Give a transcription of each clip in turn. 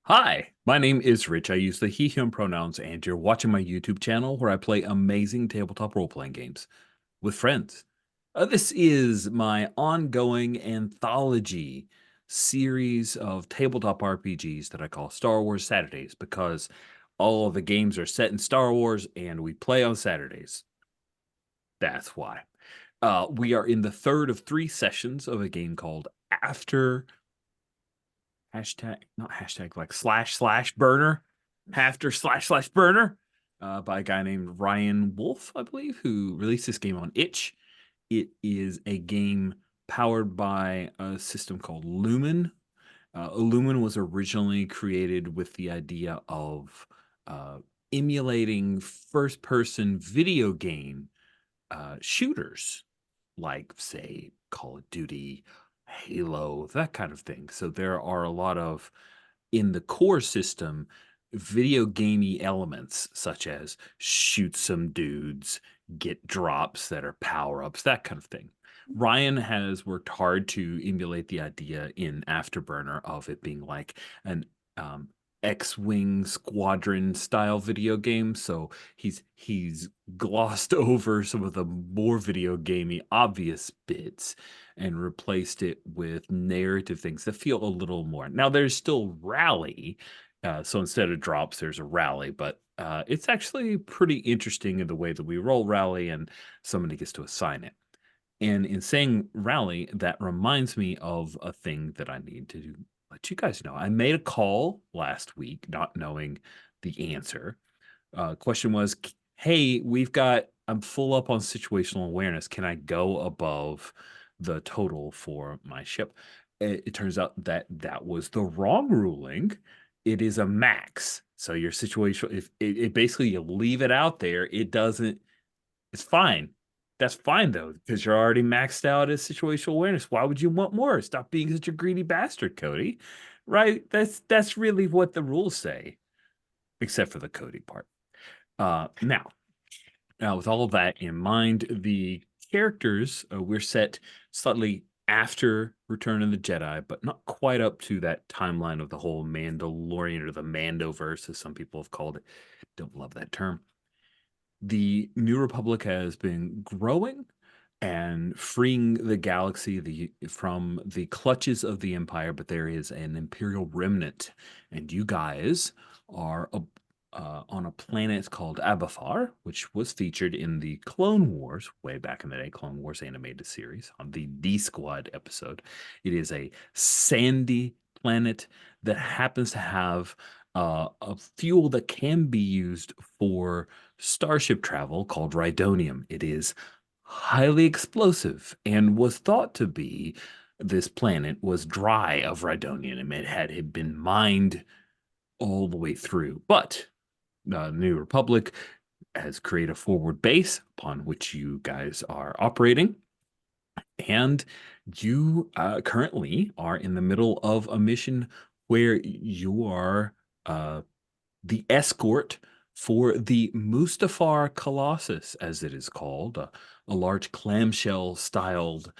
Hi, my name is Rich. I use the he, him pronouns, and you're watching my YouTube channel where I play amazing tabletop role-playing games with friends. This is my ongoing anthology series of tabletop RPGs that I call Star Wars Saturdays because all of the games are set in Star Wars and we play on Saturdays. That's why. We are in the third of three sessions of a game called After hashtag, not hashtag, like slash burner, after slash burner, by a guy named Ryan Wolf, I believe, who released this game on itch. It is a game powered by a system called LUMEN. Lumen was originally created with the idea of uh, emulating first person video game shooters, like, say, Call of Duty, Halo, that kind of thing. So there are a lot of, in the core system, video gamey elements such as shoot some dudes, get drops that are power ups, that kind of thing. Ryan has worked hard to emulate the idea in Afterburner of it being like an um, X-wing squadron style video game. So he's glossed over some of the more video gamey obvious bits and replaced it with narrative things that feel a little more. Now, there's still rally. So instead of drops, there's a rally, but it's actually pretty interesting in the way that we roll rally and somebody gets to assign it. And in saying rally, that reminds me of a thing that I need to let you guys know. I made a call last week, not knowing the answer. Question was, hey, I'm full up on situational awareness. Can I go above the total for my ship? It turns out that that was the wrong ruling. It is a max. So your situation, if it basically you leave it out there, it doesn't, it's fine. That's fine though, because you're already maxed out as situational awareness. Why would you want more? Stop being such a greedy bastard, Cody. Right? That's really what the rules say, except for the Cody part. Now, with all of that in mind, the characters we're set slightly after Return of the Jedi, but not quite up to that timeline of the whole Mandalorian or the Mandoverse, as some people have called it. Don't love that term. The New Republic has been growing and freeing the galaxy from the clutches of the Empire, but there is an Imperial remnant, and you guys are on a planet called Abathar, which was featured in the Clone Wars way back in the day, Clone Wars animated series on the D Squad episode. It is a sandy planet that happens to have a fuel that can be used for starship travel called Rhydonium. It is highly explosive and was thought to be this planet was dry of Rhydonium. It had been mined all the way through. But New Republic has created a forward base upon which you guys are operating. And you currently are in the middle of a mission where you are the escort for the Mustafar Colossus, as it is called, a large clamshell styled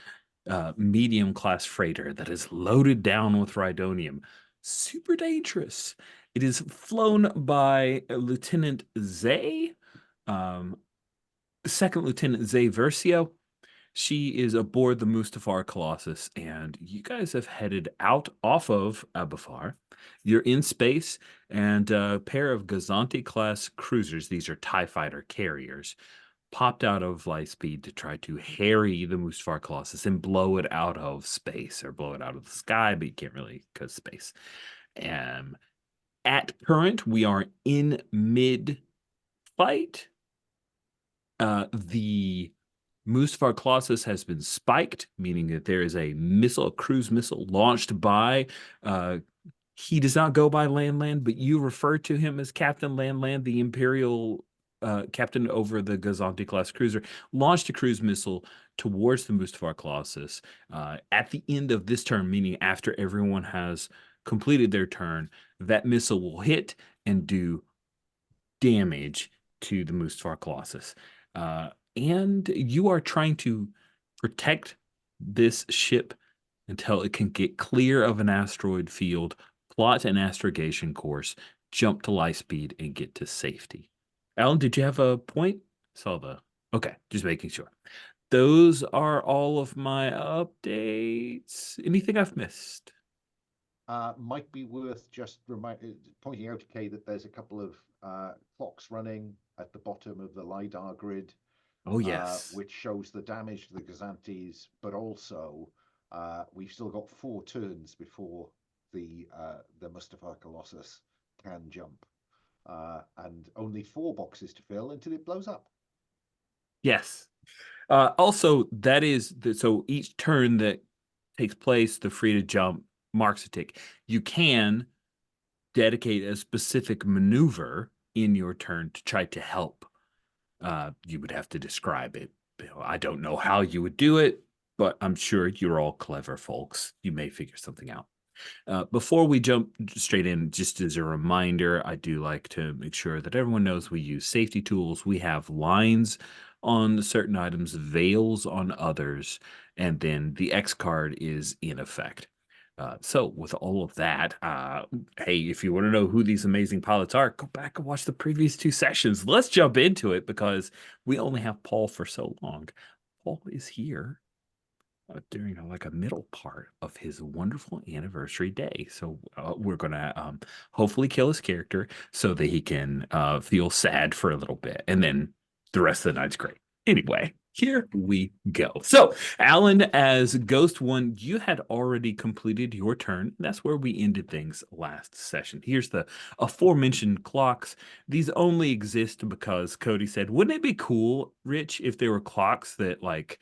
medium class freighter that is loaded down with Rhydonium. Super dangerous. It is flown by Lieutenant Zay, um, Second Lieutenant Zay Versio. She is aboard the Mustafar Colossus, and you guys have headed out off of Abafar. You're in space, and a pair of Gazanti class cruisers, these are TIE fighter carriers, popped out of light speed to try to harry the Mustafar Colossus and blow it out of space or blow it out of the sky, but you can't really because space. Um, at current, we are in mid fight. The Mustafar Colossus has been spiked, meaning that there is a missile, a cruise missile launched by. He does not go by Land, but you refer to him as Captain Land, the Imperial captain over the Gazanti class cruiser, launched a cruise missile towards the Mustafar Colossus at the end of this turn, meaning after everyone has completed their turn, that missile will hit and do damage to the Mustafar Colossus. And you are trying to protect this ship until it can get clear of an asteroid field plot an astrogation course, jump to light speed, and get to safety. Alan, did you have a point? Saw the. Okay, just making sure. Those are all of my updates. Anything I've missed? Might be worth just pointing out, okay, that there's a couple of clocks running at the bottom of the LiDAR grid, Oh, yes. which shows the damage to the Gazantes, but also we've still got 4 turns before the Mustafar Colossus can jump, and only 4 boxes to fill until it blows up. Yes. Also, that is so each turn that takes place, the free to jump marks a tick. You can dedicate a specific maneuver in your turn to try to help. You would have to describe it. I don't know how you would do it, but I'm sure you're all clever folks. You may figure something out. Before we jump straight in, just as a reminder, I do like to make sure that everyone knows we use safety tools. We have lines on certain items, veils on others, and then the X card is in effect. So with all of that, hey, if you want to know who these amazing pilots are, go back and watch the previous 2 sessions. Let's jump into it because we only have Paul for so long. Paul is here during like a middle part of his wonderful anniversary day. So we're gonna hopefully kill his character so that he can feel sad for a little bit, and then the rest of the night's great. Anyway, here we go. So, Alan, as Ghost One, you had already completed your turn. That's where we ended things last session. Here's the aforementioned clocks. These only exist because Cody said, "Wouldn't it be cool, Rich, if there were clocks that like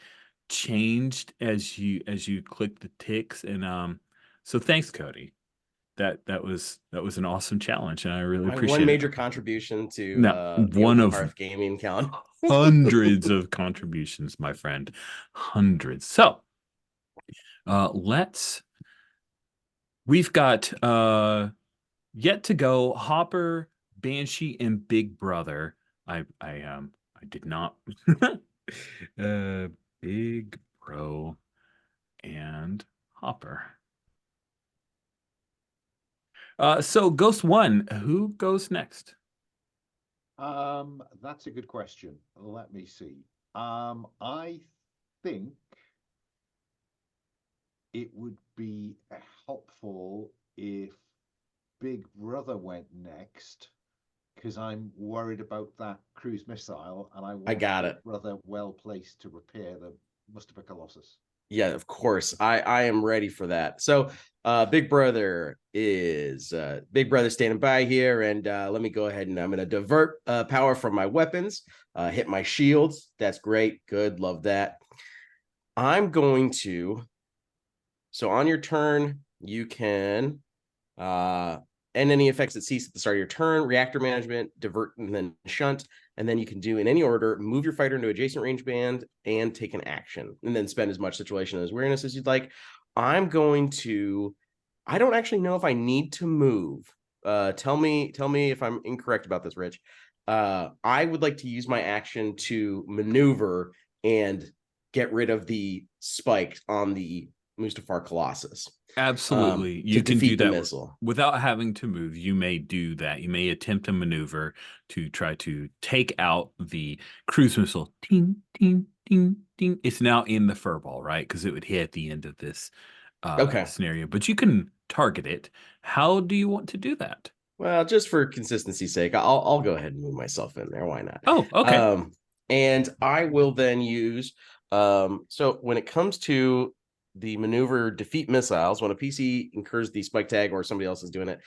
changed as you click the ticks?" And so thanks, Cody. That was an awesome challenge, and I really My one appreciate it. major contribution to Now, the one Open of Hearth gaming count. hundreds of contributions, my friend. Hundreds. So let's we've got yet to go Hopper, Banshee, and Big Brother. I did not uh Big Bro and Hopper. So Ghost One, who goes next? That's a good question. Let me see. I think it would be helpful if Big Brother went next, because I'm worried about that cruise missile, and I I want got Big it. Brother well placed to repair the Mustapha Colossus. Yeah, of course. I am ready for that. So Big Brother is Big Brother standing by here, and let me go ahead and I'm gonna divert power from my weapons, hit my shields. That's great. Good, love that. I'm going to, so on your turn, you can end any effects that cease at the start of your turn, reactor management, divert, and then shunt. And then you can do in any order, move your fighter into adjacent range band and take an action, and then spend as much situational awareness as you'd like. I'm going to, I don't actually know if I need to move. Tell me if I'm incorrect about this, Rich. I would like to use my action to maneuver and get rid of the spike on the Mustafar Colossus. Absolutely. To You can do defeat the that missile. without having to move. You may do that. You may attempt a maneuver to try to take out the cruise missile. Ding, ding, ding, ding. It's now in the furball, right? Because it would hit at the end of this Okay. scenario. But you can target it. How do you want to do that? Well, just for consistency's sake, I'll go ahead and move myself in there. Why not? Oh, okay. And I will then use so when it comes to the maneuver defeat missiles, when a PC incurs the spike tag or somebody else is doing it,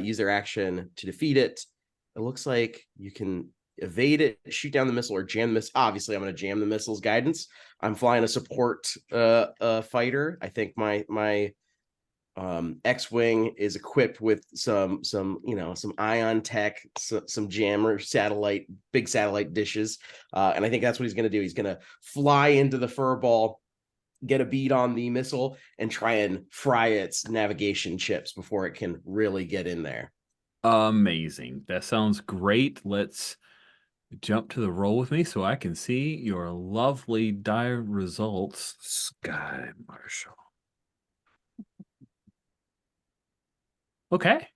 use their action to defeat it. It looks like you can evade it, shoot down the missile, or jam the missile. Obviously, I'm going to jam the missile's guidance. I'm flying a support fighter. I think my X-wing is equipped with some some ion tech, some jammer satellite, big satellite dishes, and I think that's what he's going to do. He's going to fly into the fur ball, get a bead on the missile, and try and fry its navigation chips before it can really get in there. Amazing. That sounds great. Let's jump to the roll with me so I can see your lovely dire results, Sky Marshal. Okay.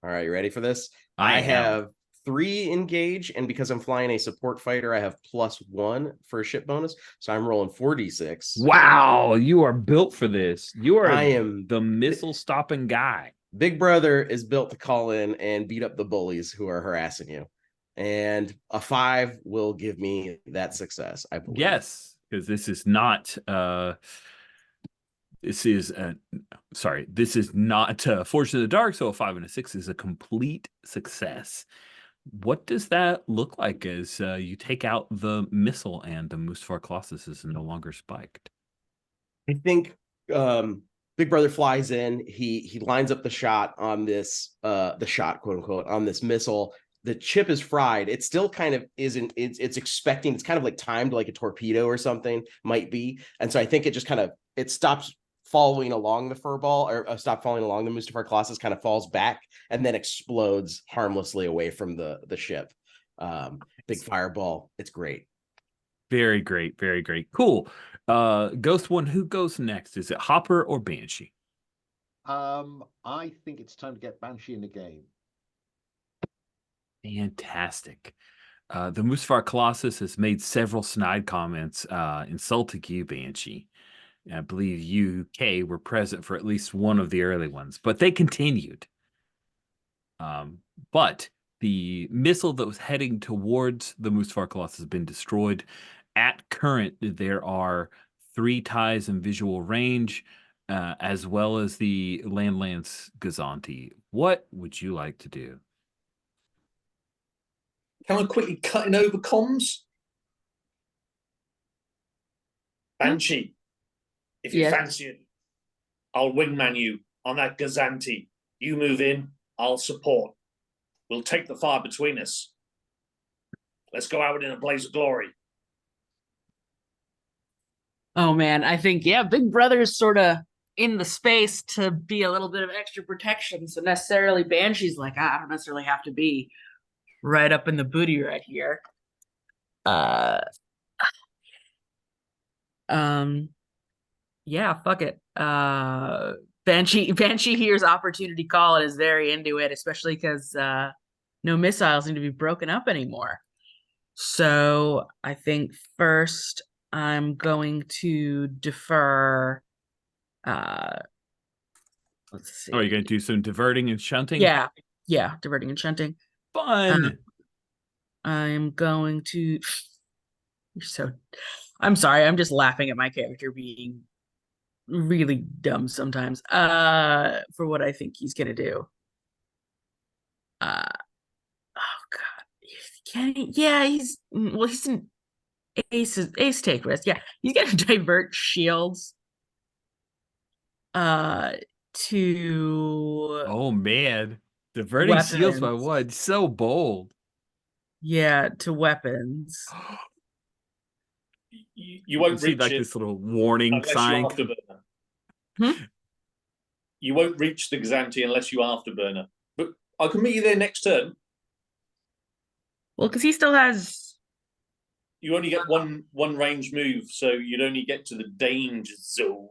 All right, you ready for this? I am. have 3 engage, and because I'm flying a support fighter, I have +1 for a ship bonus. So I'm rolling 4d6. Wow, you are built for this. You are I am the missile stopping guy. Big Brother is built to call in and beat up the bullies who are harassing you. And a 5 will give me that success, I believe. Yes, because this is not this is not Fortune of the Dark, so a 5 and a 6 is a complete success. What does that look like as you take out the missile and the Mustafar Colossus is no longer spiked? I think Big Brother flies in. He lines up the shot on this the shot, quote unquote, on this missile. The chip is fried. It still kind of isn't. It's expecting. It's kind of like timed like a torpedo or something might be. And so I think it just kind of it stops following along the furball or stop falling along the Mustafar Colossus, kind of falls back and then explodes harmlessly away from the ship. Big fireball. It's great. Very great, very great. Cool. Ghost One, who goes next? Is it Hopper or Banshee? I think it's time to get Banshee in the game. Fantastic. The Mustafar Colossus has made several snide comments insulting you, Banshee. I believe you, Kay, were present for at least one of the early ones, but they continued. But the missile that was heading towards the Mustafar Colossus has been destroyed. At current, there are 3 ties in visual range, as well as the Land-Lance Gazanti. What would you like to do? Can I quickly cut in over comms? Banshee, if you Yes. fancy it, I'll wingman you on that Gazanti. You move in, I'll support. We'll take the fire between us. Let's go out in a blaze of glory. Oh man, I think Big Brother is sort of in the space to be a little bit of extra protection. So necessarily Banshee's like, I don't necessarily have to be right up in the booty right here. Yeah, fuck it. Banshee hears opportunity call and is very into it, especially because no missiles need to be broken up anymore. So I think first I'm going to defer. Let's see. Oh, you're going to do some diverting and shunting? Yeah, diverting and shunting. Fun. I'm going to. You're so. I'm sorry. I'm just laughing at my character being really dumb sometimes. For what I think he's gonna do. Oh god, can he? Yeah, he's an ace take risk. Yeah, he's gonna divert shields. To Oh man, diverting shields by weapons. what? So bold. Yeah, to weapons. You won't see reach like it this little warning unless sign. you afterburner. Hmm? You won't reach the Gazanti unless you afterburner. But I can meet you there next turn. Well, because he still has. You only get one range move, so you'd only get to the danger zone.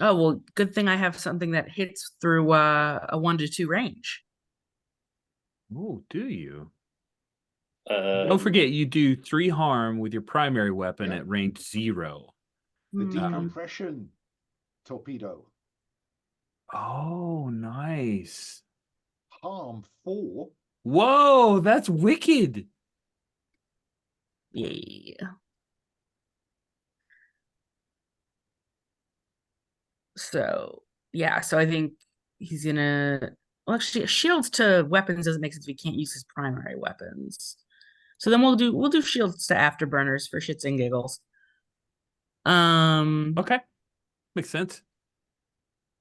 Oh well, good thing I have something that hits through a 1 to 2 range. Oh, do you? Don't Don't forget, you do 3 harm with your primary weapon Yeah. at range 0. The Hmm. decompression torpedo. Oh, nice. Harm 4. Whoa, that's wicked. Yeah. So so I think he's gonna. Well, actually, shields to weapons doesn't make sense if he can't use his primary weapons. So then we'll do shields to afterburners for shits and giggles. Okay, makes sense.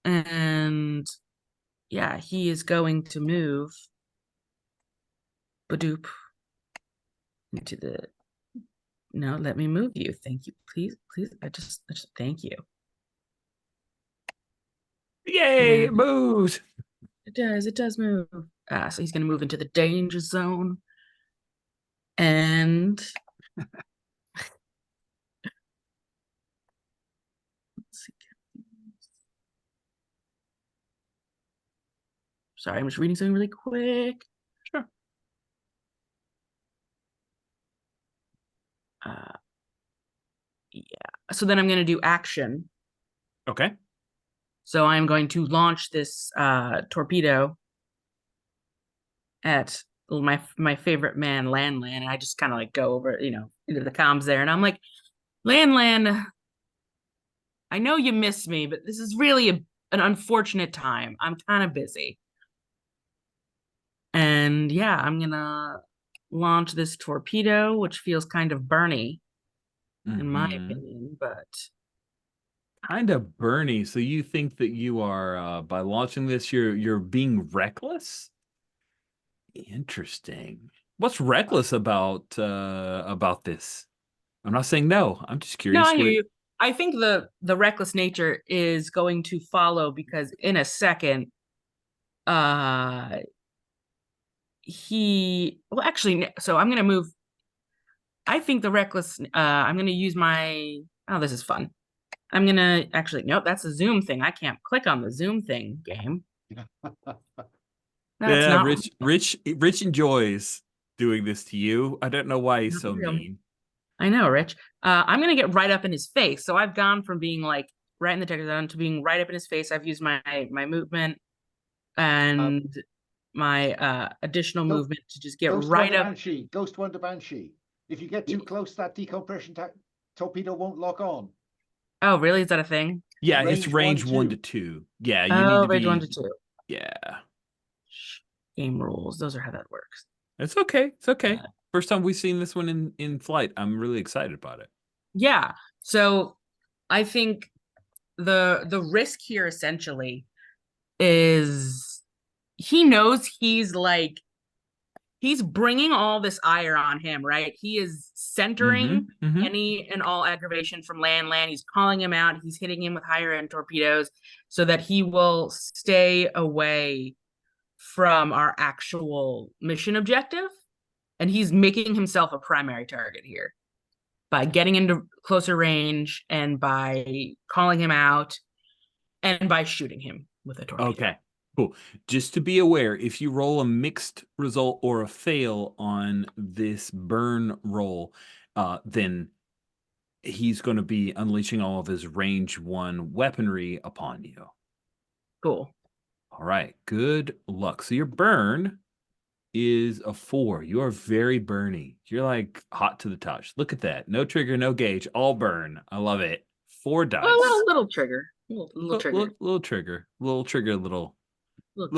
And yeah, he is going to move. Badoop. Into the. No, let me move you. Thank you, please. I just thank you. Yay, it And moves. it does move. So he's gonna move into the danger zone. And let's see. Sorry, I'm just reading something really quick. Sure. Yeah. So then I'm going to do action. Okay. So I'm going to launch this torpedo at my favorite man, Lan, and I just kind of like go over, into the comms there, and I'm like, Lan, I know you miss me, but this is really an unfortunate time. I'm kind of busy. And yeah, I'm gonna launch this torpedo, which feels kind of burny, in my opinion, but Kind of Bernie. So you think that you are by launching this, you're being reckless? Interesting. What's reckless about this? I'm not saying no. I'm just no, curious I hear what you. I think the reckless nature is going to follow because in a second, uh so I'm gonna move. I think the reckless I'm gonna use my this is fun. I'm gonna actually nope, that's a zoom thing. I can't click on the zoom thing game. That's Yeah, not Rich enjoys doing this to you. I don't know why he's so real. mean. I know, Rich. I'm gonna get right up in his face. So I've gone from being like right in the text zone to being right up in his face. I've used my movement and my additional Go- movement to just get Ghost right Wonder up. Banshee. Ghost Wonder Banshee. If you get too close, that decompression torpedo won't lock on. Oh, really? Is that a thing? Yeah, it's Range range 1, 1 to 2. 2. Yeah, you need to Range be 1 to 2. yeah. Game rules. Those are how that works. It's okay. It's okay. First time we've seen this one in flight. I'm really excited about it. Yeah. So I think the risk here essentially is he knows he's bringing all this ire on him, right? He is centering any and all aggravation from Lan. He's calling him out. He's hitting him with higher end torpedoes so that he will stay away from our actual mission objective. And he's making himself a primary target here by getting into closer range and by calling him out and by shooting him with a torpedo. Okay. Cool. Just to be aware, if you roll a mixed result or a fail on this burn roll, then he's going to be unleashing all of his range 1 weaponry upon you. Cool. All right. Good luck. So your burn is a 4. You are very burny. You're like hot to the touch. Look at that. No trigger, no gauge, all burn. I love it. 4 dice. Oh, little trigger. Little trigger. Little trigger. Little trigger, little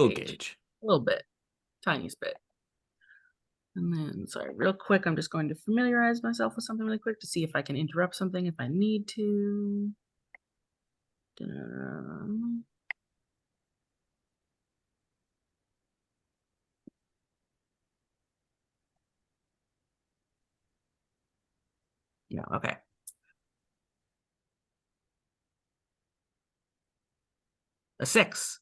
gauge. A little bit. Tiniest bit. And then, sorry, real quick, I'm just going to familiarize myself with something really quick to see if I can interrupt something if I need to. Yeah, okay. A 6.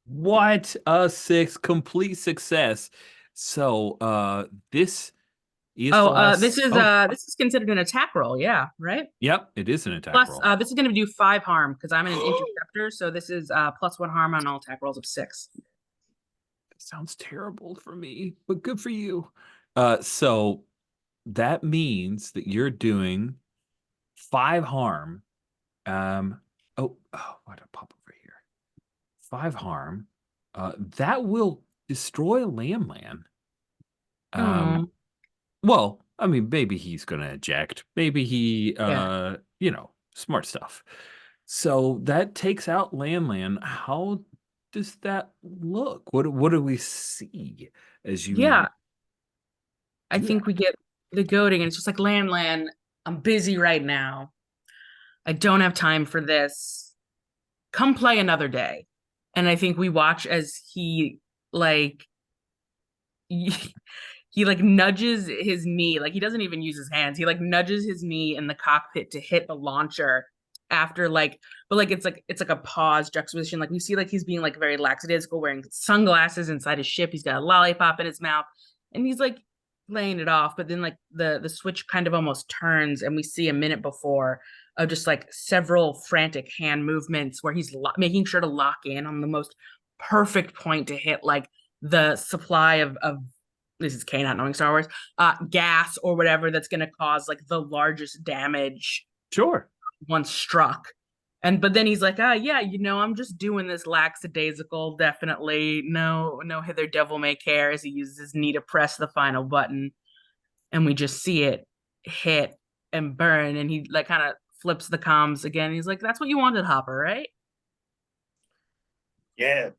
What? A 6. Complete success. So this is the last... this is considered an attack roll, yeah, right? Yep, it is an attack Plus, roll. this is going to do 5 harm because I'm an interceptor, so this is +1 harm on all attack rolls of 6. That sounds terrible for me, but good for you. So that means that you're doing 5 harm. Why did I pop over here? 5 harm. That will destroy Lan. Well, I mean, maybe he's gonna eject. Maybe he smart stuff. So that takes out Lan. How does that look? What do we see as you I think we get the goading, and it's just like Lan, I'm busy right now. I don't have time for this. Come play another day. And I think we watch as he he nudges his knee, like he doesn't even use his hands. He nudges his knee in the cockpit to hit the launcher after it's like a pause juxtaposition. Like we see he's being very lackadaisical, wearing sunglasses inside his ship. He's got a lollipop in his mouth, and he's laying it off. But then the switch kind of almost turns, and we see a minute before of just several frantic hand movements where he's making sure to lock in on the most perfect point to hit like the supply of this is K not knowing Star Wars, gas or whatever that's going to cause like the largest damage Sure. once struck. But then he's like, yeah, I'm just doing this lackadaisical, definitely no hither devil may care, as he uses his knee to press the final button, and we just see it hit and burn, and he like kind of flips the comms again. He's like, that's what you wanted, Hopper, right? Yeah,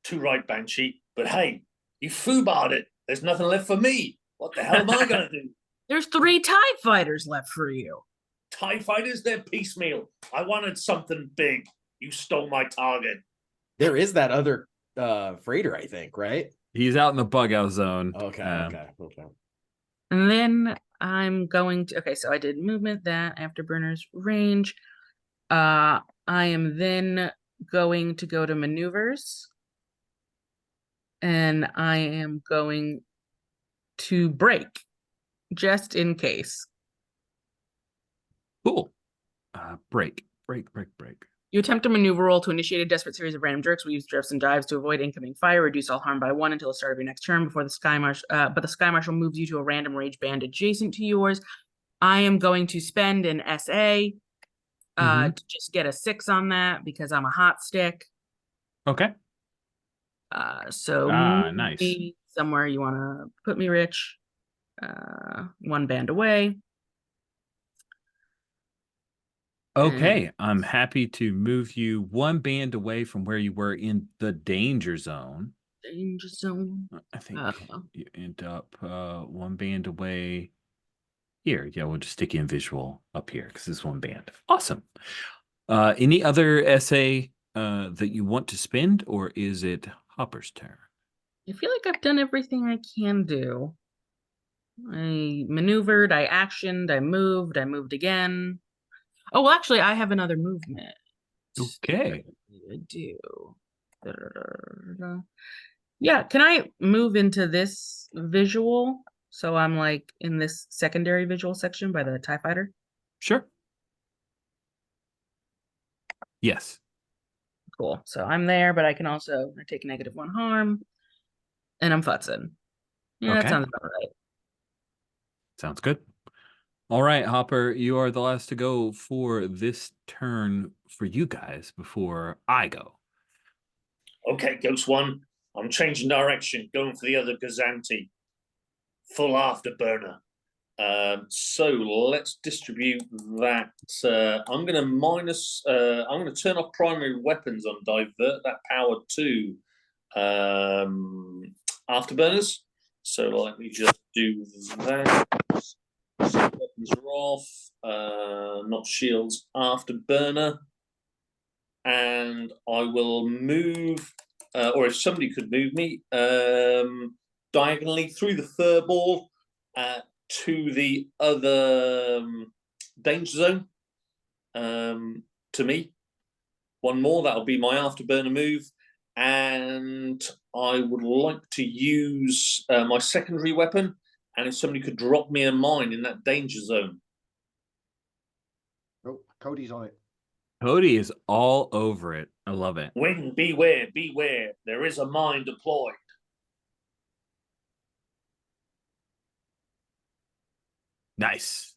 too right, Banshee. But hey, you foobarred it. There's nothing left for me. What the hell am I gonna do? There's 3 TIE fighters left for you. TIE fighters, they're piecemeal. I wanted something big. You stole my target. There is that other freighter, I think, right? He's out in the bug out zone. Okay. And then I'm going to, okay, so I did movement, that, afterburners, range. I am then going to go to maneuvers. And I am going to break, just in case. Cool. Break. You attempt a maneuver roll to initiate a desperate series of random jerks. We use drifts and dives to avoid incoming fire, reduce all harm by 1 until the start of your next turn before the Sky Marshal. But the Sky Marshal moves you to a random rage band adjacent to yours. I am going to spend an SA to just get a 6 on that because I'm a hot stick. Okay. So nice. me somewhere you want to put me, Rich. 1 band away. Okay, I'm happy to move you 1 band away from where you were in the danger zone. Danger zone. I think you end up 1 band away here. Yeah, we'll just stick you in visual up here because it's 1 band. Awesome. Any other essay that you want to spend, or is it Hopper's turn? I feel like I've done everything I can do. I maneuvered, I actioned, I moved again. Oh, well, actually, I have another movement. Okay. I do. Yeah, can I move into this visual? So I'm like in this secondary visual section by the TIE fighter? Sure. Yes. Cool. So I'm there, but I can also take -1 harm. And I'm futzing. Yeah, Okay. that sounds about right. Sounds good. All right, Hopper, you are the last to go for this turn for you guys before I go. Okay, Ghost One, I'm changing direction, going for the other Gazanti. Full afterburner. So let's distribute that. I'm going to minus. I'm going to turn off primary weapons on divert that power to afterburners. So let me just do that. Weapons are off. Not shields. Afterburner, and I will move. Or if somebody could move me diagonally through the fur ball to the other danger zone to me. 1 more, that'll be my afterburner move. And I would like to use my secondary weapon. And if somebody could drop me a mine in that danger zone. Oh, Cody's on it. Cody is all over it. I love it. Wing, beware, beware. There is a mine deployed. Nice.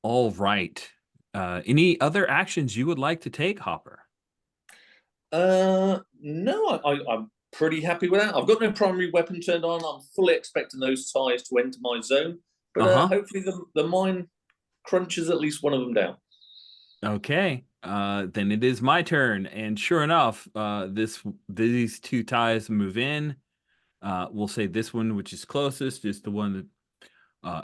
All right. Any other actions you would like to take, Hopper? No, I'm pretty happy with that. I've got no primary weapon turned on. I'm fully expecting those ties to enter my zone. But hopefully the mine crunches at least one of them down. Okay. Then it is my turn. And sure enough, these 2 ties move in. We'll say this one, which is closest, is the one that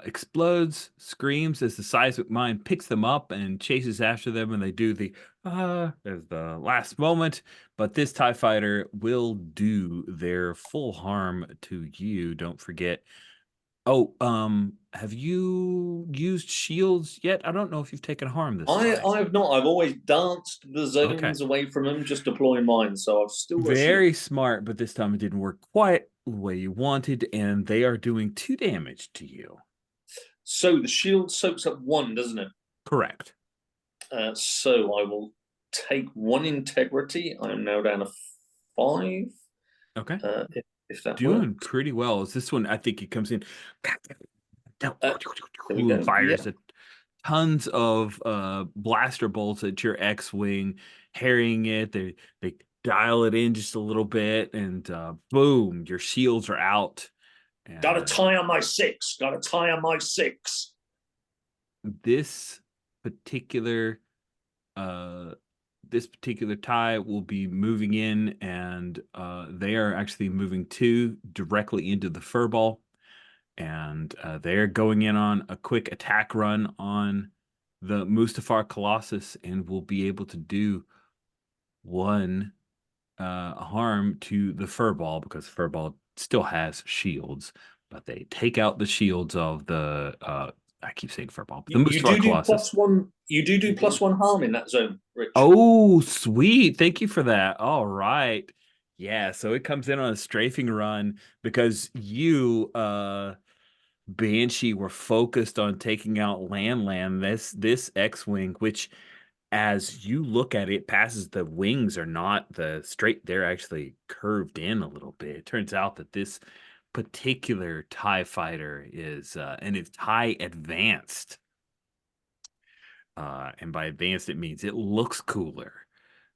explodes, screams as the seismic mine picks them up and chases after them, and they do the as the last moment. But this TIE fighter will do their full harm to you. Don't forget. Oh, have you used shields yet? I don't know if you've taken harm this time. I have not. I've always danced the zones away from them, just deploying mine. So I've still got very smart, but this time it didn't work quite the way you wanted, and they are doing 2 damage to you. So the shield soaks up 1, doesn't it? Correct. So I will take 1 integrity. I am now down to 5. Okay. If that Doing works. pretty well. Is this one? I think it comes in. There we go. Fires Yeah. tons of blaster bolts at your X-wing, harrying it. They dial it in just a little bit, and boom, your shields are out. Got to And tie on my 6. Got to tie on my 6. this particular uh this particular tie will be moving in, and they are actually moving 2 directly into the furball, and they're going in on a quick attack run on the Mustafar Colossus, and will be able to do 1 harm to the furball, because furball still has shields, but they take out the shields of the I keep saying furball, but the You Mustafar do Colossus. +1. You do +1 harm in that zone, Rich. Oh, sweet. Thank you for that. All right. Yeah, so it comes in on a strafing run because you Banshee were focused on taking out Land. This X-wing, which as you look at it, passes, the wings are not the straight, they're actually curved in a little bit. It turns out that this particular TIE fighter is and it's TIE advanced. And by advanced, it means it looks cooler.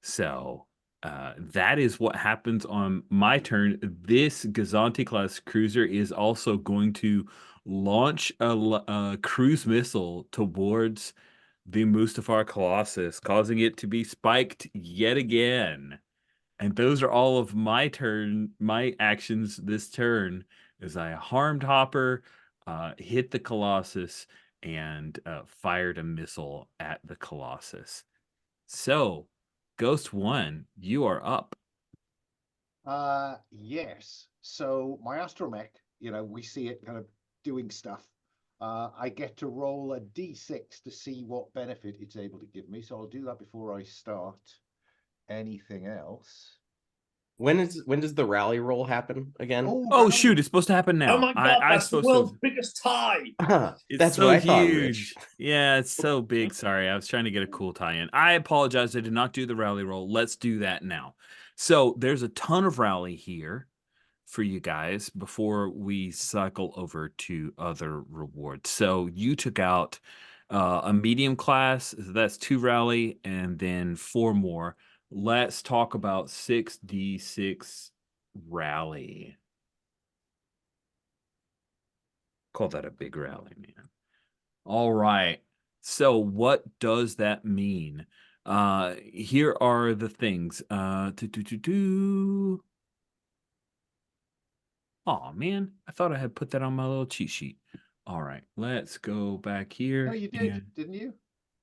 So that is what happens on my turn. This Gazanti class cruiser is also going to launch a cruise missile towards the Mustafar Colossus, causing it to be spiked yet again. And those are all of my actions this turn, as I harmed Hopper, hit the Colossus, and fired a missile at the Colossus. So, Ghost 1, you are up. Yes. So my astromech, we see it kind of doing stuff. I get to roll a d6 to see what benefit it's able to give me. So I'll do that before I start anything else. When does the rally roll happen again? Oh, rally. shoot, it's supposed to happen now. Oh my God, I that's the supposed world's to. biggest tie. It's That's so what I thought, huge. Rich. Yeah, it's so big. Sorry, I was trying to get a cool tie-in. I apologize. I did not do the rally roll. Let's do that now. So there's a ton of rally here for you guys before we cycle over to other rewards. So you took out a medium class. That's 2 rally, and then 4 more. Let's talk about 6d6 rally. Call that a big rally, man. All right. So what does that mean? Here are the things. Oh man, I thought I had put that on my little cheat sheet. All right, let's go back here. No, you did, didn't you?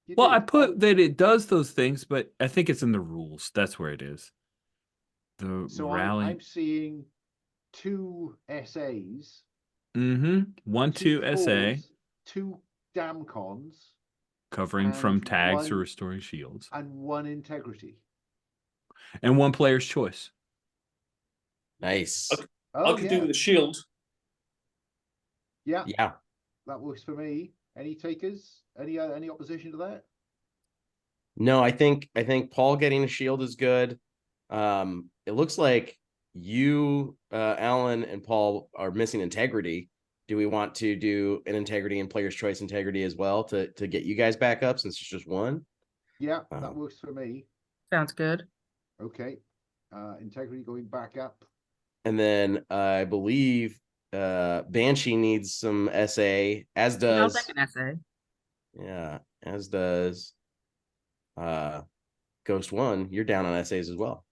You Well, I did. put that it does those things, but I think it's in the rules. That's where it is. The So rally. I'm seeing 2 SAs, 1, 2 SA, 2 Damcons, covering from tags or restoring shields, and 1 integrity. and 1 player's choice. Nice. Okay. Oh, I could yeah. do with a shield. Yeah, Yeah. that works for me. Any takers? Any opposition to that? No, I think Paul getting a shield is good. It looks like you, Alan, and Paul are missing integrity. Do we want to do an integrity and player's choice integrity as well to get you guys back up, since it's just 1? Yeah, that works for me. Sounds good. Okay. Integrity going back up. And then I believe Banshee needs some SA, as I'll does take an essay. yeah, as does Ghost 1. You're down on essays as well.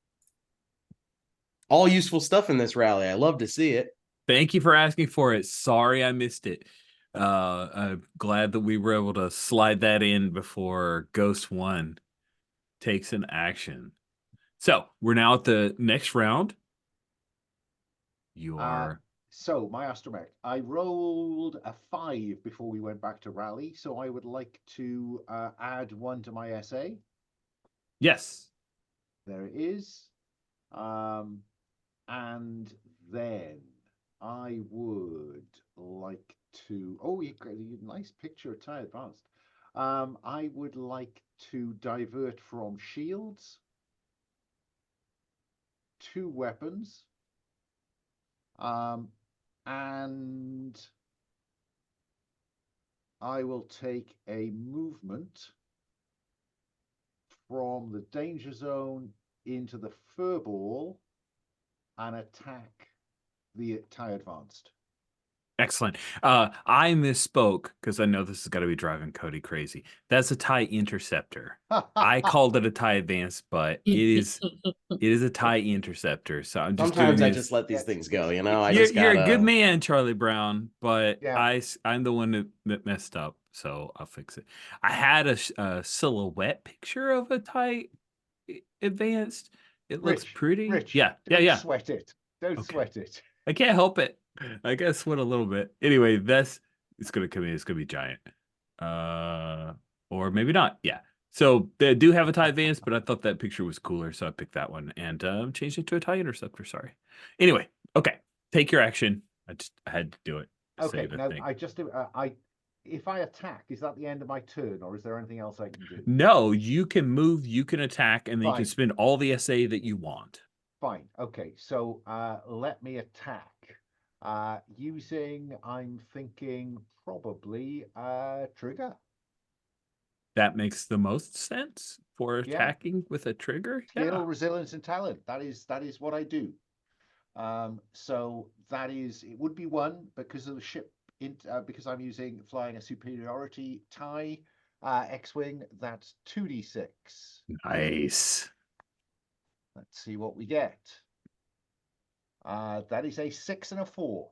All useful stuff in this rally. I love to see it. Thank you for asking for it. Sorry I missed it. I'm glad that we were able to slide that in before Ghost 1 takes an action. So we're now at the next round. You are So my astromech, I rolled a 5 before we went back to rally, so I would like to add 1 to my SA. yes. There it is. And then I would like to. Oh, you got a nice picture of tie advanced. I would like to divert from shields 2 weapons. And I will take a movement from the danger zone into the furball and attack the TIE Advanced. Excellent. I misspoke because I know this is going to be driving Cody crazy. That's a TIE Interceptor. I called it a TIE Advanced, but it is a TIE Interceptor. So I'm just Sometimes doing I this. just let these things go, you know. You're a good man, Charlie Brown, but Yeah. I'm the one that messed up, so I'll fix it. I had a silhouette picture of a TIE Advanced. It looks pretty. Rich, Yeah. don't sweat it. Don't Okay. sweat it. I can't help it. I guess sweat a little bit. Anyway, it's gonna come in. It's gonna be giant, or maybe not. Yeah. So they do have a TIE Advance, but I thought that picture was cooler, so I picked that one and changed it to a TIE Interceptor. Sorry. Anyway, okay. Take your action. I had to do it. Okay. Now I just if I attack, is that the end of my turn, or is there anything else I can do? No, you can move. You can attack, and then you can Fine. spend all the SA that you want. Fine. Okay. So let me attack. Using, I'm thinking probably trigger. That makes the most sense for Yeah. attacking with a trigger. Skill, resilience, and talent. That is what I do. So it would be 1 because of the ship. Because I'm flying a superiority TIE X-wing. That's 2d6. Nice. Let's see what we get. That is a 6 and a 4.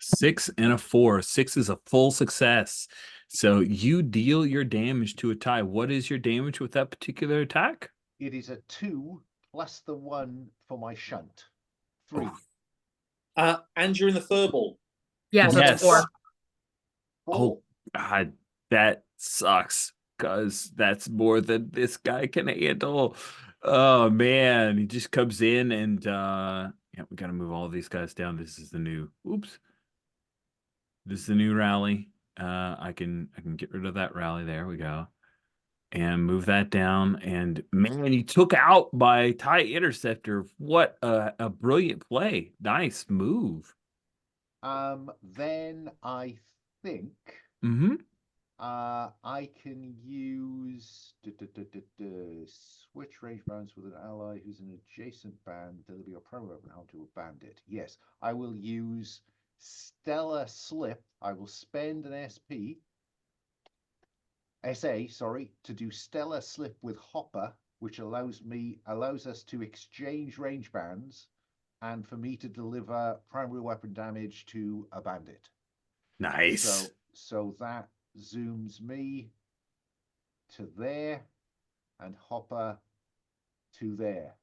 6 and a 4. 6 is a full success. So you deal your damage to a TIE. What is your damage with that particular attack? It is a 2 plus the 1 for my shunt. 3. And you're in the furball. Yeah, so Yes. it's 4. 4. Oh, God, that sucks because that's more than this guy can handle. Oh, man. He just comes in and, yeah, we got to move all these guys down. This is the new, oops. This is the new rally. I can get rid of that rally. There we go. And move that down. And man, he took out my TIE Interceptor. What a brilliant play. Nice move. Then I think Mm-hmm. I can use switch range bands with an ally who's an adjacent band. Deliver your primary weapon onto a bandit. Yes, I will use Stellar Slip. I will spend an SA, to do Stellar Slip with Hopper, which allows us to exchange range bands and for me to deliver primary weapon damage to a bandit. Nice. So that zooms me to there and Hopper to there.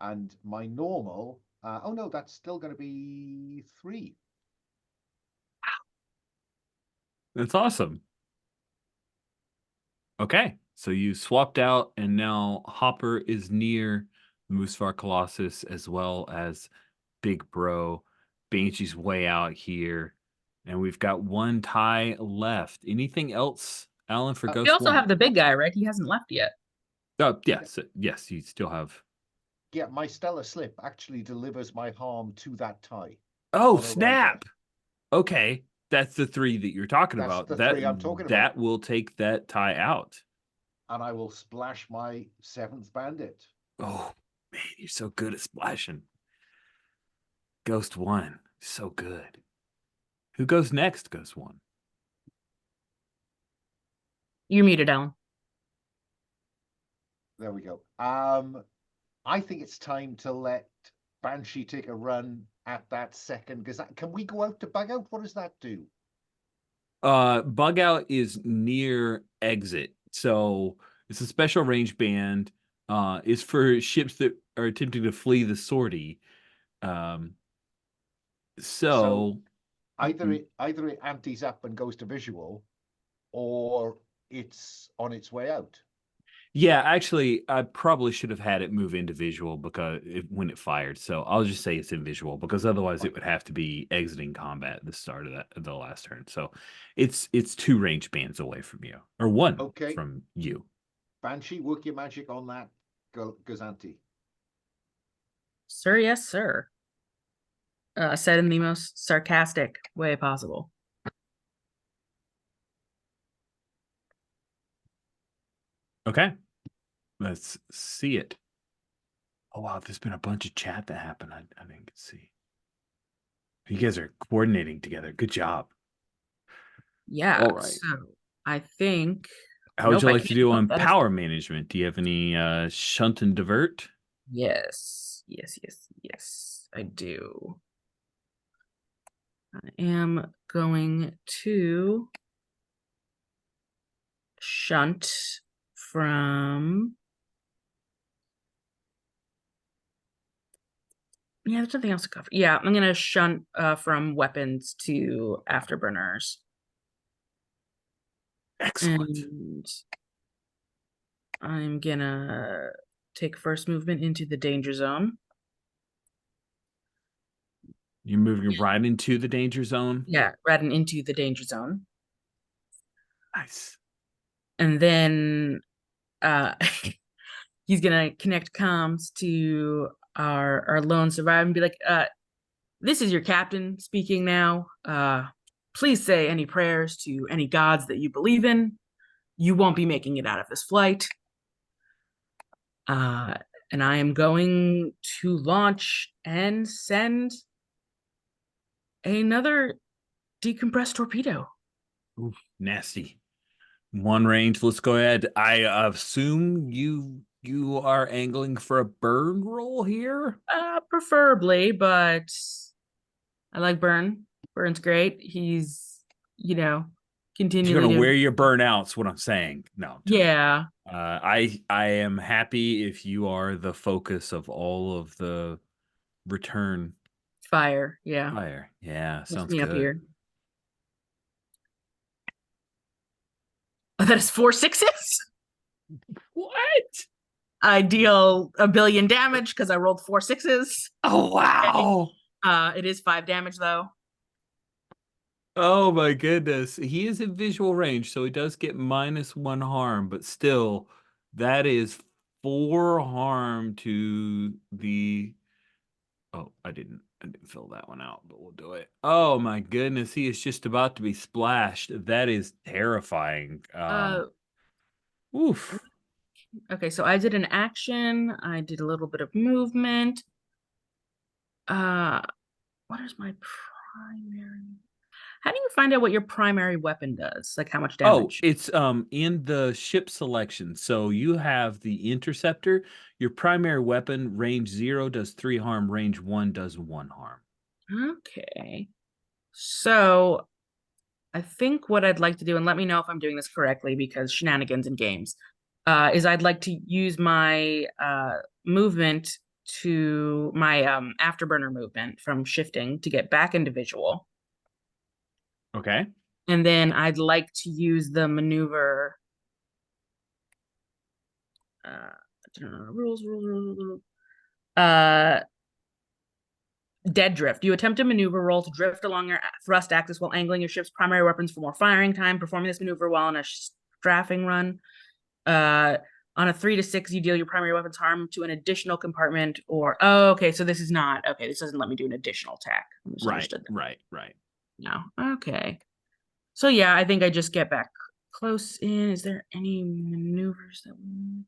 And my normal, oh no, that's still going to be 3. That's awesome. Okay, so you swapped out, and now Hopper is near the Mustafar Colossus as well as Big Bro. Banshee's way out here, and we've got 1 TIE left. Anything else, Alan, for Ghost We also One? have the big guy, right? He hasn't left yet. Oh, yes, yes, you still have. Yeah, my Stellar Slip actually delivers my harm to that TIE. Oh, on a snap! Okay, that's the 3 that you're talking That's about. the That 3 I'm talking that about. will take that TIE out. And I will splash my 7th bandit. Oh man, you're so good at splashing. Ghost One, so good. Who goes next, Ghost One? You're muted, Alan. There we go. I think it's time to let Banshee take a run at that second. Can we go out to bug out? What does that do? Bug out is near exit, so it's a special range band. It's for ships that are attempting to flee the sortie. So either it antes up and goes to visual, or it's on its way out. yeah, actually, I probably should have had it move into visual because when it fired. So I'll just say it's in visual because otherwise it would have to be exiting combat at the start of the last turn. So it's 2 range bands away from you, or 1 Okay. from you. Banshee, work your magic on that Gazanti. Sir, yes, sir. Said in the most sarcastic way possible. Okay. Let's see it. Oh, wow. There's been a bunch of chat that happened. I didn't get to see. You guys are coordinating together. Good job. Yeah. All right. So I think. How would Nope, you I like to can't do look. on That is- power management? Do you have any shunt and divert? Yes. Yes. Yes. Yes. I do. I am going to shunt from. Yeah, there's nothing else to cover. Yeah, I'm gonna shunt from weapons to afterburners. Excellent. And I'm gonna take first movement into the danger zone. You're moving right into the danger zone. Yeah, riding into the danger zone. Nice. And then he's gonna connect comms to our lone survivor and be like, this is your captain speaking now. Please say any prayers to any gods that you believe in. You won't be making it out of this flight. And I am going to launch and send another decompressed torpedo. Oof, nasty. One range. Let's go ahead. I assume you are angling for a burn roll here. Preferably, but I like Burn. Burn's great. He's, You're continually gonna doing. wear your burnouts. What I'm saying. No. I'm joking. Yeah. I am happy if you are the focus of all of the return Fire. Yeah. fire. Yeah, Lift sounds me good. up here. Oh, that is 4 6s. What? I deal a billion damage because I rolled 4 6s. Oh wow. It is 5 damage though. Oh my goodness. He is in visual range, so he does get -1 harm, but still, that is 4 harm to the. Oh, I didn't fill that one out, but we'll do it. Oh my goodness, he is just about to be splashed. That is terrifying. Oof. Okay, so I did an action. I did a little bit of movement. What is my primary? How do you find out what your primary weapon does? Like how much Oh, damage? it's in the ship selection. So you have the interceptor. Your primary weapon, range 0 does 3 harm, range 1 does 1 harm. Okay. So I think what I'd like to do, and let me know if I'm doing this correctly because shenanigans in games, is I'd like to use my movement to my afterburner movement from shifting to get back into visual. Okay. And then I'd like to use the maneuver. Rules. Dead drift. You attempt a maneuver roll to drift along your thrust axis while angling your ship's primary weapons for more firing time. Performing this maneuver while on a strafing run. On a 3 to 6, you deal your primary weapons harm to an additional compartment or. Oh, okay. So this is not. Okay. This doesn't let me do an additional attack. Right. No. Okay. So yeah, I think I just get back close in. Is there any maneuvers that we...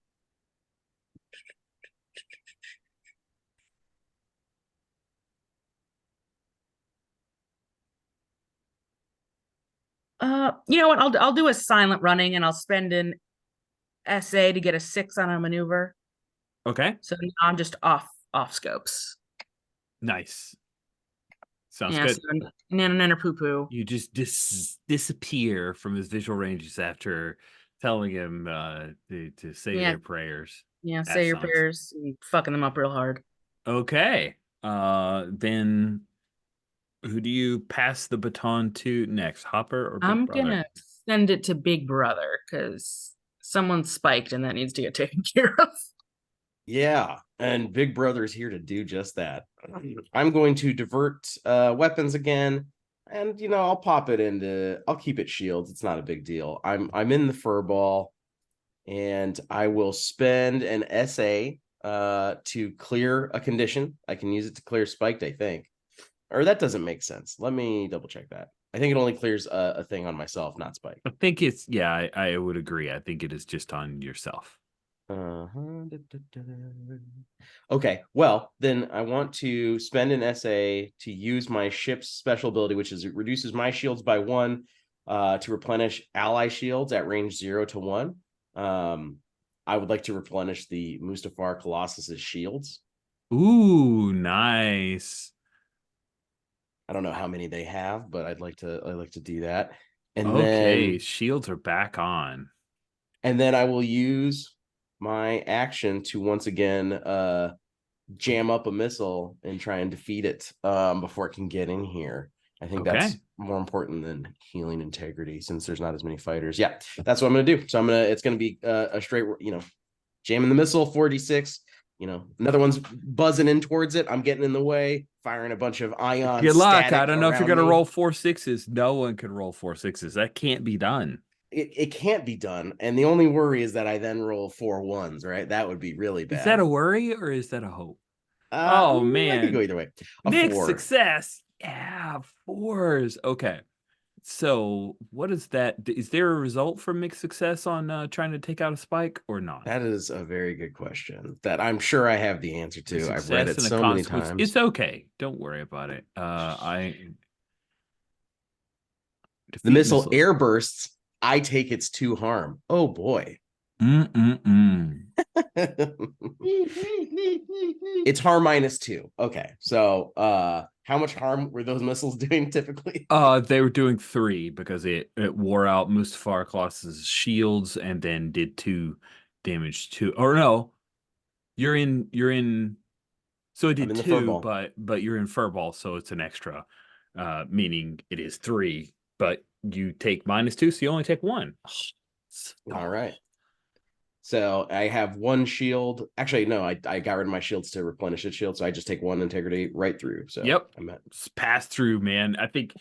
You know what? I'll do a silent running and I'll spend an SA to get a 6 on a maneuver. Okay. So now I'm just off scopes. Nice. Sounds Yeah, good. so nanner poo poo. You just disappear from his visual ranges after telling him to say their prayers. Yeah, say your sounds- prayers and fucking them up real hard. Okay. Then who do you pass the baton to next? Hopper or Big I'm Brother? gonna send it to Big Brother because someone spiked and that needs to get taken care of. Yeah, and Big Brother's here to do just that. I'm going to divert weapons again, and I'll pop it into. I'll keep it shields. It's not a big deal. I'm in the furball, and I will spend an SA to clear a condition. I can use it to clear spiked, I think. Or that doesn't make sense. Let me double check that. I think it only clears a thing on myself, not spiked. I think it's, yeah, I would agree. I think it is just on yourself. Okay, well, then I want to spend an SA to use my ship's special ability, which is it reduces my shields by 1 to replenish ally shields at range 0 to 1. I would like to replenish the Mustafar Colossus's shields. Ooh, nice. I don't know how many they have, but I'd like to do that. And Okay, then shields are back on. I will use my action to once again jam up a missile and try and defeat it before it can get in here. I think that's Okay. more important than healing integrity since there's not as many fighters. Yeah, that's what I'm gonna do. So it's gonna be a straight, jamming the missile, 4d6. Another one's buzzing in towards it. I'm getting in the way, firing a bunch of ion. Good luck. Static I don't know if you're around gonna me. roll 4 6s. No one can roll 4 6s. That can't be done. It can't be done. And the only worry is that I then roll 4 1s, right? That would be really bad. Is that a worry or is that a hope? Oh man, I could go either way. A mixed 4. success. Yeah, 4s. Okay. So what is that? Is there a result for mixed success on trying to take out a spike or not? That is a very good question that I'm sure I have the answer to. I've read it Success and a so many consequence. times. It's okay. Don't worry about it. The missile air bursts. I take its 2 harm. Oh boy. It's harm -2. Okay. So how much harm were those missiles doing typically? They were doing 3 because it wore out Mustafar Colossus's shields and then did 2 damage to, or no, you're in so it did 2, but you're in furball, so it's an extra, meaning it is 3, but you take -2, so you only take 1. All right. So I have 1 shield. Actually, no, I got rid of my shields to replenish its shield. So I just take 1 integrity right through. So yep, I'm at pass through, man. I think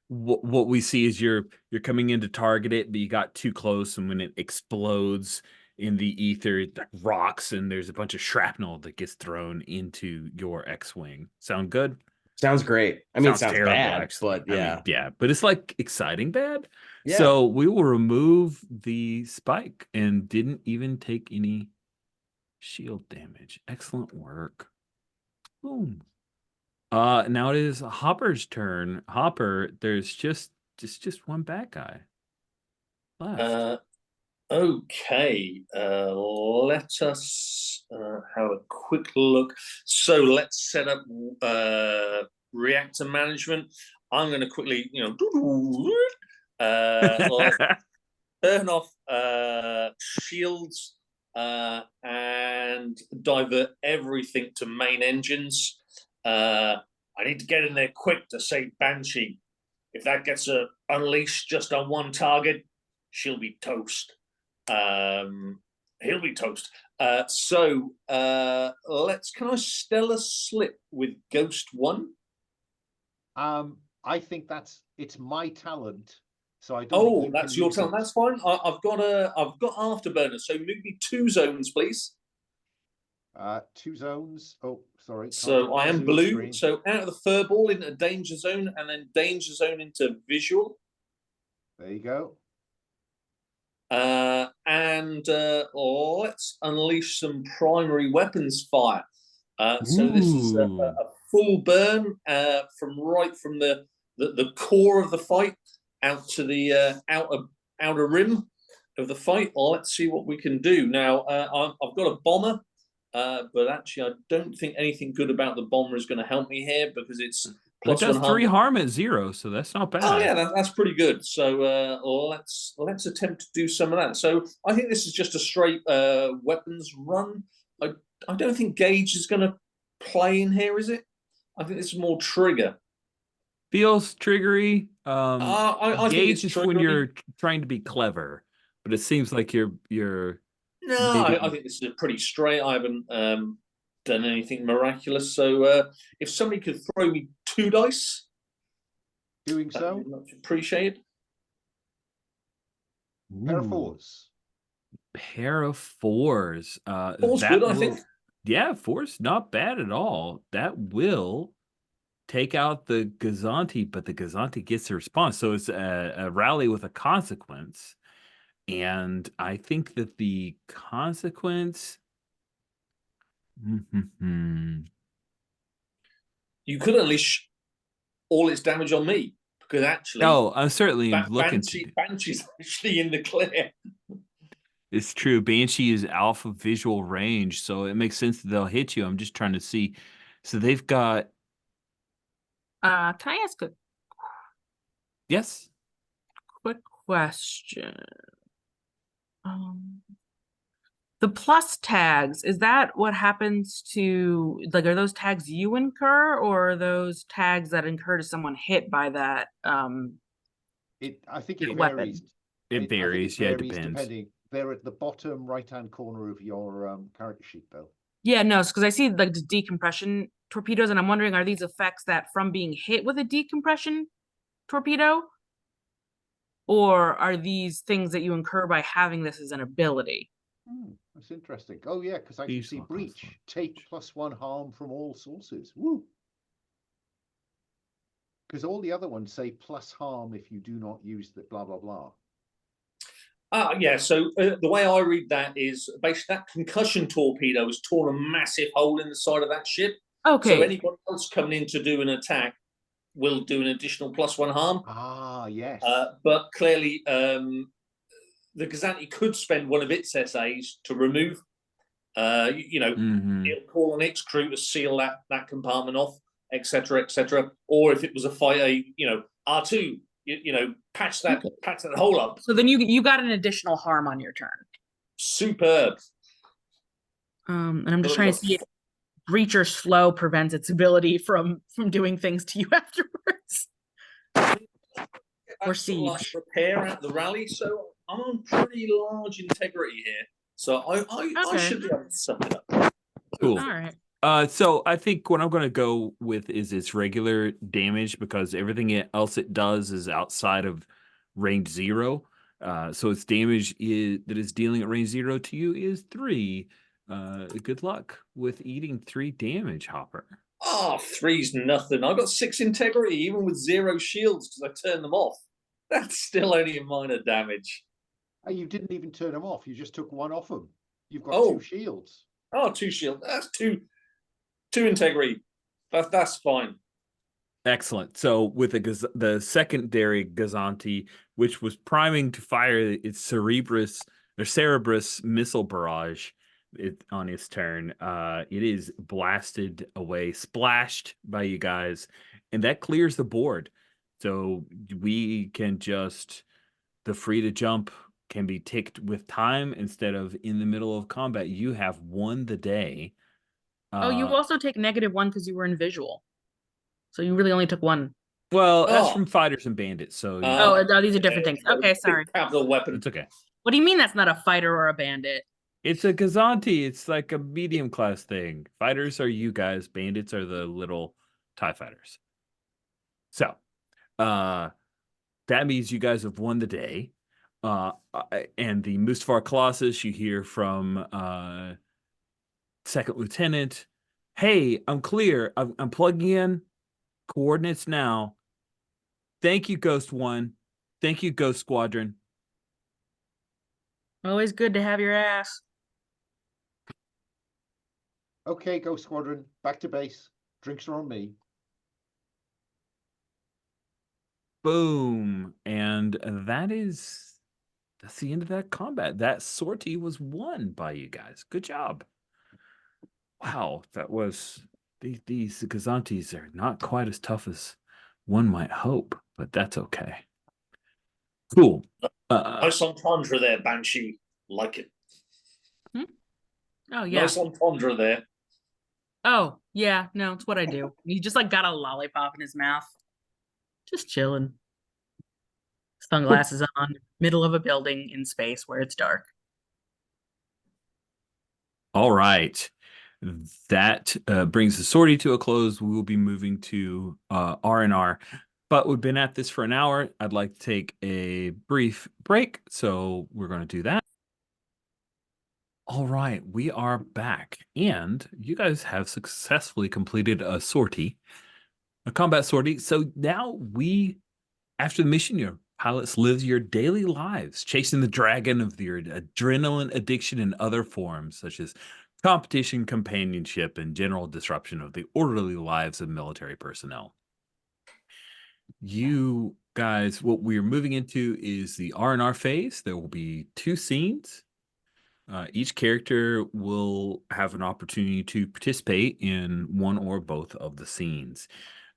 what we see is you're coming in to target it, but you got too close, and when it explodes in the ether, it rocks, and there's a bunch of shrapnel that gets thrown into your X-wing. Sound good? Sounds great. I mean, it sounds terrible, bad, actually. but yeah. I mean, yeah, but it's like exciting bad. Yeah. So we will remove the spike and didn't even take any shield damage. Excellent work. Boom. Now it is Hopper's turn. Hopper, there's just one bad guy left. Okay, let us have a quick look. So let's set up reactor management. I'm going to quickly, let's turn off shields and divert everything to main engines. I need to get in there quick to save Banshee. If that gets unleashed just on one target, she'll be toast. He'll be toast. So can I Stellar Slip with Ghost 1? I think it's my talent. So I don't. Oh, that's your talent. That's fine. I've got Afterburner. So move me 2 zones, please. 2 zones. Oh, sorry. So I am blue. So out of the fur ball into danger zone, and then danger zone into visual. There you go. And let's unleash some primary weapons fire. So this is a full burn from the core of the fight out to the outer rim of the fight. Let's see what we can do. Now, I've got a bomber, but actually I don't think anything good about the bomber is going to help me here because it's It does 3 harm at 0, so that's not bad. Oh yeah, that's pretty good. So let's attempt to do some of that. So I think this is just a straight weapons run. I don't think Gauge is going to play in here, is it? I think this is more trigger. Feels triggery. I Gauge think is when you're trying to be clever, but it seems like you're. No, I think this is pretty straight. I haven't done anything miraculous. So if somebody could throw me 2 dice, doing so, much appreciated. Pair of 4s. Pair of 4s. Four's good, I think. Yeah, force not bad at all. That will take out the Gazanti, but the Gazanti gets a response. So it's a rally with a consequence. And I think that the consequence. You could unleash all its damage on me because actually, No, I'm certainly looking to. Banshee's actually in the clear. It's true. Banshee is alpha visual range, so it makes sense that they'll hit you. I'm just trying to see. So they've got. Can I ask a Yes. quick question? The plus tags, is that what happens to, like, are those tags you incur, or are those tags that incur to someone hit by that I think it weapon? varies. It varies. Yeah, it depends. Depending. They're at the bottom right-hand corner of your character sheet, Bill. Yeah, no, because I see like the decompression torpedoes, and I'm wondering, are these effects that from being hit with a decompression torpedo? Or are these things that you incur by having this as an ability? That's interesting. Oh yeah, because I can see Feasible breach. consequence. Take +1 harm from all sources. Woo! Because all the other ones say plus harm if you do not use the blah blah blah. Yeah, so the way I read that is basically that concussion torpedo has torn a massive hole in the side of that ship. Okay. So anybody else coming in to do an attack will do an additional +1 harm. Ah, yes. But clearly, the Gazanti could spend one of its SAs to remove. It'll call on its crew to seal that compartment off, etc., etc. Or if it was a fighter, R2, patch that hole up. So then you got an additional harm on your turn. Superb. And I'm just trying to see if breacher slow prevents its ability from doing things to you afterwards. Or siege. Like repair at the rally, so I'm on pretty large integrity here. So I should be able to sum it up. Cool. All right. So I think what I'm going to go with is its regular damage, because everything else it does is outside of range 0. So its damage that is dealing at range 0 to you is 3. Good luck with eating 3 damage, Hopper. Oh, 3's nothing. I got 6 integrity, even with 0 shields, because I turned them off. That's still only a minor damage. You didn't even turn them off. You just took 1 off them. You've got 2 shields. Oh, 2 shields. That's 2 integrity. That's fine. Excellent. So with the secondary Gazanti, which was priming to fire its Cerebrus missile barrage on its turn, it is blasted away, splashed by you guys, and that clears the board. So we can the free to jump can be ticked with time instead of in the middle of combat. You have won the day. You also take -1 because you were in visual. So you really only took 1. Well, that's from fighters and bandits. So these are different things. Okay, sorry. Capital weapon. It's okay. What do you mean that's not a fighter or a bandit? It's a Gazanti. It's like a medium class thing. Fighters are you guys. Bandits are the little TIE fighters. So, that means you guys have won the day. And the Mustafar Colossus, you hear from Second Lieutenant, hey, I'm clear. I'm plugging in. Coordinates now. Thank you, Ghost One. Thank you, Ghost Squadron. Always good to have your ass. Okay, Ghost Squadron, back to base. Drinks are on me. Boom. And that's the end of that combat. That sortie was won by you guys. Good job. Wow, that was these Gazantis are not quite as tough as one might hope, but that's okay. Cool. Nice entendre there, Banshee. Like it. Oh yeah. Nice entendre there. Oh yeah, no, it's what I do. He just like got a lollipop in his mouth. Just chilling. Sunglasses on, middle of a building in space where it's dark. All right. That brings the sortie to a close. We will be moving to R&R. But we've been at this for an hour. I'd like to take a brief break, so we're going to do that. All right, we are back, and you guys have successfully completed a sortie, a combat sortie. So now after the mission, your pilots live your daily lives, chasing the dragon of your adrenaline addiction in other forms, such as competition, companionship, and general disruption of the orderly lives of military personnel. You guys, what we're moving into is the R&R phase. There will be 2 scenes. Each character will have an opportunity to participate in one or both of the scenes.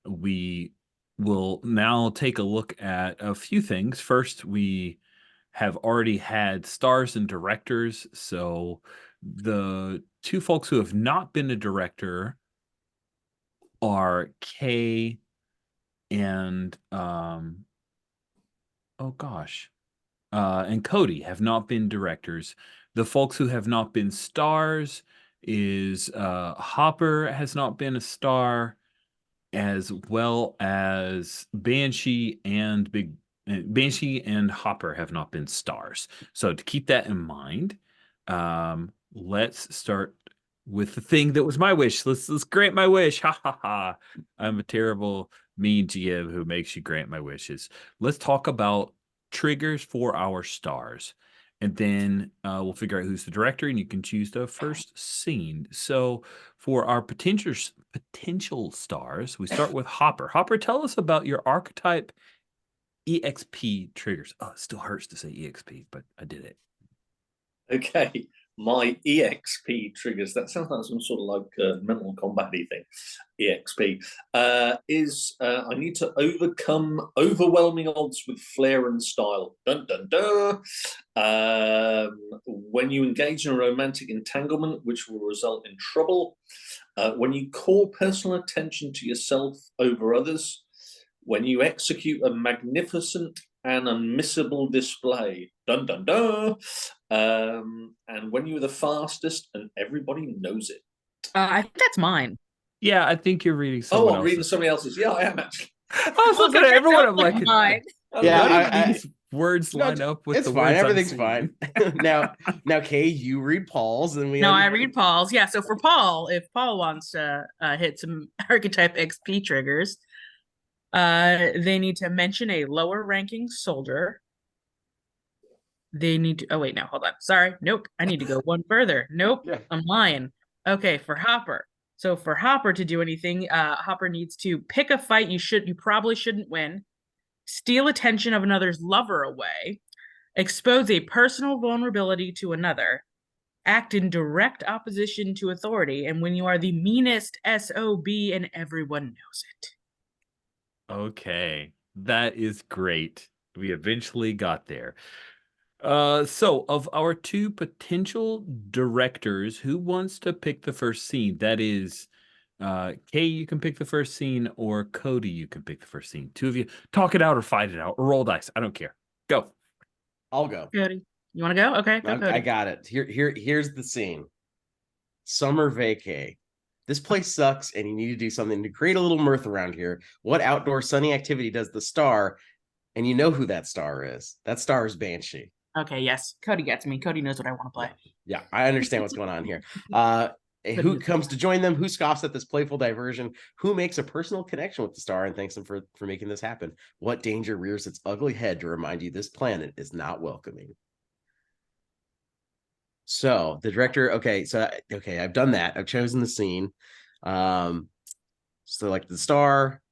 We will now take a look at a few things. First, we have already had stars and directors. So the 2 folks who have not been a director are Kay and oh gosh, and Cody have not been directors. The folks who have not been stars is Hopper has not been a star, as well as Banshee and Hopper have not been stars. So to keep that in mind, let's start with the thing that was my wish. Let's grant my wish. Ha ha ha. I'm a terrible mean GM who makes you grant my wishes. Let's talk about triggers for our stars. And then we'll figure out who's the director, and you can choose the first scene. So for our potential stars, we start with Hopper. Hopper, tell us about your archetype EXP triggers. Oh, it still hurts to say EXP, but I did it. Okay, my EXP triggers. That sounds like some sort of like mental combat-y thing. EXP is I need to overcome overwhelming odds with flair and style. Dun dun dun. When you engage in a romantic entanglement, which will result in trouble. When you call personal attention to yourself over others. When you execute a magnificent and unmissable display. Dun dun dun. And when you're the fastest and everybody knows it. I think that's mine. Yeah, I think you're reading someone I'm reading else's. somebody else's. Yeah, I am actually. I was looking at everyone. I'm like, mine. Yeah, none of these words No, line up with it's the fine. words I'm Everything's seeing. fine. now, Kay, you read Paul's, and we. No, I read Paul's. Yeah, so for Paul, if Paul wants to hit some archetype XP triggers, they need to mention a lower ranking soldier. They need to, oh wait, no, hold on. Sorry. Nope. I need to go one further. Nope. Yeah. I'm lying. Okay, for Hopper. So for Hopper to do anything, Hopper needs to pick a fight you probably shouldn't win, steal attention of another's lover away, expose a personal vulnerability to another, act in direct opposition to authority, and when you are the meanest SOB and everyone knows it. Okay, that is great. We eventually got there. So of our 2 potential directors, who wants to pick the first scene? That is, Kay, you can pick the first scene, or Cody, you can pick the first scene. 2 of you, talk it out or fight it out or roll dice. I don't care. Go. I'll go. Cody, you want to go? Okay, go, Cody. I got it. Here's the scene. Summer vacay. This place sucks, and you need to do something to create a little mirth around here. What outdoor sunny activity does the star? And you know who that star is. That star is Banshee. Okay, yes. Cody gets me. Cody knows what I want to play. Yeah, I understand what's going on here. Who comes to join them? Who scoffs at this playful diversion? Who makes a personal connection with the star and thanks them for making this happen? What danger rears its ugly head to remind you this planet is not welcoming? So the director, okay, I've done that. I've chosen the scene. So like the star.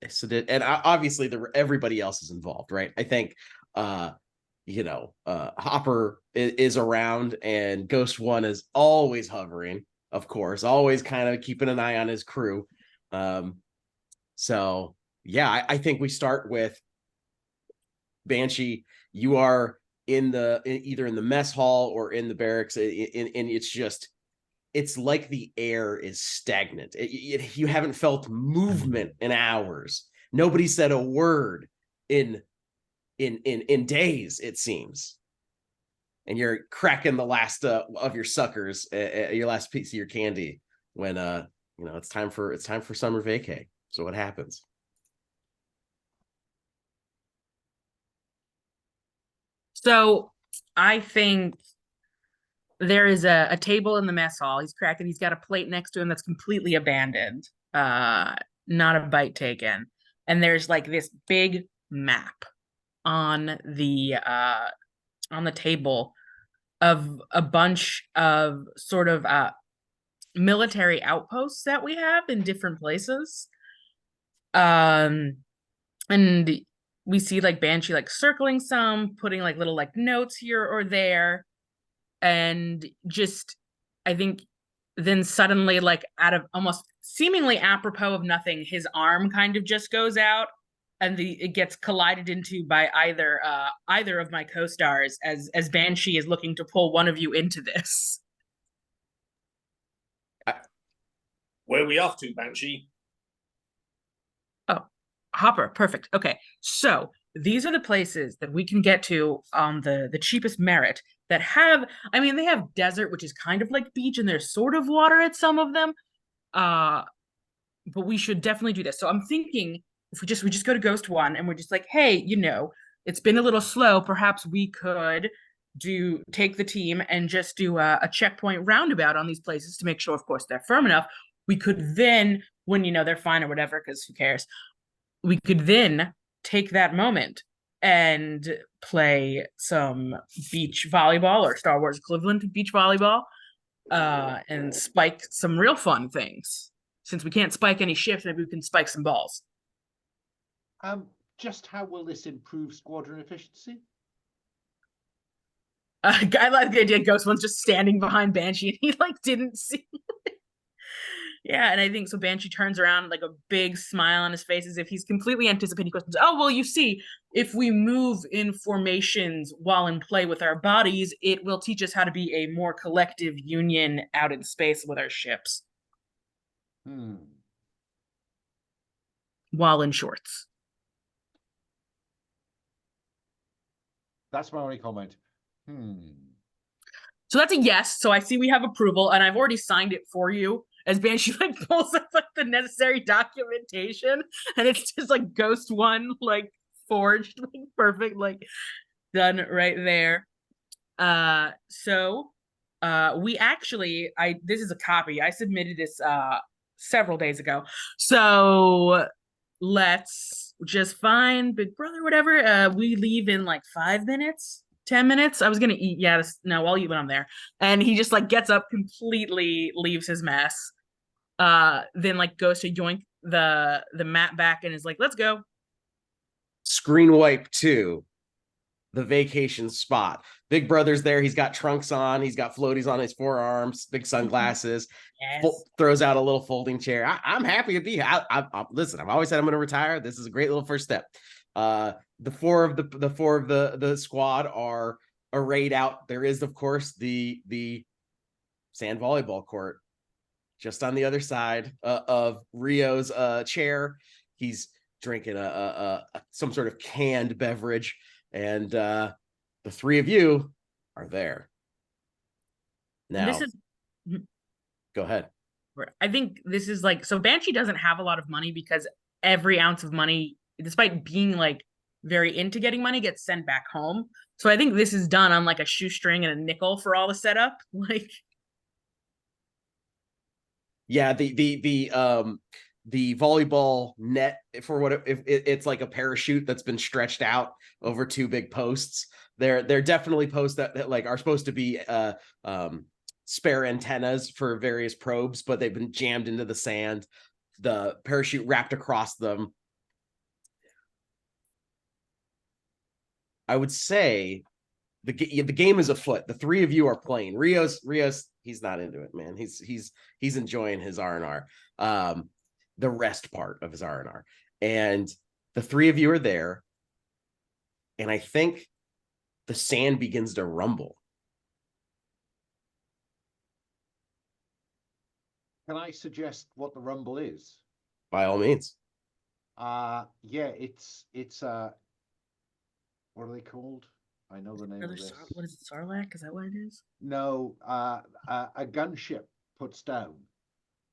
So obviously everybody else is involved, right? I think Hopper is around, and Ghost One is always hovering, of course, always kind of keeping an eye on his crew. So yeah, I think we start with Banshee. You are either in the mess hall or in the barracks, and it's like the air is stagnant. You haven't felt movement in hours. Nobody said a word in days, it seems. And you're cracking the last of your suckers, your last piece of your candy when it's time for summer vacay. So what happens? So I think there is a table in the mess hall. He's cracked it. He's got a plate next to him that's completely abandoned. Not a bite taken. And there's like this big map on the table of a bunch of sort of military outposts that we have in different places. And we see like Banshee like circling some, putting like little like notes here or there, and just I think then suddenly, like out of almost seemingly apropos of nothing, his arm kind of just goes out, and it gets collided into by either of my co-stars as Banshee is looking to pull one of you into this. Where are we off to, Banshee? Oh, Hopper, perfect. Okay, so these are the places that we can get to on the cheapest merit that have, I mean, they have desert, which is kind of like beach, and there's sort of water at some of them. But we should definitely do this. So I'm thinking if we just go to Ghost One and we're just like, hey, it's been a little slow. Perhaps we could take the team and just do a checkpoint roundabout on these places to make sure, of course, they're firm enough. We could then, when they're fine or whatever, because who cares? We could then take that moment and play some beach volleyball or Star Wars equivalent of beach volleyball, and spike some real fun things. Since we can't spike any ships, maybe we can spike some balls. Just how will this improve squadron efficiency? I like the idea Ghost One's just standing behind Banshee and he like didn't see. Yeah, and I think so Banshee turns around like a big smile on his face as if he's completely anticipating questions. Oh, well, you see, if we move in formations while in play with our bodies, it will teach us how to be a more collective union out in space with our ships. While in shorts. That's my only comment. So that's a yes. So I see we have approval, and I've already signed it for you. As Banshee like pulls up like the necessary documentation, and it's just like Ghost One like forged, like perfect, like done right there. So we actually, this is a copy. I submitted this several days ago. So let's just find Big Brother, whatever. We leave in like 5 minutes. 10 minutes. I was gonna eat. Yeah, no, I'll eat when I'm there. And he just like gets up, completely leaves his mess. Then like goes to yoink the mat back and is like, let's go. Screen wipe to the vacation spot. Big Brother's there. He's got trunks on. He's got floaties on his forearms, big sunglasses. Yes. Throws out a little folding chair. I'm happy to be here. Listen, I've always said I'm going to retire. This is a great little first step. The four of the squad are arrayed out. There is, of course, the sand volleyball court just on the other side of Rio's chair. He's drinking some sort of canned beverage, and the three of you are there. Now, this is. Go ahead. I think this is like, so Banshee doesn't have a lot of money because every ounce of money, despite being like very into getting money, gets sent back home. So I think this is done on like a shoestring and a nickel for all the setup. Like, yeah, the volleyball net, for what it's like a parachute that's been stretched out over two big posts. They're definitely posts that like are supposed to be spare antennas for various probes, but they've been jammed into the sand. The parachute wrapped across them. I would say the game is afoot. The three of you are playing. Rio's he's not into it, man. He's enjoying his R&R, the rest part of his R&R, and the three of you are there. And I think the sand begins to rumble. Can I suggest what the rumble is? By all means. Yeah, it's what are they called? I know the name of this. What is it, Sarlacc? Is that what it is? No, a gunship puts down,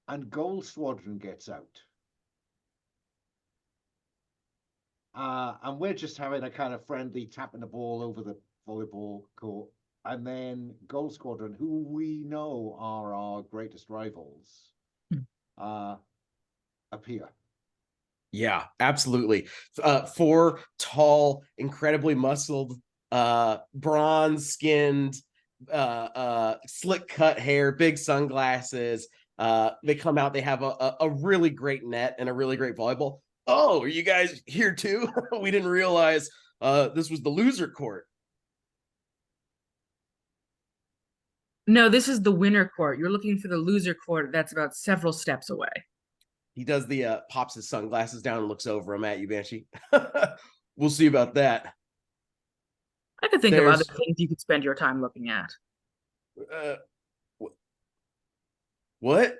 and Gold Squadron gets out. And we're just having a kind of friendly tapping the ball over the volleyball court. and then Gold Squadron, who we know are our greatest rivals, appear. Yeah, absolutely. Four tall, incredibly muscled, bronze skinned, slick cut hair, big sunglasses. They come out, they have a really great net and a really great volleyball. Oh, are you guys here too? We didn't realize this was the loser court. No, this is the winner court. You're looking for the loser court that's about several steps away. He does the pops his sunglasses down and looks over him at you, Banshee. We'll see about that. I could think of other There's- things you could spend your time looking at. What?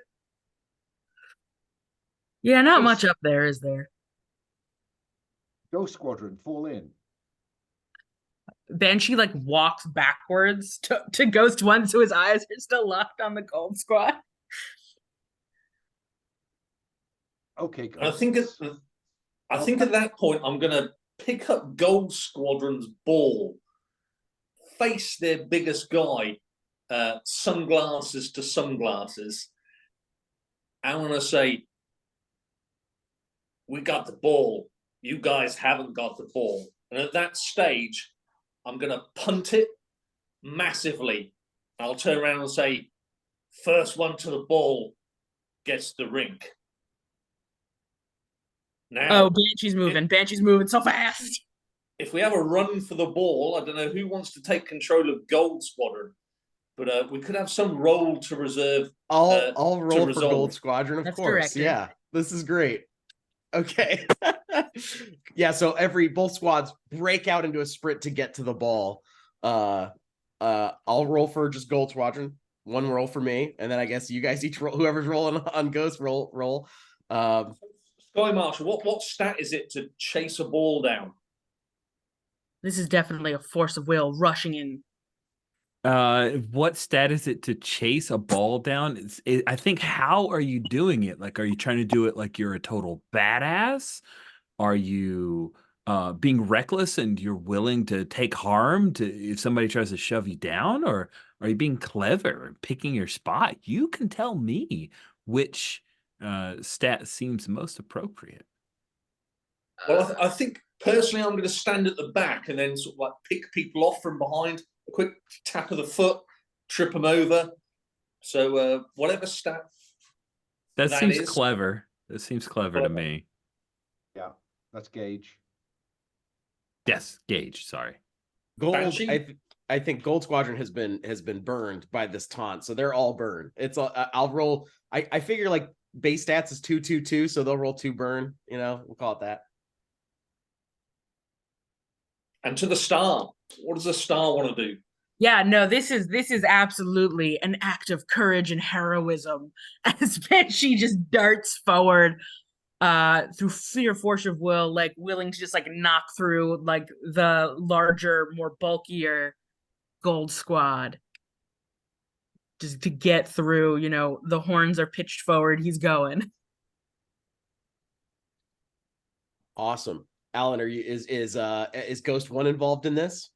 Yeah, not Yes. much up there, is there? Ghost Squadron, fall in. Banshee like walks backwards to Ghost One, so his eyes are still locked on the Gold Squad. Okay, I think at that point I'm gonna pick up Gold Squadron's ball, face their biggest guy, sunglasses to sunglasses. I'm gonna say, "We got the ball. You guys haven't got the ball." And at that stage, I'm gonna punt it massively. I'll turn around and say, "First one to the ball gets the rink." Now, Oh, Banshee's moving. Banshee's moving so fast. if we have a run for the ball, I don't know who wants to take control of Gold Squadron, but we could have some role to reserve. I'll roll for resolve. Gold Squadron, of That's course. directed. Yeah, this is great. Okay. Yeah, so both squads break out into a sprint to get to the ball. I'll roll for just Gold Squadron. One roll for me, and then I guess you guys each roll. Whoever's rolling on Ghost roll. Sky Marshal, what stat is it to chase a ball down? This is definitely a force of will rushing in. What stat is it to chase a ball down? I think, how are you doing it? Like, are you trying to do it like you're a total badass? Are you being reckless and you're willing to take harm if somebody tries to shove you down? Or are you being clever and picking your spot? You can tell me which stat seems most appropriate. Well, I think personally I'm going to stand at the back and then sort of like pick people off from behind, a quick tap of the foot, trip them over. So whatever stat That that seems is. clever. That seems clever to me. Yeah, that's Gage. Yes, Gage, sorry. Gold. Banshee? I think Gold Squadron has been burned by this taunt, so they're all burned. I'll roll. I figure like base stats is 2-2-2, so they'll roll 2 burn. We'll call it that. And to the star, what does the star want to do? Yeah, no, this is absolutely an act of courage and heroism as Banshee just darts forward through sheer force of will, like willing to just like knock through like the larger, more bulkier Gold Squad. Just to get through, the horns are pitched forward, he's going. Awesome. Alan, is Ghost One involved in this?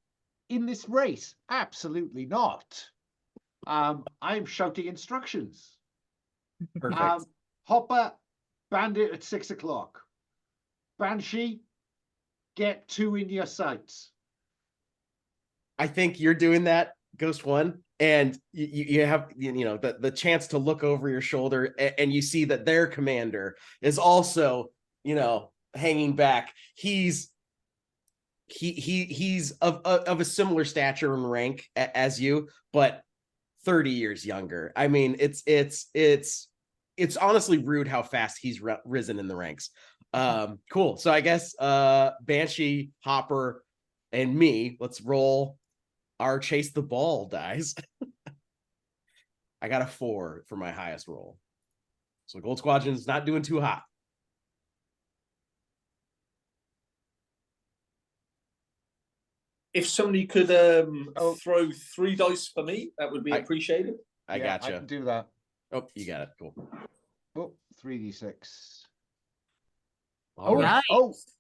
In this race, absolutely not. I'm shouting instructions. Perfect. Hopper, bandit at 6 o'clock. Banshee, get 2 in your sights. I think you're doing that, Ghost One, and you have the chance to look over your shoulder and you see that their commander is also hanging back. He's of a similar stature and rank as you, but 30 years younger. I mean, it's honestly rude how fast he's risen in the ranks. Cool. So I guess Banshee, Hopper, and me, let's roll our chase the ball dice. I got a 4 for my highest roll. So Gold Squadron's not doing too hot. If somebody could throw 3 dice for me, that would be appreciated. I Yeah, gotcha. I can do that. Oh, you got it. Cool. Oh, 3d6. All right.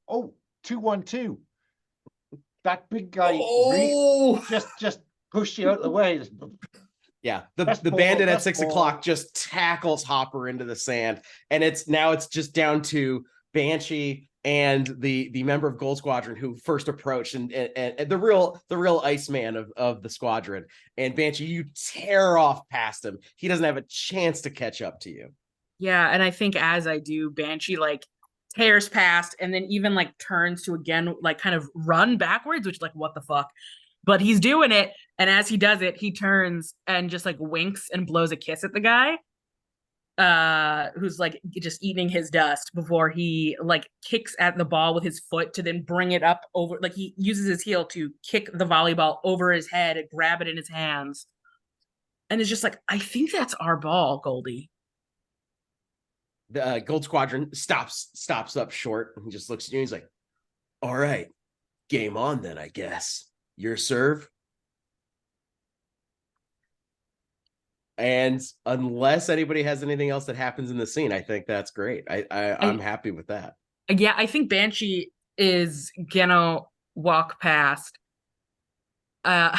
Oh, 2-1-2. That big guy Oh, just pushed you out of the way. Yeah, Best the ball, bandit at best 6 ball. o'clock just tackles Hopper into the sand, and it's just down to Banshee and the member of Gold Squadron who first approached, and the real Iceman of the squadron. And Banshee, you tear off past him. He doesn't have a chance to catch up to you. Yeah, and I think as I do, Banshee like tears past and then even like turns to again like kind of run backwards, which like what the fuck? But he's doing it, and as he does it, he turns and just like winks and blows a kiss at the guy who's like just eating his dust before he like kicks at the ball with his foot to then bring it up over, like he uses his heel to kick the volleyball over his head and grab it in his hands. And it's just like, I think that's our ball, Goldie. The Gold Squadron stops up short, and he just looks at you and he's like, all right, game on then, I guess. Your serve. And unless anybody has anything else that happens in the scene, I think that's great. I'm happy with that. Yeah, I think Banshee is gonna walk past. Yeah,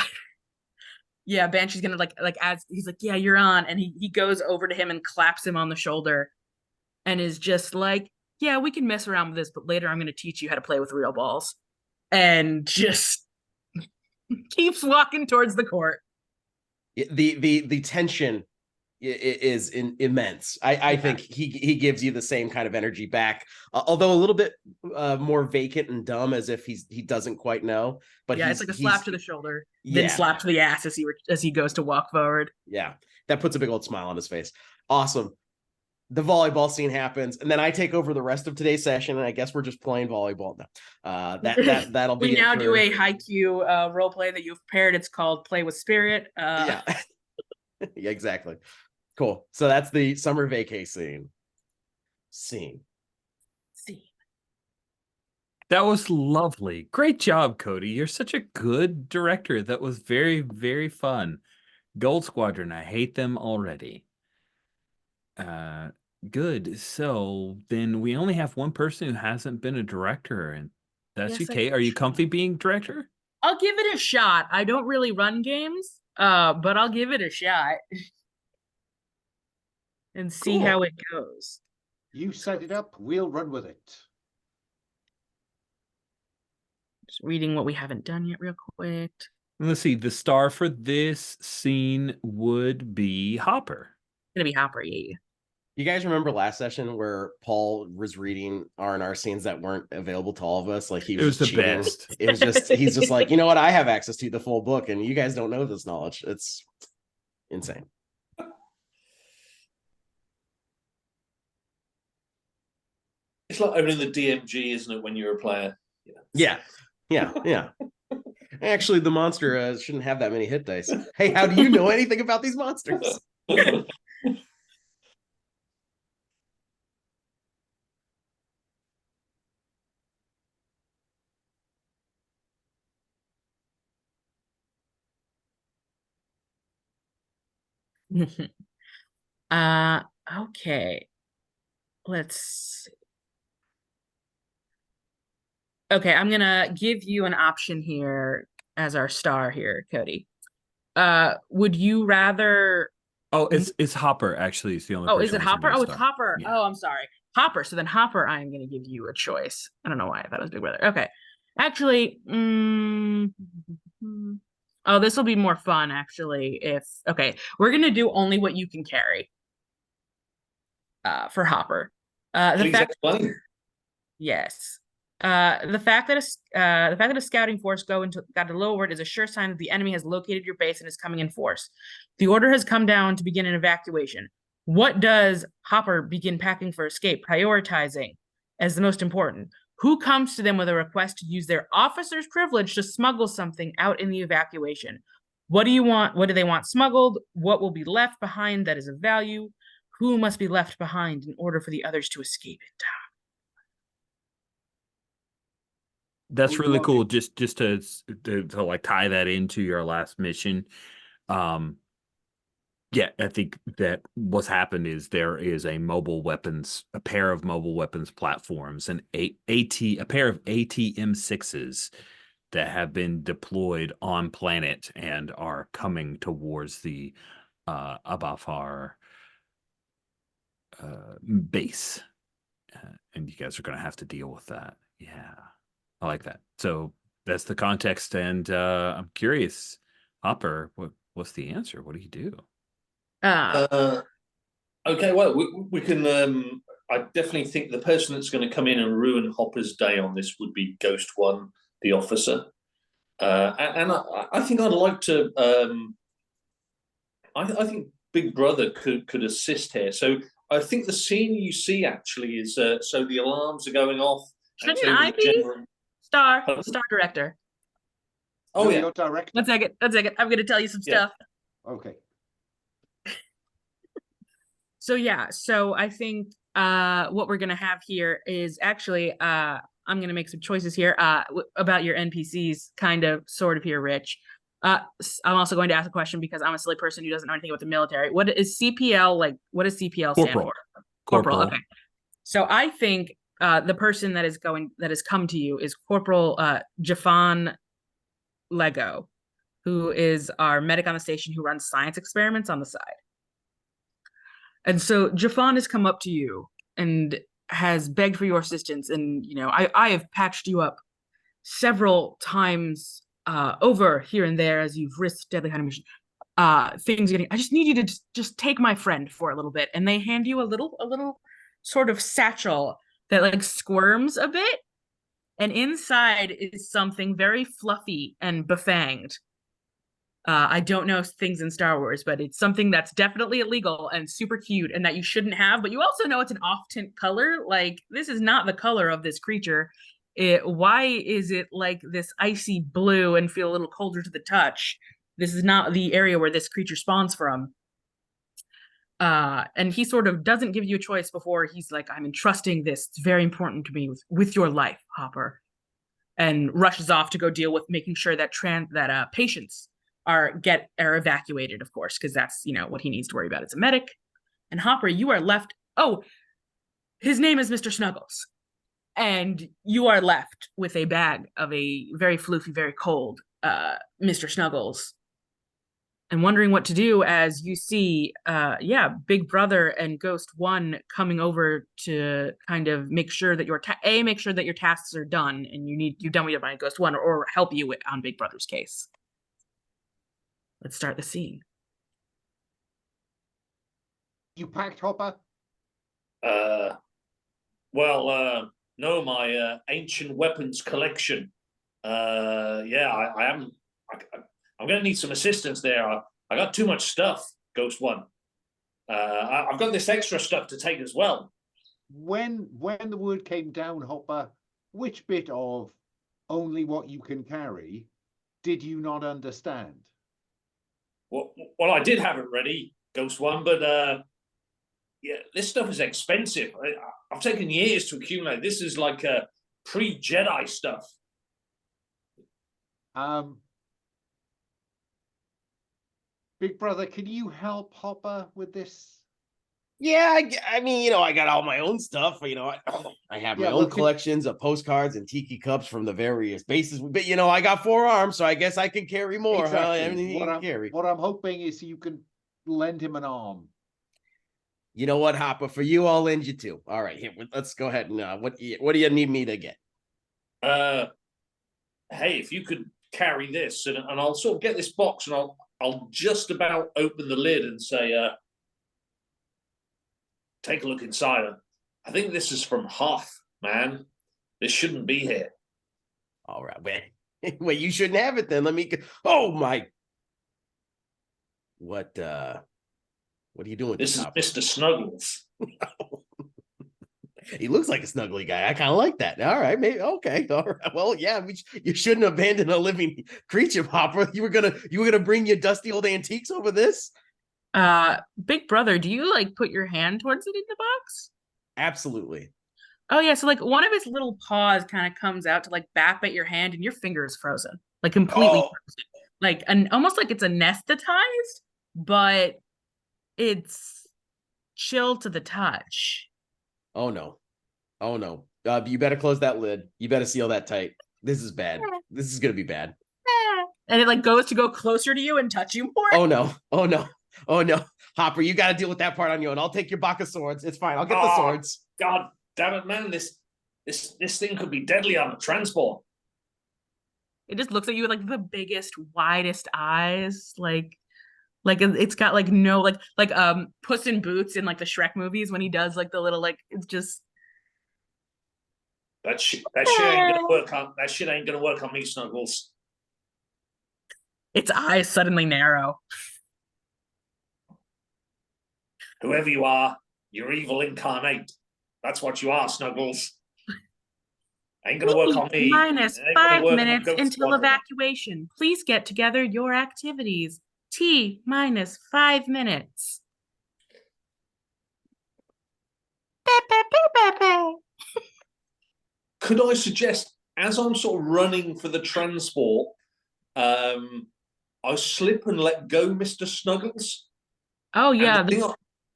Banshee's gonna like as he's like, yeah, you're on, and he goes over to him and claps him on the shoulder, and is just like, yeah, we can mess around with this, but later I'm gonna teach you how to play with real balls, and just keeps walking towards the court. The tension is immense. I think he gives you the same kind of energy back, although a little bit more vacant and dumb, as if he doesn't quite know. But yeah, it's like a slap to the shoulder, then slap to the ass as he goes to walk forward. Yeah, that puts a big old smile on his face. Awesome. The volleyball scene happens, and then I take over the rest of today's session, and I guess we're just playing volleyball now. That'll be. We now do a haiku role play that you've prepared. It's called Play with Spirit. Yeah. Yeah, exactly. Cool. So that's the summer vacay scene. That was lovely. Great job, Cody. You're such a good director. That was very, very fun. Gold Squadron, I hate them already. Good. So then we only have one person who hasn't been a director, and that's you, Kate. Are you comfy being director? I'll give it a shot. I don't really run games, but I'll give it a shot and see how it goes. You set it up, we'll run with it. Just reading what we haven't done yet real quick. Let's see. The star for this scene would be Hopper. It's gonna be Hopper, yeah. You guys remember last session where Paul was reading R&R scenes that weren't available to all of us? Like he was the cheating. best. It was just he's just like, you know what? I have access to the full book, and you guys don't know this knowledge. It's insane. It's like opening the DMG, isn't it, when you're a player? Yeah. Actually, the monster shouldn't have that many hit dice. Hey, how do you know anything about these monsters? Okay. Let's see. Okay, I'm gonna give you an option here as our star here, Cody. Would you rather? Oh, it's Hopper. Actually, it's the only. Oh, is it Hopper? Oh, it's Hopper. Yeah. Oh, I'm sorry, Hopper. So then Hopper, I'm gonna give you a choice. I don't know why I thought it was Big Brother. Okay, actually, oh, this will be more fun actually. We're gonna do only what you can carry. For Hopper, yes. The fact that a scouting force got to low word is a sure sign that the enemy has located your base and is coming in force. The order has come down to begin an evacuation. What does Hopper begin packing for escape, prioritizing as the most important? Who comes to them with a request to use their officer's privilege to smuggle something out in the evacuation? What do you want? What do they want smuggled? What will be left behind that is of value? Who must be left behind in order for the others to escape it? That's really cool. Just to like tie that into your last mission. Yeah, I think that what's happened is there is a pair of mobile weapons platforms, and a pair of ATM6s that have been deployed on planet and are coming towards the Abafar base. And you guys are going to have to deal with that. Yeah, I like that. So that's the context. And I'm curious, Hopper, what's the answer? What do you do? Okay, well, we can. I definitely think the person that's going to come in and ruin Hopper's day on this would be Ghost One, the officer. And I think I'd like to. I think Big Brother could assist here. So I think the scene you see actually is so the alarms are going off. Shouldn't I be star director? Oh, No, yeah. you're director. One second. I'm going to tell you some Yeah. stuff. Okay. So I think what we're gonna have here is actually I'm gonna make some choices here about your NPCs, kind of, sort of here, Rich. I'm also going to ask a question because I'm a silly person who doesn't know anything about the military. What is CPL like? What does CPL stand Corporal. for? Corporal. Okay. So I think the person that has come to you is Corporal Jafan Lego, who is our medic on the station who runs science experiments on the side. And so Jafan has come up to you and has begged for your assistance. And, you know, I have patched you up several times over here and there as you've risked deadly hunting mission. Things getting, I just need you to just take my friend for a little bit. And they hand you a little sort of satchel that like squirms a bit. And inside is something very fluffy and befanged. I don't know things in Star Wars, but it's something that's definitely illegal and super cute and that you shouldn't have. But you also know it's an off-tint color. Like, this is not the color of this creature. Why is it like this icy blue and feel a little colder to the touch? This is not the area where this creature spawns from. And he sort of doesn't give you a choice before he's like, I'm entrusting this. It's very important to me with your life, Hopper. And rushes off to go deal with making sure that patients are evacuated, of course, because that's, you know, what he needs to worry about as a medic. And Hopper, you are left. Oh, his name is Mr. Snuggles. And you are left with a bag of a very floofy, very cold Mr. Snuggles. And wondering what to do as you see, Big Brother and Ghost One coming over to kind of make sure that your tasks are done, and you've done what you've done by Ghost One, or help you on Big Brother's case. Let's start the scene. You packed, Hopper? No, my ancient weapons collection. I am. I'm going to need some assistance there. I got too much stuff, Ghost One. I've got this extra stuff to take as well. When the word came down, Hopper, which bit of only what you can carry did you not understand? Well, I did have it ready, Ghost One, but this stuff is expensive. I've taken years to accumulate. This is like pre-Jedi stuff. Big Brother, can you help Hopper with this? Yeah, I mean, you know, I got all my own stuff. You know, I have my own collections of postcards and tiki cups from the various bases. But, you know, I got 4 arms, so I guess I can carry more. Exactly. Huh? What I'm hoping is you can lend him an arm. You know what, Hopper? For you, I'll lend you 2. All right, here, let's go ahead and what do you need me to get? Hey, if you could carry this, and I'll sort of get this box, and I'll just about open the lid and say, take a look inside. I think this is from Hoth, man. This shouldn't be here. All right, well, you shouldn't have it then. Let me. Oh my! What are you doing? This is Mr. Snuggles. He looks like a snuggly guy. I kind of like that. All right, maybe okay. All right. Well, yeah, you shouldn't abandon a living creature, Hopper. You were gonna bring your dusty old antiques over this. Big Brother, do you like put your hand towards it in the box? Absolutely. Oh yeah, so like one of his little paws kind of comes out to like bap at your hand, and your finger is frozen, like completely frozen. Like almost like it's anesthetized, but it's chill to the touch. Oh no. You better close that lid. You better seal that tight. This is bad. This is gonna be bad. And it like goes to go closer to you and touch you more. Oh no. Oh no. Oh no. Hopper, you got to deal with that part on your own. I'll take your Baka swords. It's fine. I'll get the swords. God damn it, man! This thing could be deadly on a transport. It just looks at you with like the biggest, widest eyes, like it's got like no like Puss in Boots in like the Shrek movies when he does like the little like it's just That shit ain't gonna work on. That shit ain't gonna work on me, Snuggles. its eyes suddenly narrow. Whoever you are, you're evil incarnate. That's what you are, Snuggles. Ain't gonna work on me. Minus Ain't gonna 5 work on minutes Ghost until Squadron. evacuation. Please get together your activities. T minus 5 minutes. Could I suggest, as I'm sort of running for the transport, I slip and let go, Mr. Snuggles? Oh And yeah,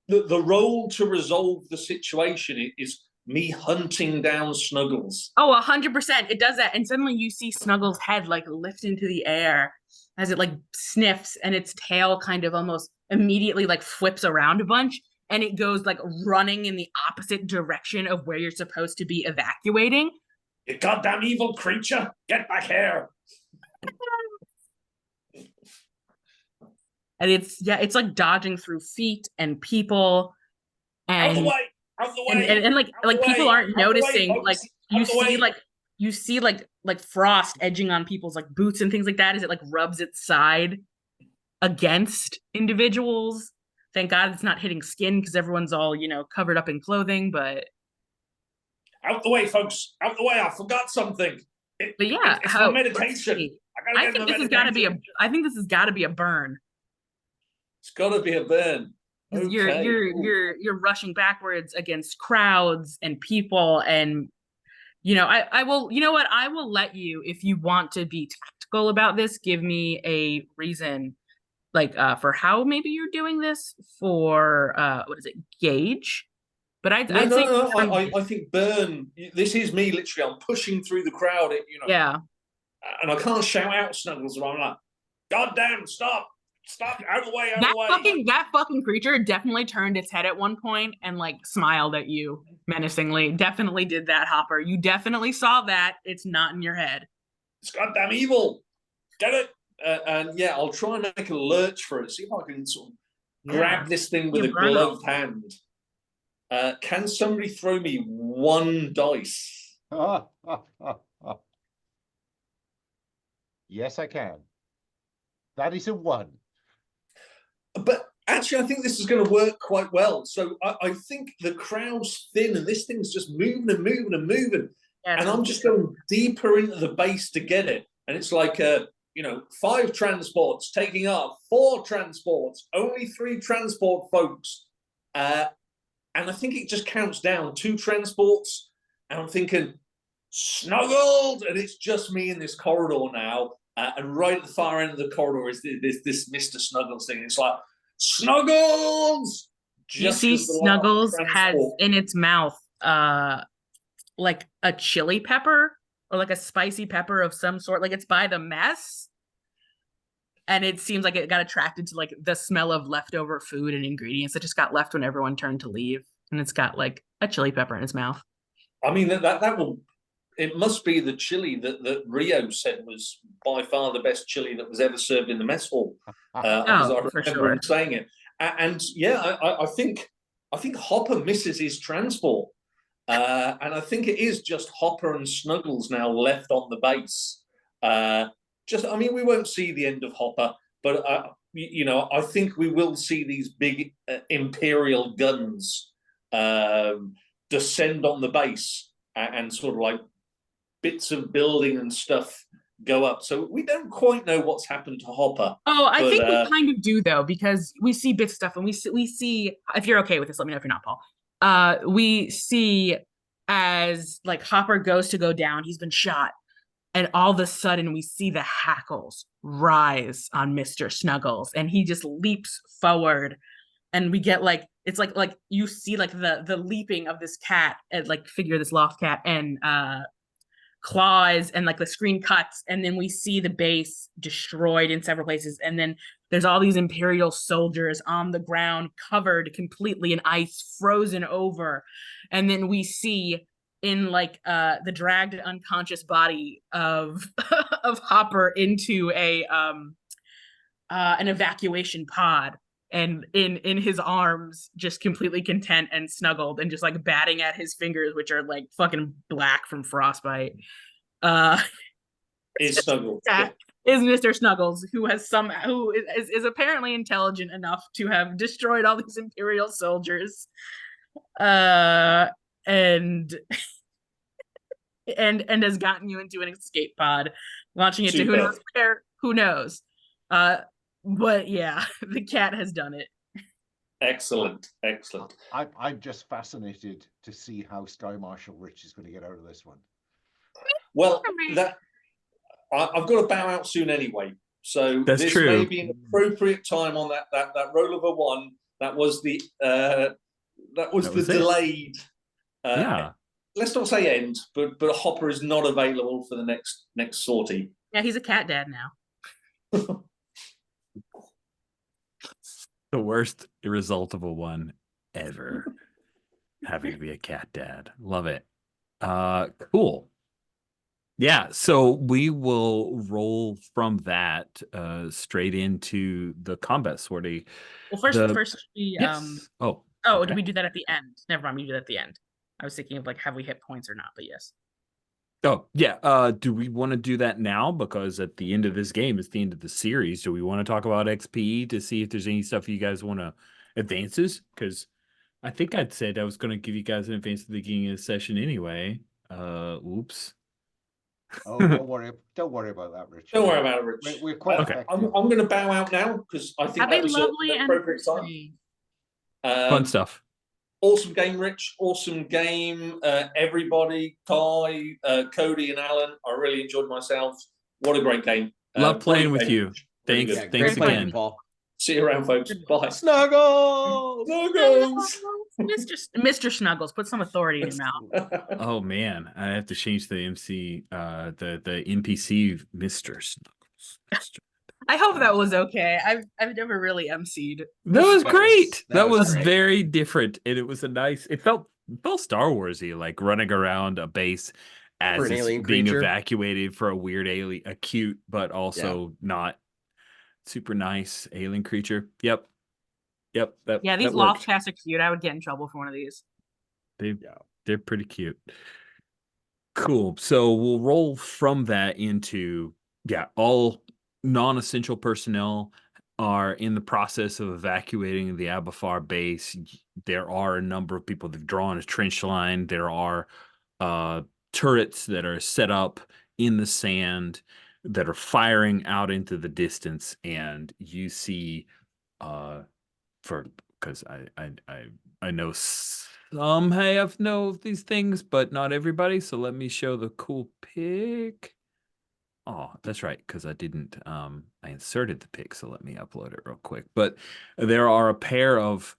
the role to resolve the situation is me hunting down Snuggles. oh 100%. It does that, and suddenly you see Snuggles' head like lift into the air as it like sniffs, and its tail kind of almost immediately like flips around a bunch, and it goes like running in the opposite direction of where you're supposed to be evacuating. You goddamn evil creature! Get back here! And it's like dodging through feet and people, Out and the way! Out the way! and like Out the people way! aren't Out the way, noticing. folks! Like Out the way! you see like frost edging on people's like boots and things like that as it like rubs its side against individuals. Thank God it's not hitting skin because everyone's all, you know, covered up in clothing, but Out the way, folks! Out the way! I forgot something. but yeah, It's how, my let's medication. see. I gotta I get think my this has got to be medication. I think this has got to be a burn. It's gotta be a burn. 'Cause Okay. you're rushing backwards against crowds and people, and you know, I will, you know what, I will let you, if you want to be tactical about this, give me a reason like for how maybe you're doing this for what is it, gauge? But I'd say No. I think burn. This is me literally. I'm pushing through the crowd. You know, yeah. and I can't shout out Snuggles. I'm like, God damn, stop, out of the way, out of the way. That fucking creature definitely turned its head at one point and like smiled at you menacingly. Definitely did that, Hopper. You definitely saw that. It's not in your head. It's goddamn evil. Get it? And yeah, I'll try and make a lurch for it. See if I can sort of grab this thing with a gloved hand. Can somebody throw me 1 dice? Yes, I can. That is a 1. But actually, I think this is going to work quite well. So I think the crowd's thin and this thing's just moving and moving and moving. Yeah, and I'm just going deeper into the base to get it. And it's like, 5 transports taking off, 4 transports, only 3 transport folks. And I think it just counts down 2 transports. And I'm thinking, Snuggles! And it's just me in this corridor now. And right at the far end of the corridor is this Mr. Snuggles thing. It's like, Snuggles! You see Snuggles has in its mouth like a chili pepper or like a spicy pepper of some sort. Like it's by the mess. And it seems like it got attracted to like the smell of leftover food and ingredients that just got left when everyone turned to leave. And it's got like a chili pepper in its mouth. I mean, that will... It must be the chili that Rio said was by far the best chili that was ever served in the mess hall. Because I remember him saying it. And yeah, I think Hopper misses his transport. And I think it is just Hopper and Snuggles now left on the base. We won't see the end of Hopper, but I think we will see these big Imperial guns descend on the base and sort of like bits of building and stuff go up. So we don't quite know what's happened to Hopper. Oh, I think we kind of do though, because we see bits of stuff and we see, if you're okay with this, let me know if you're not, Paul. We see as like Hopper goes to go down, he's been shot. And all of a sudden we see the hackles rise on Mr. Snuggles and he just leaps forward. And we get like, it's like you see like the leaping of this cat and like figure, this loft cat, and claws, and like the screen cuts, and then we see the base destroyed in several places, and then there's all these Imperial soldiers on the ground covered completely in ice, frozen over, and then we see in like the dragged unconscious body of of Hopper into a an evacuation pod, and in his arms, just completely content and snuggled and just like batting at his fingers, which are like fucking black from frostbite, uh Is Snuggles. yeah, is Mr. Snuggles, who is apparently intelligent enough to have destroyed all these Imperial soldiers, and and has gotten you into an escape pod, launching it to who knows where, who knows. But yeah, the cat has done it. Excellent, excellent. I'm just fascinated to see how Sky Marshal Rich is going to get out of this one. Well, I've got to bow out soon anyway, so That's this true. may be an appropriate time on that roll of a 1. That was the delayed. Yeah. Let's not say end, but Hopper is not available for the next sortie. Yeah, he's a cat dad now. The worst result of a 1 ever. Having to be a cat dad. Love it. Cool. Yeah, so we will roll from that straight into the combat sortie. Well, first we Yes. Oh, did we do that at the end? Never mind, we do that at the end. I was thinking of like, have we hit points or not? But yes. Oh, yeah. Do we want to do that now? Because at the end of this game, it's the end of the series. Do we want to talk about XP to see if there's any stuff you guys want to advances? Because I think I'd said I was going to give you guys an advance at the beginning of the session anyway. Oops. Oh, don't worry about that, Rich. Don't worry about it, Rich. We're quite Okay. effective. I'm going to bow out now because I think Have that a was lovely an appropriate time. anniversary. Fun stuff. Awesome game, Rich. Awesome game. Everybody, Kai, Cody, and Alan. I really enjoyed myself. What a great game. Love playing great with game, you. Rich. Really Thanks. good. Thanks Great playing, again. Paul. See you around, folks. Bye. Snuggles. Snuggles. Mr. Snuggles, put some authority in your mouth. Oh man, I have to change the MC, the NPC, Mr. Snuggles. I hope that was okay. I've never really emceed. That was great. that That was was great. very different, and it was a nice. It felt Star Warsy, like running around a base as For an it's alien being creature. evacuated for a weird alien, a cute but also not super nice alien creature. Yep. That, Yeah, these that loft worked. casts are cute. I would get in trouble for one of these. They're pretty cute. Cool. So we'll roll from that into all non-essential personnel are in the process of evacuating the Abafar base. There are a number of people that have drawn a trench line. There are turrets that are set up in the sand that are firing out into the distance, and you see because I know some have know these things, but not everybody. So let me show the cool pic. Oh, that's right, because I didn't I inserted the pic, so let me upload it real quick. But there are a pair of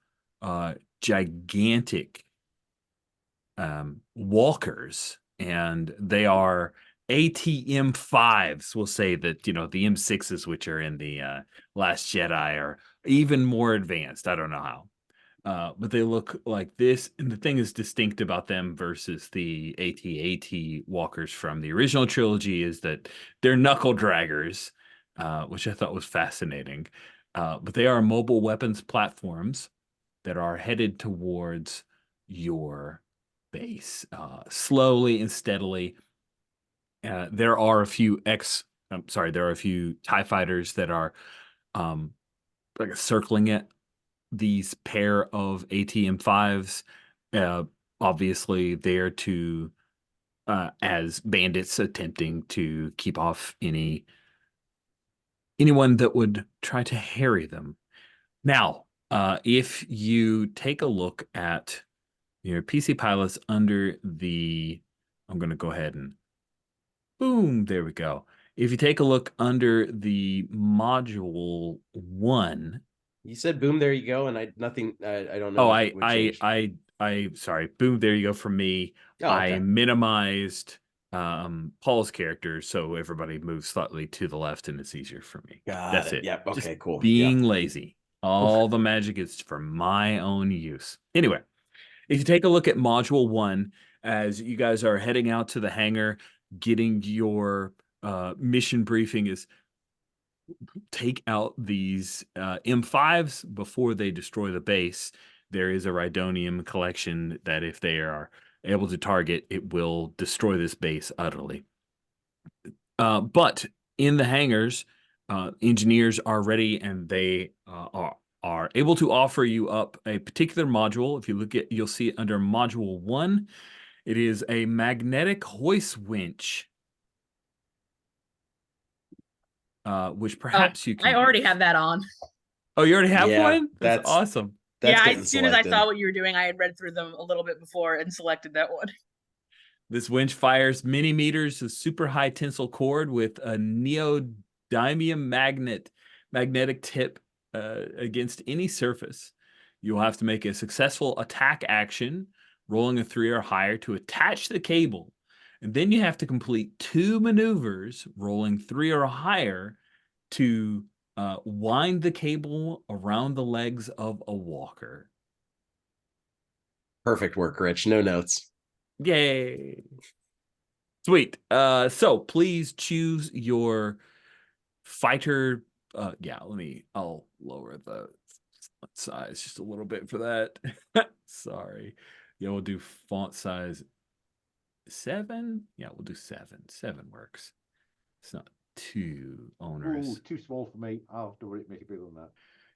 gigantic walkers, and they are ATM5s. We'll say that, the M6s, which are in the Last Jedi, are even more advanced. I don't know how. But they look like this, and the thing is distinct about them versus the AT-AT walkers from the original trilogy is that they're knuckle draggers, which I thought was fascinating. But they are mobile weapons platforms that are headed towards your base slowly and steadily. There are a few TIE fighters that are like circling it. These pair of ATM5s, obviously there to as bandits attempting to keep off anyone that would try to harry them. Now, if you take a look at your PC pilots under I'm going to go ahead and boom, there we go. If you take a look under the module 1. You said boom, there you go, and I don't know. Oh, sorry. Boom, there you go for me. Oh, okay. I minimized Paul's character, so everybody moves slightly to the left and it's easier for me. Got That's it. it. Yep. Just Okay, cool. being Yep. lazy. All the magic is for my own use. Anyway, if you take a look at module 1, as you guys are heading out to the hangar, getting your mission briefing is take out these M5s before they destroy the base. There is a Rhydonium collection that if they are able to target, it will destroy this base utterly. But in the hangars, engineers are ready and they are able to offer you up a particular module. If you look at, you'll see it under module 1. It is a magnetic hoist winch, which perhaps you can I already use. have that on. Oh, you already have Yeah, one? That's awesome. That's Yeah, getting as soon as I selected. saw what you were doing, I had read through them a little bit before and selected that one. This winch fires many meters of super high tensile cord with a neodymium magnetic tip against any surface. You'll have to make a successful attack action, rolling a 3 or higher to attach the cable. And then you have to complete 2 maneuvers, rolling 3 or higher, to wind the cable around the legs of a walker. Perfect work, Rich. No notes. Yay. Sweet. So please choose your fighter. Yeah, I'll lower the font size just a little bit for that. Sorry. Yeah, we'll do font size 7. Yeah, we'll do 7. 7 works. It's not too onerous. Ooh, too small for me. I'll have to make it bigger than that.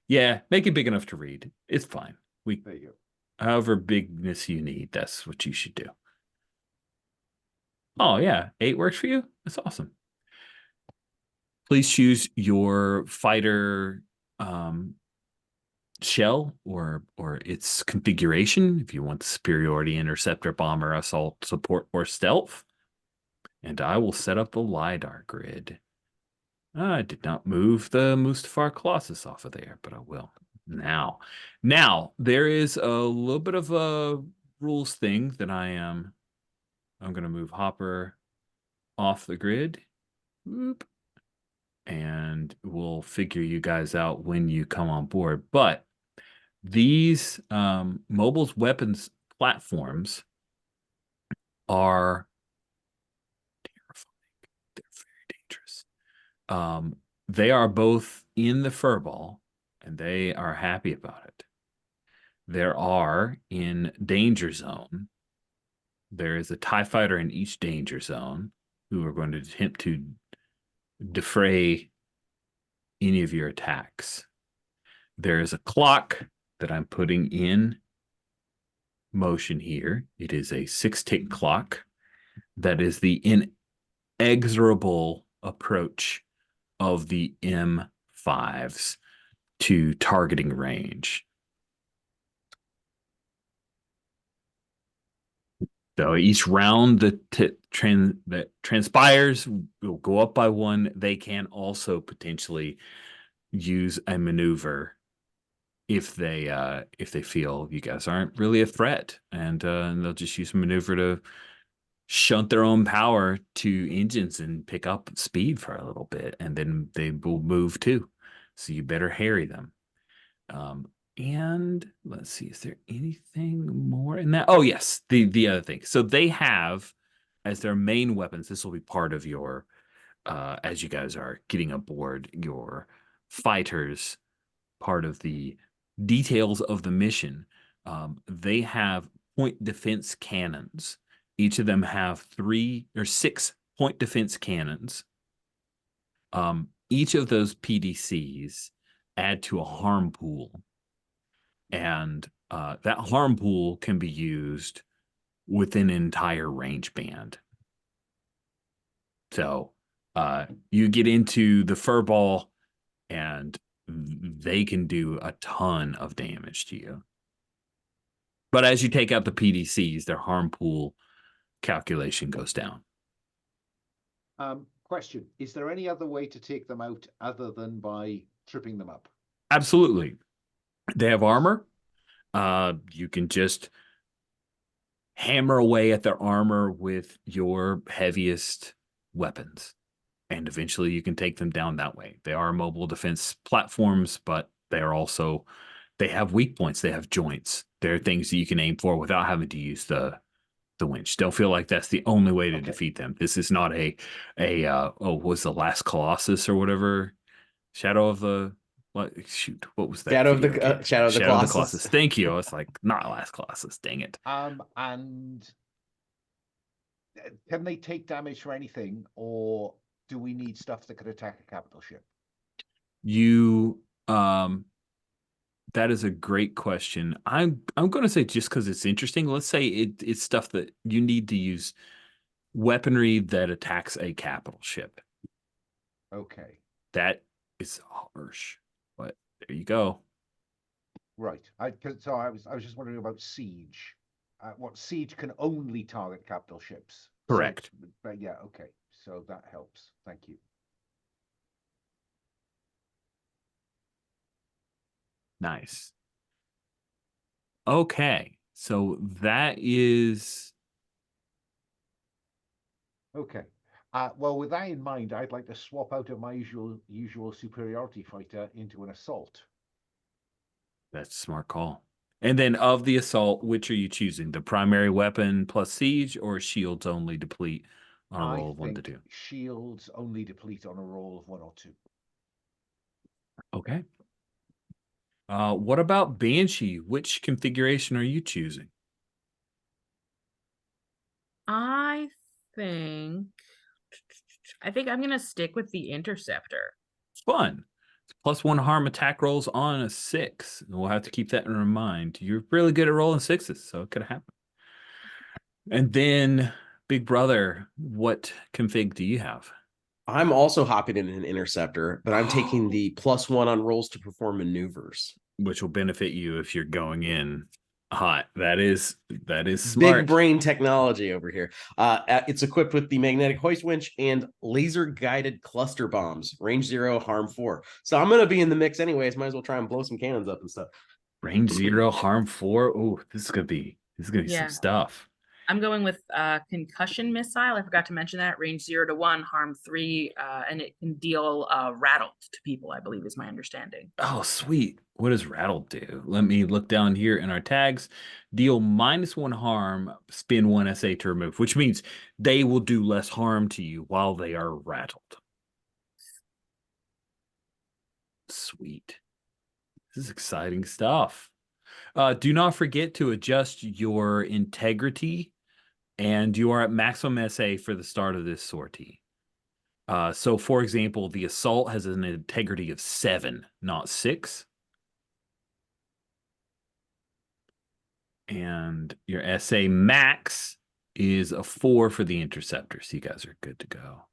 Yeah, make it big enough to read. It's fine. There you go. However bigness you need, that's what you should do. Oh yeah, 8 works for you? That's awesome. Please choose your fighter shell or its configuration if you want the superiority, interceptor, bomber, assault, support, or stealth. And I will set up the LiDAR grid. I did not move the Mustafar Colossus off of there, but I will now. Now, there is a little bit of a rules thing that I'm going to move Hopper off the grid. Whoop. And we'll figure you guys out when you come on board. But these mobile weapons platforms are terrifying. They're very dangerous. They are both in the furball, and they are happy about it. There are in danger zone. There is a TIE fighter in each danger zone who are going to attempt to defray any of your attacks. There is a clock that I'm putting in motion here. It is a 6-tick clock that is the inexorable approach of the M5s to targeting range. So each round that transpires will go up by 1. They can also potentially use a maneuver if they feel you guys aren't really a threat, and they'll just use a maneuver to shunt their own power to engines and pick up speed for a little bit, and then they will move too. So you better harry them. And let's see, is there anything more in that? Oh yes, the other thing. So they have as their main weapons. This will be part of your as you guys are getting aboard your fighters, part of the details of the mission. They have point defense cannons. Each of them have 3 or 6 point defense cannons. Each of those PDCs add to a harm pool. And that harm pool can be used within an entire range band. So you get into the furball and they can do a ton of damage to you. But as you take out the PDCs, their harm pool calculation goes down. Question: is there any other way to take them out other than by tripping them up? Absolutely. They have armor. You can just hammer away at their armor with your heaviest weapons. And eventually you can take them down that way. They are mobile defense platforms, but they are also, they have weak points. They have joints. There are things that you can aim for without having to use the winch. Don't feel like that's the only way to defeat them. This is not what was the last Colossus or whatever? Shadow of the what was that? Shadow of the Shadow of the Colossus. Colossus. Thank you. I was like, not last Colossus. Dang it. And can they take damage from anything, or do we need stuff that could attack a capital ship? You that is a great question. I'm going to say, just because it's interesting, let's say it's stuff that you need to use weaponry that attacks a capital ship. Okay. That is harsh, but there you go. Right. I was just wondering about siege. What siege can only target capital ships. Correct. So, but yeah, okay. So that helps. Thank you. Nice. Okay. So that is okay. Well, with that in mind, I'd like to swap out of my usual superiority fighter into an assault. That's a smart call. And then of the assault, which are you choosing? The primary weapon plus siege, or shields only deplete on a roll of 1 to 2? Shields only deplete on a roll of 1 or 2. Okay. What about Banshee? Which configuration are you choosing? I think I'm gonna stick with the interceptor. It's fun. It's +1 harm attack rolls on a 6. And we'll have to keep that in mind. You're really good at rolling 6s, so it could happen. And then, Big Brother, what config do you have? I'm also hopping in an interceptor, but I'm taking the +1 on rolls to perform maneuvers, which will benefit you if you're going in hot. That is smart. Big brain technology over here. It's equipped with the magnetic hoist winch and laser guided cluster bombs, range 0, harm 4. So I'm gonna be in the mix anyways. Might as well try and blow some cannons up and stuff. Range 0, harm 4. Oh, this is gonna be some stuff. I'm going with concussion missile. I forgot to mention that. Range 0 to 1, harm 3, and it can deal rattled to people, I believe is my understanding. Oh, sweet. What does rattled do? Let me look down here in our tags. Deal -1 harm, spin 1 SA to remove, which means they will do less harm to you while they are rattled. Sweet. This is exciting stuff. Do not forget to adjust your integrity, and you are at maximum SA for the start of this sortie. So, for example, the assault has an integrity of 7, not 6. And your SA max is a 4 for the interceptor. So you guys are good to go.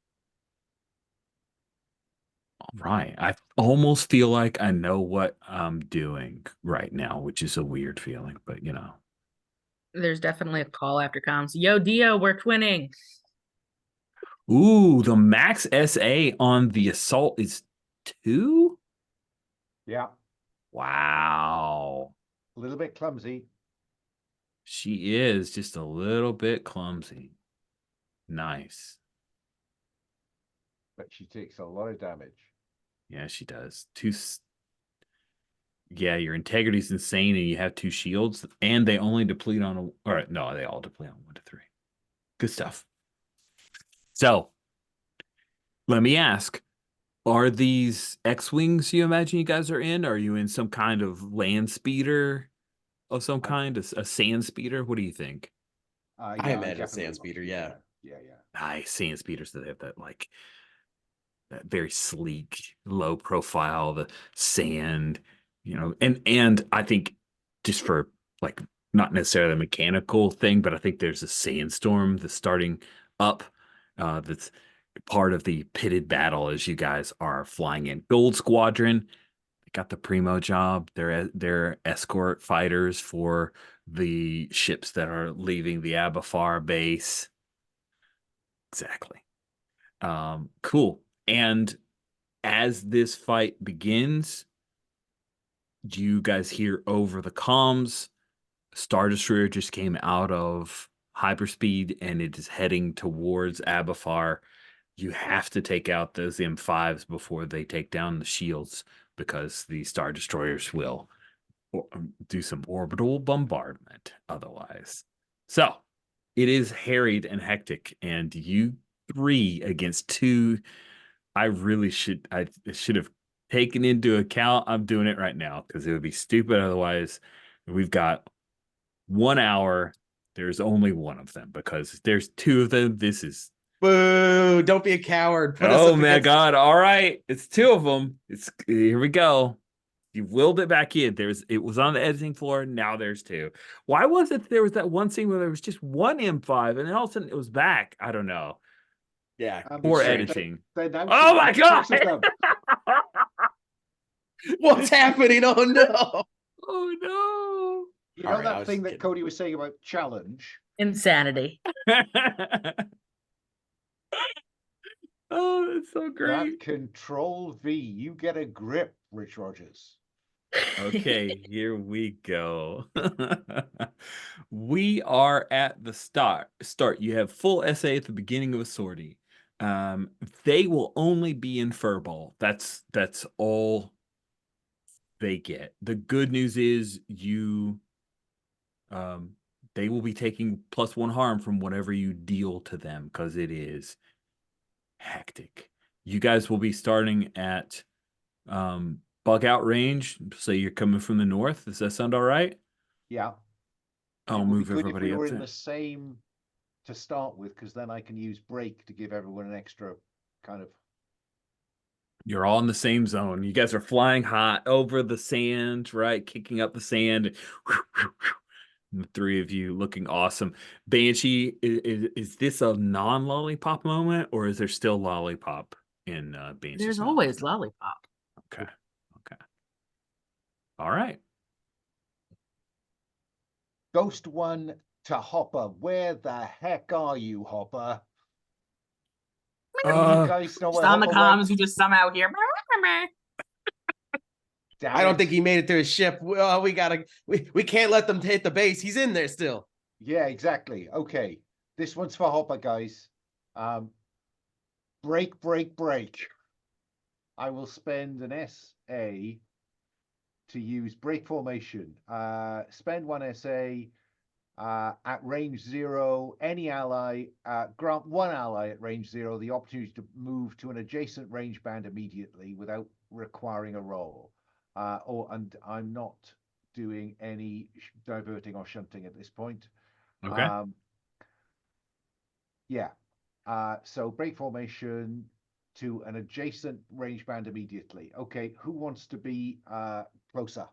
All right. I almost feel like I know what I'm doing right now, which is a weird feeling, but you know. There's definitely a call after comms. Yo, Dio, we're twinning. Ooh, the max SA on the assault is 2? Yeah. Wow. A little bit clumsy. She is just a little bit clumsy. Nice. But she takes a lot of damage. Yeah, she does. Yeah, your integrity is insane, and you have 2 shields, and they only deplete on no, they all deplete on 1 to 3. Good stuff. So, let me ask, are these X-Wings you imagine you guys are in? Are you in some kind of land speeder of some kind, a sand speeder? What do you think? I imagine sand speeder, yeah. Yeah. Nice sand speeders that have that that very sleek, low profile, the sand, and I think just for like not necessarily a mechanical thing, but I think there's a sandstorm that's starting up. That's part of the pitted battle as you guys are flying in. Gold Squadron, they got the primo job. They're escort fighters for the ships that are leaving the Abafar base. Exactly. Cool. And as this fight begins, you guys hear over the comms, Star Destroyer just came out of hyperspeed and it is heading towards Abafar. You have to take out those M5s before they take down the shields, because the Star Destroyers will do some orbital bombardment otherwise. So it is harried and hectic, and you 3 against 2. I should have taken into account. I'm doing it right now because it would be stupid otherwise. We've got 1 hour. There's only one of them because there's 2 of them. This is Boo! Don't be a coward. Put us oh up my against. god! All right, it's 2 of them. Here we go. You willed it back in. It was on the editing floor. Now there's 2. Why was it there was that one scene where there was just one M5 and then all of a sudden it was back? I don't know. Yeah. Poor strange. editing. Now Oh my god! 6 of them. What's happening? Oh no! Oh no! You know All right, I that was thing just that kidding. Cody was saying about challenge? Insanity. Oh, that's so great. That Control V. You get a grip, Rich Rogers. Okay, here we go. We are at the start. You have full SA at the beginning of a sortie. They will only be in furball. That's all they get. The good news is they will be taking +1 harm from whatever you deal to them, because it is hectic. You guys will be starting at bug out range. Say you're coming from the north. Does that sound all right? Yeah. I'll It would be move good if everybody we up were in there. the same to start with, because then I can use break to give everyone an extra kind of. You're all in the same zone. You guys are flying hot over the sand, right? Kicking up the sand. The 3 of you looking awesome. Banshee, is this a non-lollipop moment, or is there still lollipop in Banshee's There's mouth? always lollipop. Okay. All right. Ghost 1 to Hopper. Where the heck are you, Hopper? Do you guys know Just where on the Hopper comms, went? you just somehow hear. Damn I don't it. think he made it to his ship. Well, we can't let them hit the base. He's in there still. Yeah, exactly. Okay. This one's for Hopper, guys. Break. I will spend an SA to use break formation. Spend 1 SA at range 0. Any ally, grant 1 ally at range 0 the opportunity to move to an adjacent range band immediately without requiring a roll. And I'm not doing any diverting or shunting at this point. Okay. Yeah. So break formation to an adjacent range band immediately. Okay, who wants to be closer?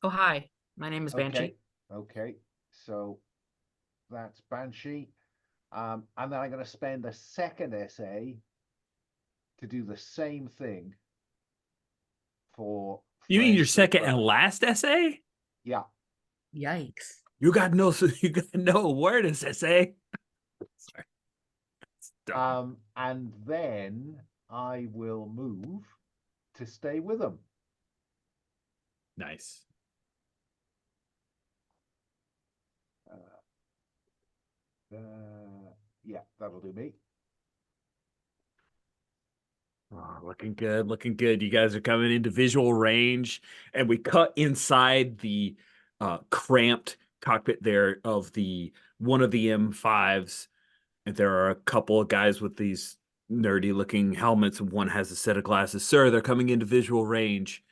Oh, hi. My name is Banshee. Okay. So that's Banshee. And then I'm going to spend a second SA to do the same thing for. You mean your French Big second and Brother. last essay? Yeah. Yikes. You got no awareness essay. Sorry. It's dumb. And then I will move to stay with them. Nice. Yeah, that'll do me. Oh, looking good. You guys are coming into visual range, and we cut inside the cramped cockpit there of one of the M5s. And there are a couple of guys with these nerdy looking helmets, and one has a set of glasses. Sir, they're coming into visual range.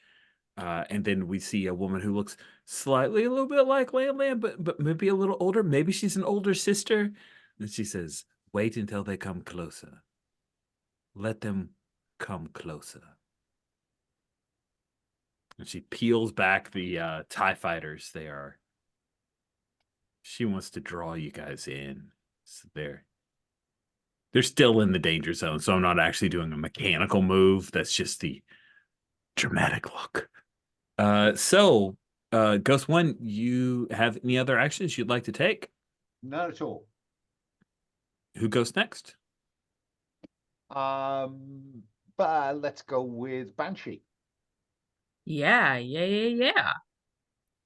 And then we see a woman who looks a little bit like Lam, but maybe a little older. Maybe she's an older sister. And she says, "Wait until they come closer. Let them come closer." And she peels back the TIE fighters. She wants to draw you guys in. So they're still in the danger zone. So I'm not actually doing a mechanical move. That's just the dramatic look. So Ghost One, you have any other actions you'd like to take? Not at all. Who goes next? But let's go with Banshee. Yeah.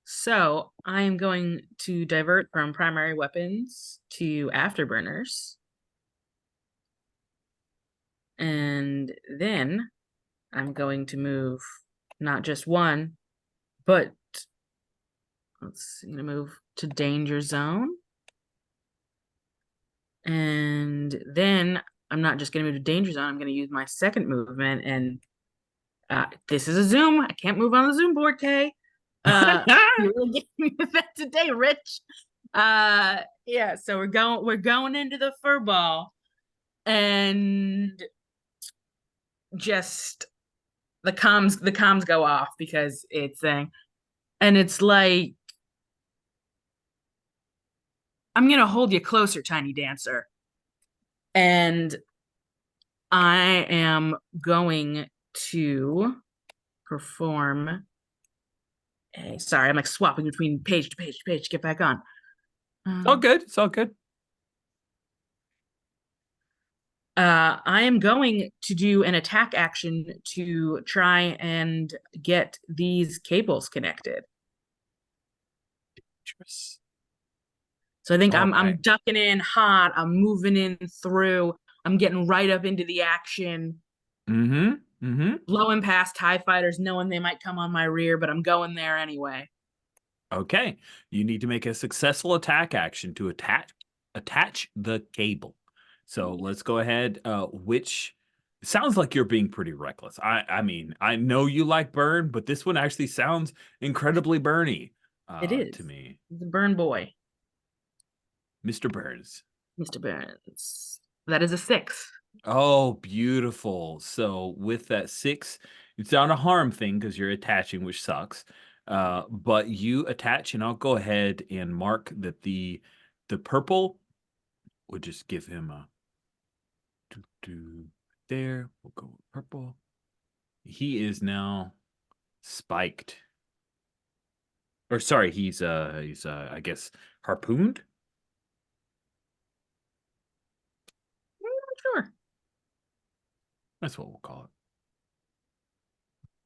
So I am going to divert from primary weapons to afterburners. And then I'm going to move not just one, but I'm going to move to danger zone. And then I'm not just going to move to danger zone. I'm going to use my second movement. And this is a Zoom. I can't move on the Zoom board, Kay. You're really getting me with that today, Rich. Yeah, so we're going into the fur ball, and just the comms go off because it's saying, and it's like, I'm gonna hold you closer, tiny dancer. And I am going to perform sorry, I'm like swapping between page to page to page to get back on. It's all good. It's all good. I am going to do an attack action to try and get these cables connected. So I think I'm ducking in hot. I'm moving in through. I'm getting right up into the action. Blowing past TIE fighters, knowing they might come on my rear, but I'm going there anyway. Okay. You need to make a successful attack action to attach the cable. So let's go ahead. Which sounds like you're being pretty reckless. I mean, I know you like burn, but this one actually sounds incredibly burny. It is to me. The burn boy. Mr. Burns. Mr. Burns. That is a 6. Oh, beautiful. So with that 6, it's not a harm thing because you're attaching, which sucks. But you attach, and I'll go ahead and mark that the purple would just give him a there. We'll go with purple. He is now spiked. Or sorry, he's I guess harpooned. Sure. That's what we'll call it.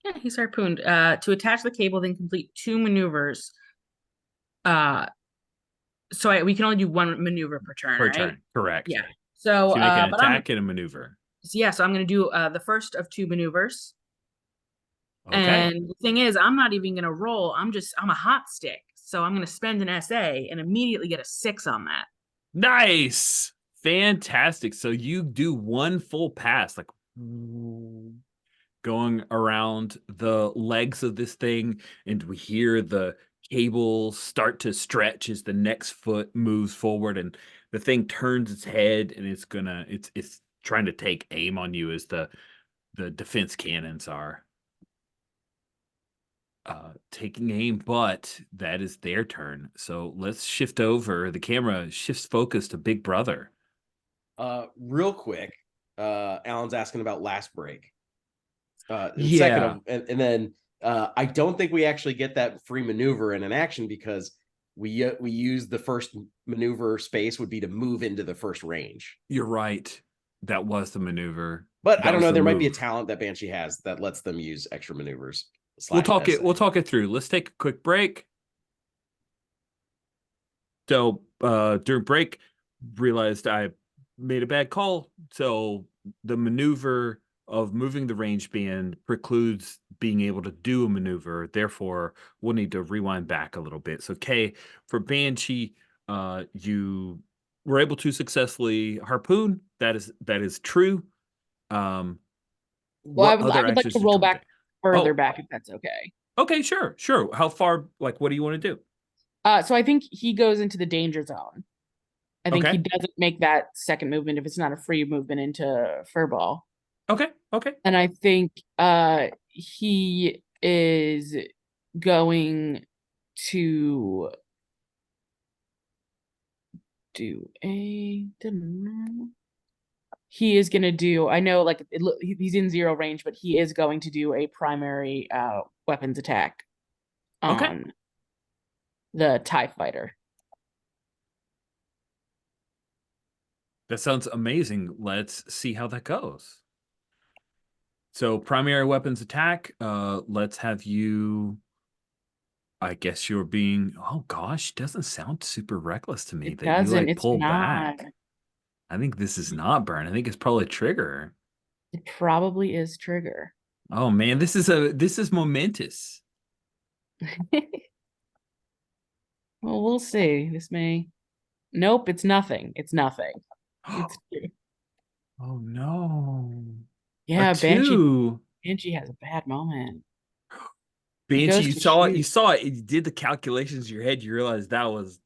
Yeah, he's harpooned. To attach the cable, then complete 2 maneuvers. So we can only do 1 maneuver per turn, right? Turn, correct. Yeah. So, you make an attack and a maneuver. So yeah, so I'm going to do the first of 2 maneuvers. Okay. And the thing is, I'm not even going to roll. I'm a hot stick. So I'm going to spend an SA and immediately get a 6 on that. Nice. Fantastic. So you do 1 full pass, like going around the legs of this thing, and we hear the cable start to stretch as the next foot moves forward, and the thing turns its head, and it's trying to take aim on you as the defense cannons are taking aim, but that is their turn. So let's shift over. The camera shifts focus to Big Brother. Real quick, Alan's asking about last break. Yeah. Second of, and then I don't think we actually get that free maneuver in an action because we use the first maneuver space would be to move into the first range. You're right. That was the maneuver. But I don't know. There might be a talent that Banshee has that lets them use extra maneuvers. We'll talk it through. Let's take a quick break. So during break, realized I made a bad call. So the maneuver of moving the range band precludes being able to do a maneuver. Therefore, we'll need to rewind back a little bit. So Kay, for Banshee, you were able to successfully harpoon. That is true. Well, I would like to roll back further back if that's okay. Okay, sure. How far? Like, what do you want to do? So I think he goes into the danger zone. I think he doesn't make that second movement if it's not a free movement into furball. Okay. And I think he is going to do he is going to do, I know like he's in 0 range, but he is going to do a primary weapons attack on the TIE fighter. That sounds amazing. Let's see how that goes. So primary weapons attack, let's have you I guess you're being, oh gosh, doesn't sound super reckless to me It that you doesn't. like It's pull not. back. I think this is not burn. I think it's probably trigger. It probably is trigger. Oh man, this is momentous. Well, we'll see. This may. Nope, it's nothing. It's nothing. It's Oh no. A yeah, Banshee. 2. Banshee has a bad moment. It Banshee, goes you to saw it, you shoot. saw it, you did the calculations in your head, you realized that was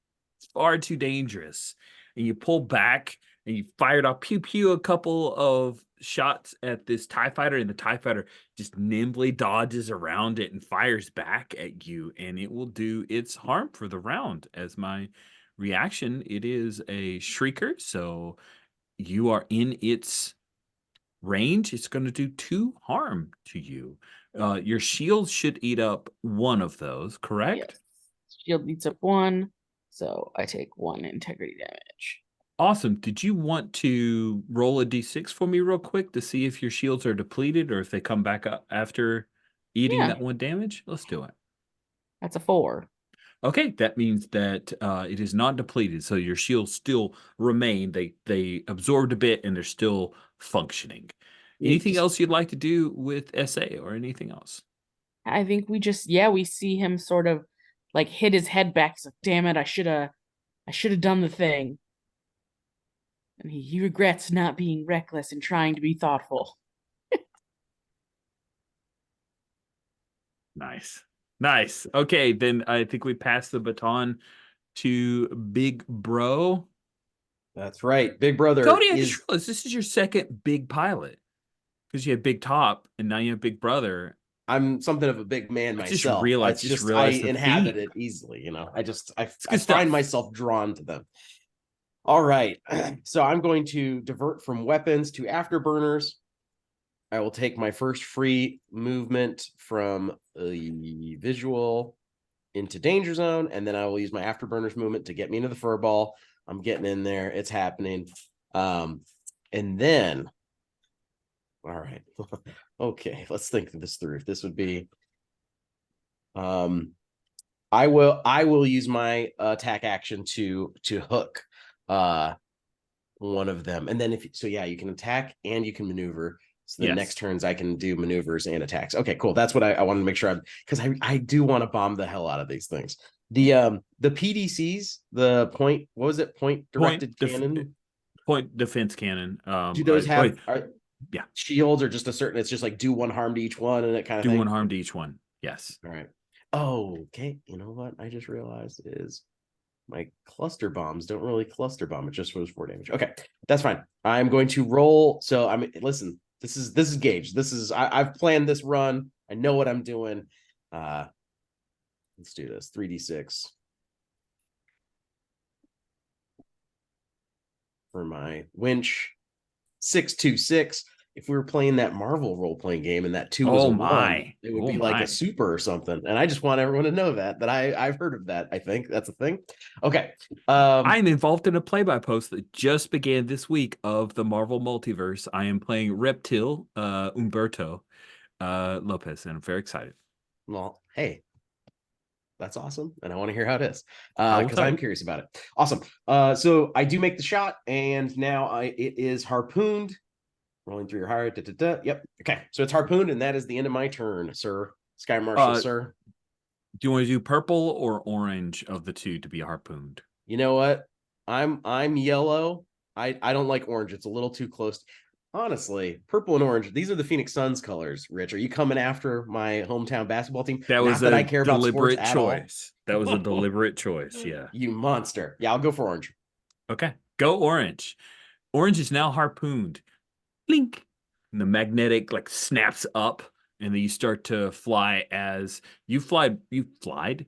far too dangerous. And you pulled back and you fired off pew pew a couple of shots at this TIE fighter, and the TIE fighter just nimbly dodges around it and fires back at you, and it will do its harm for the round. As my reaction, it is a shrieker, so you are in its range. It's going to do 2 harm to you. Your shield should eat up one of those, correct? Yes. Shield eats up 1, so I take 1 integrity damage. Awesome. Did you want to roll a d6 for me real quick to see if your shields are depleted or if they come back up after eating Yeah. that 1 damage? Let's do it. That's a 4. Okay, that means that it is not depleted, so your shields still remain. They absorbed a bit and they're still functioning. Anything else you'd like to do with SA or anything else? I think we just we see him sort of like hit his head back. He's like, damn it, I should have done the thing. And he regrets not being reckless and trying to be thoughtful. Nice. Nice. Okay, then I think we pass the baton to Big Bro. That's right. Big Brother Cody, I is. just realized this is your second big pilot because you had Big Top and now you have Big Brother. I'm something of a big man I myself. just realized I the inhabit theme. it easily. You know, I good find stuff. myself drawn to them. All right. So I'm going to divert from weapons to afterburners. I will take my first free movement from the visual into danger zone, and then I will use my afterburners movement to get me into the fur ball. I'm getting in there. It's happening. And then, all right. Okay, let's think this through. This would be I will use my attack action to hook one of them. And then you can attack and you can maneuver. So the next turns I can do maneuvers and attacks. Okay, cool. That's what I wanted to make sure because I do want to bomb the hell out of these things. The PDCs, the point, what was it? Point directed cannon? Point defense cannon. Do those have shields or just a certain, it's just like do 1 harm to each one and that kind of thing? Do 1 harm to each one. Yes. All right. Oh, okay. You know what I just realized is my cluster bombs don't really cluster bomb. It just was 4 damage. Okay, that's fine. I'm going to roll. So listen, this is Gage. I've planned this run. I know what I'm doing. Let's do this. 3d6 for my winch. 626. If we were playing that Marvel role-playing game and that 2 was a 1, it would be like a super or something. And I just want everyone to know that I've heard of that. I think that's a thing. Okay. I'm involved in a play-by post that just began this week of the Marvel multiverse. I am playing Reptile Umberto Lopez, and I'm very excited. Well, hey, that's awesome. And I want to hear how it is because I'm curious about it. Awesome. So I do make the shot, and now it is harpooned. Rolling through your heart. Yep. Okay. So it's harpooned, and that is the end of my turn, sir. Sky Marshal, sir. Do you want to do purple or orange of the 2 to be harpooned? You know what? I'm yellow. I don't like orange. It's a little too close. Honestly, purple and orange, these are the Phoenix Suns colors, Rich. Are you coming after my hometown basketball team? That was I care about sports choice. That was a deliberate choice. Yeah. You monster. Yeah, I'll go for orange. Okay. Go orange. Orange is now harpooned. Blink. And the magnetic snaps up, and then you start to fly as you fly. You flied?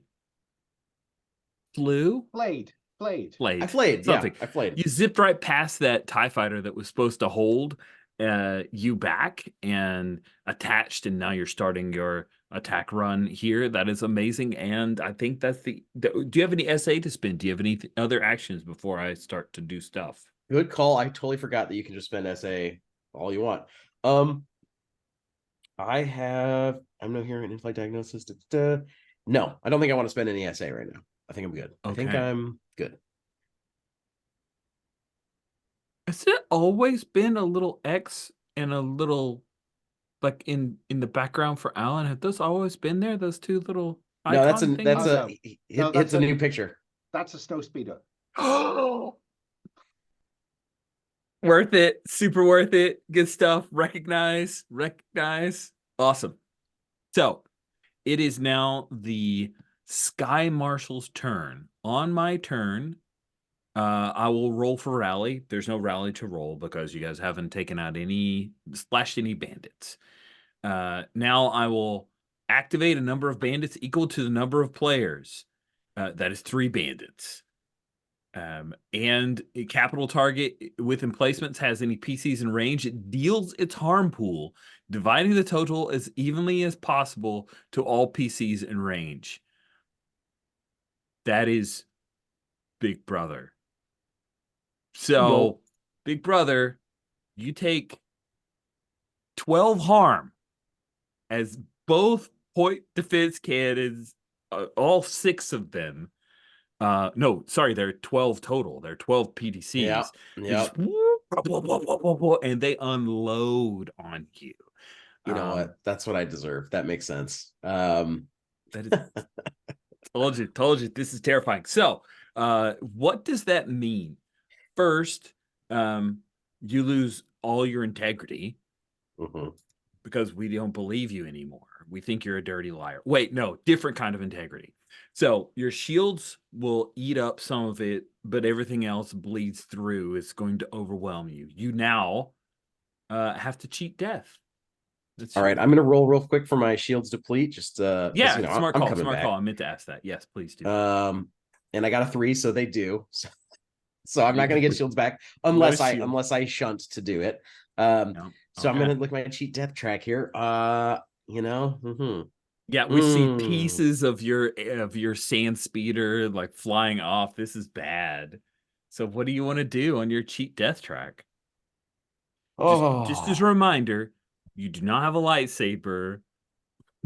Flew? Flayed. I flayed. Something. Yeah, I flayed. You zipped right past that TIE fighter that was supposed to hold you back and attached, and now you're starting your attack run here. That is amazing, and I think that's do you have any SA to spend? Do you have any other actions before I start to do stuff? Good call. I totally forgot that you can just spend SA all you want. I'm no hearing in-flight diagnosis. No, I don't think I want to spend any SA right now. I think I'm good. I think Okay. I'm good. Has it always been a little X and a little like in the background for Alan? Have those always been there? Those two little No, icon that's thingies? no. No, it's a new picture. That's a snow speeder. Worth it. Super worth it. Good stuff. Recognize. Awesome. So it is now the Sky Marshal's turn. On my turn, I will roll for rally. There's no rally to roll because you guys haven't taken out splashed any bandits. Now I will activate a number of bandits equal to the number of players. That is 3 bandits. And a capital target with emplacements has any PCs in range. It deals its harm pool, dividing the total as evenly as possible to all PCs in range. That is Big Brother. So, Well, Big Brother, you take 12 harm as both point defense cannons, all 6 of them. No, sorry, there are 12 total. There are 12 PDCs. They just and they unload on you. You know what? That's what I deserve. That makes sense. That is told you this is terrifying. So, what does that mean? First, you lose all your integrity because we don't believe you anymore. We think you're a dirty liar. Wait, no, different kind of integrity. So your shields will eat up some of it, but everything else bleeds through. It's going to overwhelm you. You now have to cheat death. All right, I'm gonna roll real quick for my shields deplete. Just yeah, you know, smart I'm call. coming Smart back. call. I meant to ask that. Yes, please do. And I got a 3, so they do. So I'm not gonna get shields back unless I shunt to do it. No. So I'm gonna look at my cheat death track here. You know, yeah, we see pieces of your sand speeder like flying off. This is bad. So what do you want to do on your cheat death track? Just as a reminder, you do not have a lightsaber,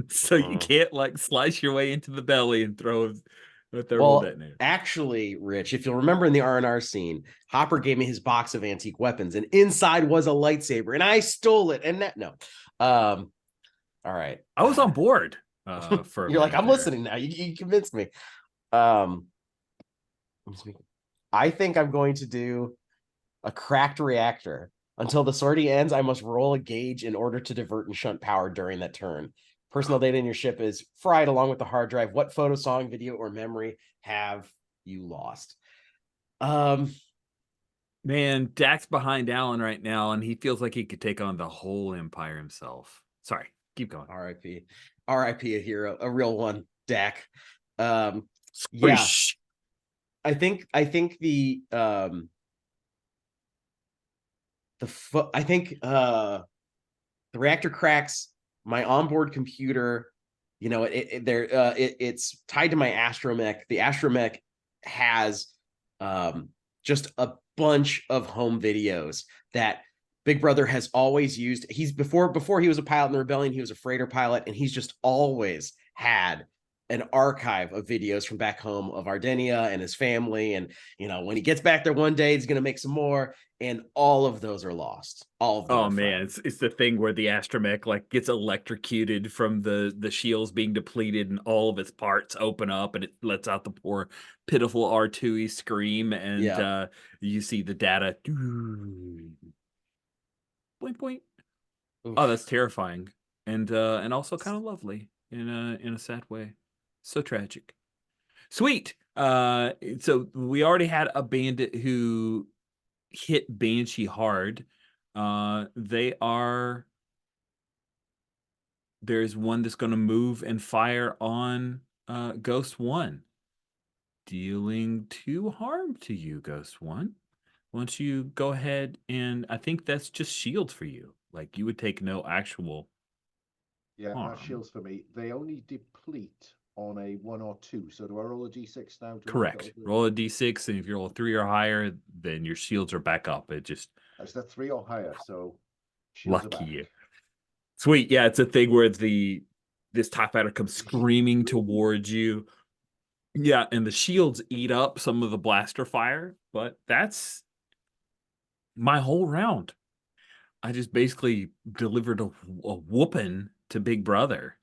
so you can't like slice your way into the belly and throw a thermal detonator. Actually, Rich, if you'll remember in the R&R scene, Hopper gave me his box of antique weapons, and inside was a lightsaber, and I stole it. And that all right, I was on board. For you're like, I'm listening now. You convinced me. I think I'm going to do a cracked reactor. Until the sortie ends, I must roll a gauge in order to divert and shunt power during that turn. Personal data in your ship is fried along with the hard drive. What photo, song, video, or memory have you lost? Man, Dak's behind Alan right now, and he feels like he could take on the whole empire himself. Sorry, keep going. R.I.P. R.I.P. a hero, a real one, Dak. Yeah. I think the reactor cracks my onboard computer. You know, it's tied to my astromech. The astromech has just a bunch of home videos that Big Brother has always used. He's before he was a pilot in the Rebellion, he was a freighter pilot, and he's just always had an archive of videos from back home of Ardenia and his family. And, you know, when he gets back there one day, he's going to make some more. And all of those are lost. All of them. Oh man, it's the thing where the astromech like gets electrocuted from the shields being depleted, and all of its parts open up, and it lets out the poor pitiful R2 scream, and you see the data. Blink, blink. Oof. Oh, that's terrifying, and also kind of lovely in a sad way. So tragic. Sweet. So we already had a bandit who hit Banshee hard. There's one that's going to move and fire on Ghost 1, dealing 2 harm to you, Ghost 1. Why don't you go ahead, and I think that's just shields for you. Like you would take no actual harm. That's shields for me. They only deplete on a 1 or 2. So do I roll a d6 now? Correct. Roll a d6, and if you roll a 3 or higher, then your shields are back up. It just is that 3 or higher? So lucky you. Sweet. Yeah, it's a thing where the this TIE fighter comes screaming towards you. Yeah, and the shields eat up some of the blaster fire, but that's my whole round. I just basically delivered a whooping to Big Brother.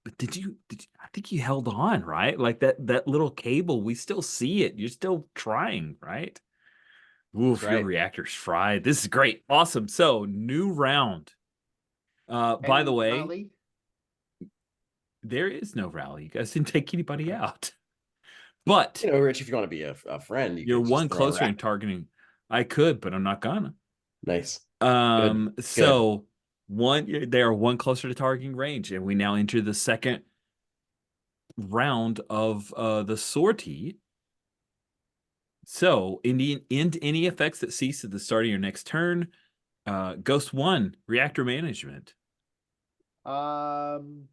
But I think you held on, right? Like that little cable, we still see it. You're still trying, right? Oof, your right. reactor's fried. This is great. Awesome. So, new round. By the Any way, rally? there is no rally. You guys didn't take anybody out. But You know, Rich, if you want to be a friend, you you're could just one throw closer in around. targeting. I could, but I'm not gonna. Nice. Good. So they are one closer to targeting range, and we now enter the second round of the sortie. So, end any effects that cease at the start of your next turn. Ghost 1, reactor management. Um,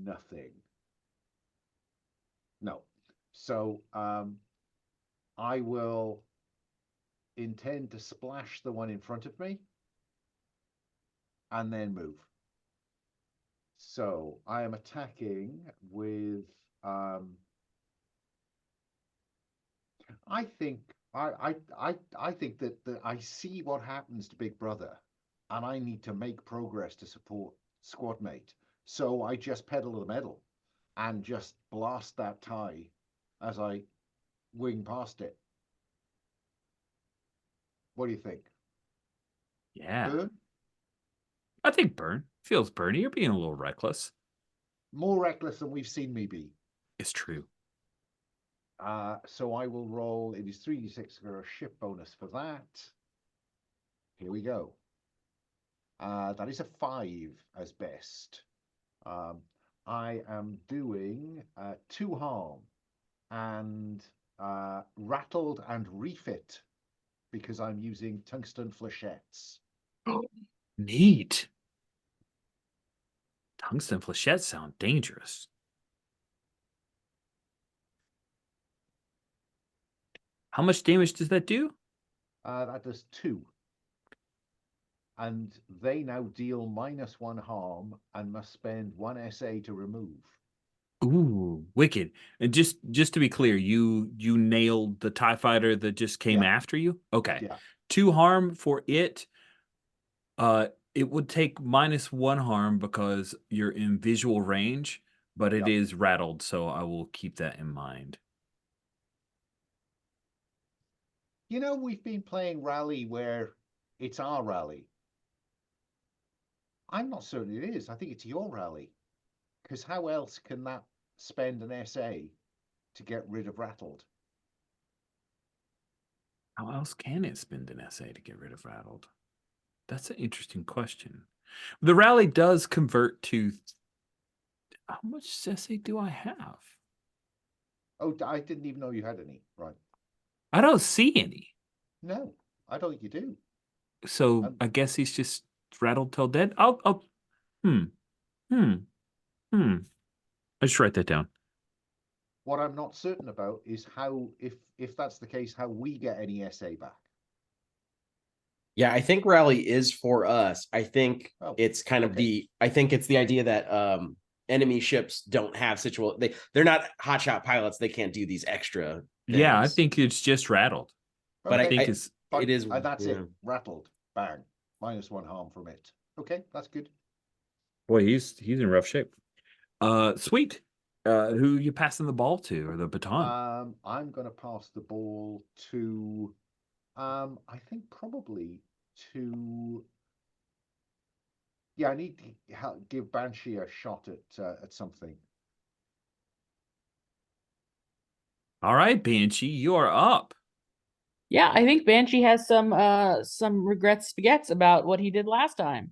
nothing. No. So I will intend to splash the one in front of me and then move. So I am attacking with I think I think that I see what happens to Big Brother, and I need to make progress to support squad mate. So I just pedal to the metal and just blast that tie as I wing past it. What do you think? Yeah. Burn? I think burn. Feels burny. You're being a little reckless. More reckless than we've seen me be. It's true. So I will roll. It is 3d6 for a ship bonus for that. Here we go. That is a 5 as best. I am doing 2 harm and rattled and refit because I'm using tungsten flechettes. Neat. Tungsten flechettes sound dangerous. How much damage does that do? That does 2. And they now deal -1 harm and must spend 1 SA to remove. Ooh, wicked. And just to be clear, you nailed the TIE fighter that just came Yeah. after you? Okay. Yeah. 2 harm for it. It would take -1 harm because you're in visual range, but it Yep. is rattled, so I will keep that in mind. You know, we've been playing rally where it's our rally. I'm not certain it is. I think it's your rally. Because how else can that spend an SA to get rid of rattled? How else can it spend an SA to get rid of rattled? That's an interesting question. The rally does convert to how much SA do I have? Oh, I didn't even know you had any. Right. I don't see any. No, I don't think you do. So I guess he's just rattled till dead. I'll I just write that down. What I'm not certain about is how, if that's the case, how we get any SA back. Yeah, I think rally is for us. I think Oh, it's kind of okay. I think it's the idea that enemy ships don't have they're not hotshot pilots. They can't do these extra Yeah, I things. think it's just rattled. But Okay. I think it's it is that's yeah. it. Rattled. Bang. -1 harm from it. Okay, that's good. boy, he's in rough shape. Sweet. Who you passing the ball to or the baton? I'm gonna pass the ball to I think probably to I need to give Banshee a shot at something. All right, Banshee, you are up. Yeah, I think Banshee has some regrets spaghettis about what he did last time.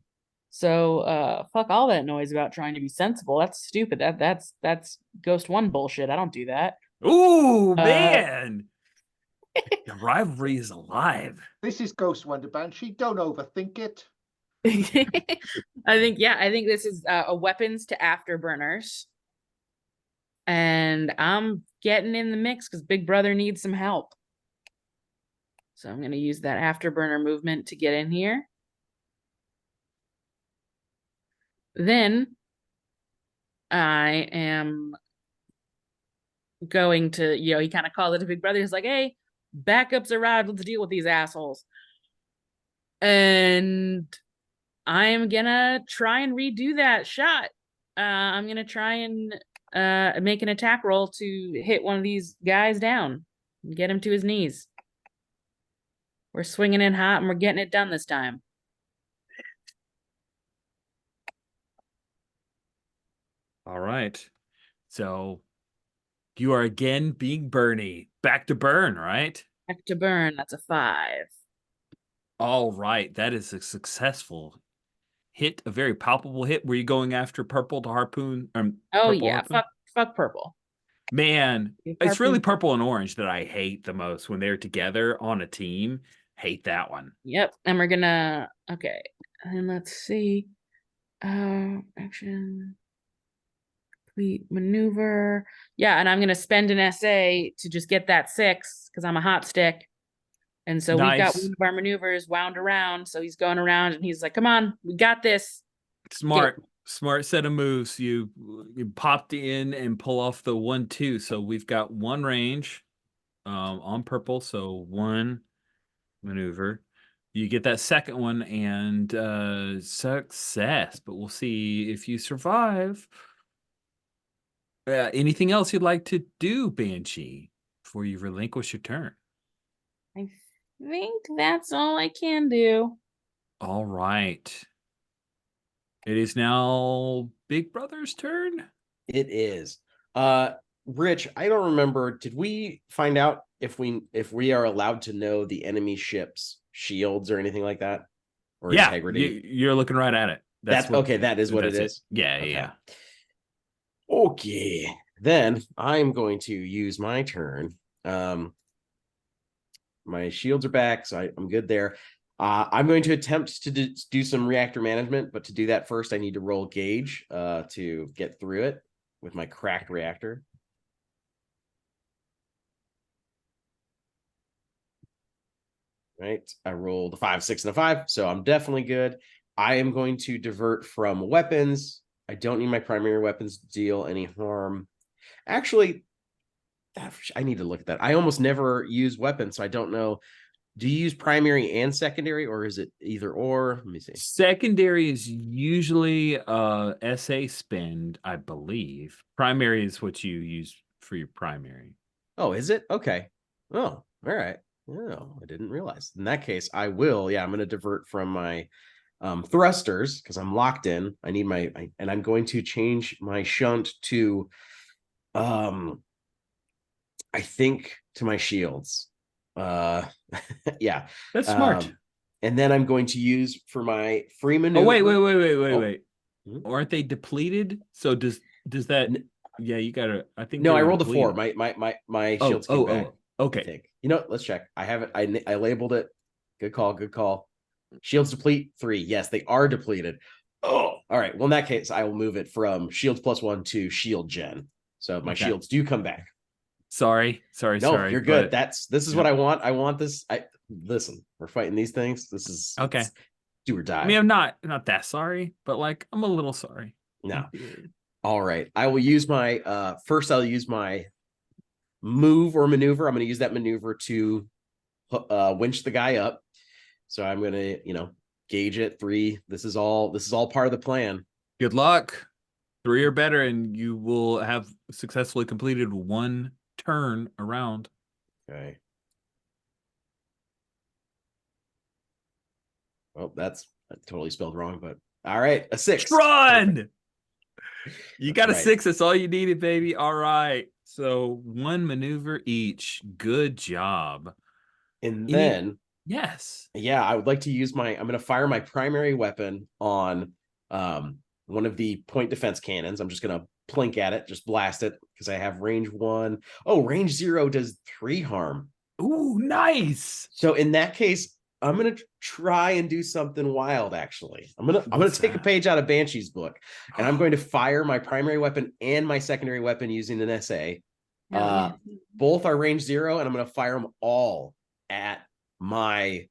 So fuck all that noise about trying to be sensible. That's stupid. That's Ghost 1 bullshit. I don't do that. Ooh, man. The rivalry is alive. This is Ghost Wonder Banshee. Don't overthink it. I think this is a weapons to afterburners. And I'm getting in the mix because Big Brother needs some help. So I'm going to use that afterburner movement to get in here. then I am going to, he kind of called it to Big Brother. He's like, hey, backups arrived. Let's deal with these assholes. And I am gonna try and redo that shot. I'm gonna try and make an attack roll to hit one of these guys down and get him to his knees. We're swinging in hot and we're getting it done this time. All right. So you are again being Bernie. Back to burn, right? Back to burn. That's a 5. All right. That is a successful hit, a very palpable hit. Were you going after purple to harpoon? Oh Purple yeah, harpoon? fuck purple. Man, it's really Harpoon. purple and orange that I hate the most when they're together on a team. Hate that one. Yep, and we're gonna okay, and let's see. Action, complete maneuver. Yeah, and I'm gonna spend an SA to just get that 6 because I'm a hot stick. And so we've got Nice. one of our maneuvers wound around. So he's going around and he's like, come on, we got this. Smart set of moves. You popped in and pull off the 1-2. So we've got one range on purple. So one maneuver. You get that second one and success. But we'll see if you survive. Anything else you'd like to do, Banshee, before you relinquish your turn? I think that's all I can do. All right. It is now Big Brother's turn. It is. Rich, I don't remember. Did we find out if we are allowed to know the enemy ship's shields or anything like that? Or Yeah, integrity? you're looking right at it. That's okay. That is what it is. Yeah, Okay. yeah. Okay. Then I'm going to use my turn. My shields are back, so I'm good there. I'm going to attempt to do some reactor management, but to do that first, I need to roll gauge to get through it with my cracked reactor. Right, I rolled a 5, 6, and a 5, so I'm definitely good. I am going to divert from weapons. I don't need my primary weapons to deal any harm. Actually, I need to look at that. I almost never use weapons, so I don't know. Do you use primary and secondary, or is it either or? Let me see. Secondary is usually SA spend, I believe. Primary is what you use for your primary. Oh, is it? Okay. Oh, all right. Oh, I didn't realize. In that case, I will. Yeah, I'm going to divert from my thrusters because I'm locked in. I need and I'm going to change my shunt to, I think, to my shields. Yeah, That's smart. And then I'm going to use for my free Oh, maneuver. wait. Aren't they depleted? So does that? Yeah, you gotta. I think. No, I rolled a 4. My shields came back. Okay. I think. You know, let's check. I have it. I labeled it. Good call. Shields deplete 3. Yes, they are depleted. Oh, all right. Well, in that case, I will move it from shields +1 to shield gen. So my shields do come back. Sorry. No, you're good. This is what I want. I want this. Listen, we're fighting these things. This is okay. Do or die. I mean, I'm not that sorry, but like I'm a little sorry. No. All right. I will use my first I'll use my move or maneuver. I'm going to use that maneuver to winch the guy up. So I'm going to, gauge it 3. This is all part of the plan. Good luck. 3 or better, and you will have successfully completed 1 turn around. Okay. Well, that's totally spelled wrong, but all right, a 6. Run! You got a right. 6. That's all you needed, baby. All right. So 1 maneuver each. Good job. And then, yes. Yeah, I would like to use I'm going to fire my primary weapon on one of the point defense cannons. I'm just going to plink at it, just blast it because I have range 1. Oh, range 0 does 3 harm. Ooh, nice. So in that case, I'm going to try and do something wild, actually. I'm going to take a page out of Banshee's book, and I'm going to fire my primary weapon and my secondary weapon using an SA. Both are range 0, and I'm going to fire them all at my...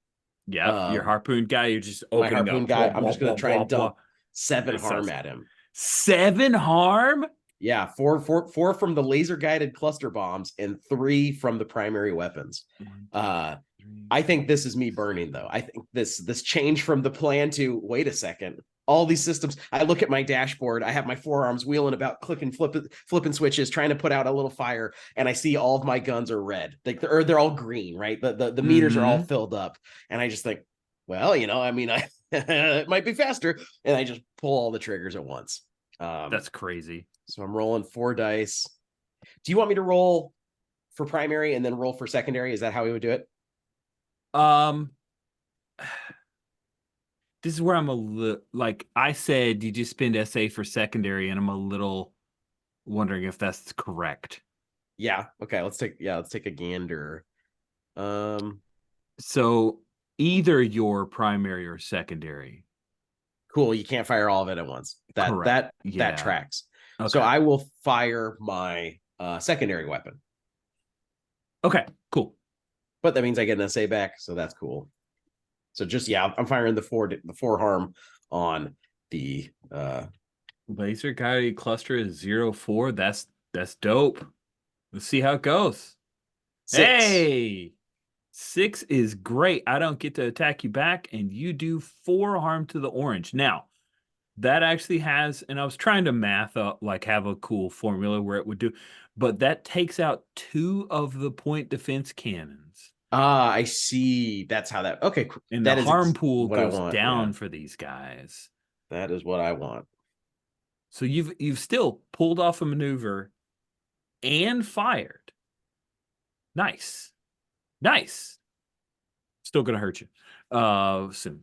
your harpoon guy. You're just opening my harpoon up. guy. I'm just going to try and dump 7 That harm sounds- at him. 7 harm? Yeah, four from the laser guided cluster bombs and 3 from the primary weapons. 1, 2, 3, I think this is me burning though. I think this change from the plan to wait a second. All these systems. I look at my dashboard. I have my forearms wheeling about, clicking, flipping switches, trying to put out a little fire, and I see all of my guns are red. Like they're all green, right? The meters are all filled up, and I just think, well, I mean, it might be faster, and I just pull all the triggers at once. That's crazy. So I'm rolling 4 dice. Do you want me to roll for primary and then roll for secondary? Is that how we would do it? This is where I'm a little, like I said, you just spend SA for secondary, and I'm a little wondering if that's correct. Yeah. Okay. Let's take a gander. So either your primary or secondary. Cool. You can't fire all of it at once. Correct. That tracks. Okay. So I will fire my secondary weapon. Okay, cool. But that means I get an SA back, so that's cool. So just I'm firing the 4 harm on the Laser guided cluster is 0-4. That's dope. Let's see how it goes. 6. Hey, 6 is great. I don't get to attack you back, and you do 4 harm to the orange. Now, that actually has, and I was trying to math up, like have a cool formula where it would do, but that takes out 2 of the point defense cannons. I see. That's how that. Okay, And that the is harm pool what I goes want, down yeah. for these guys. That is what I want. So you've still pulled off a maneuver and fired. Nice. Still gonna hurt you soon.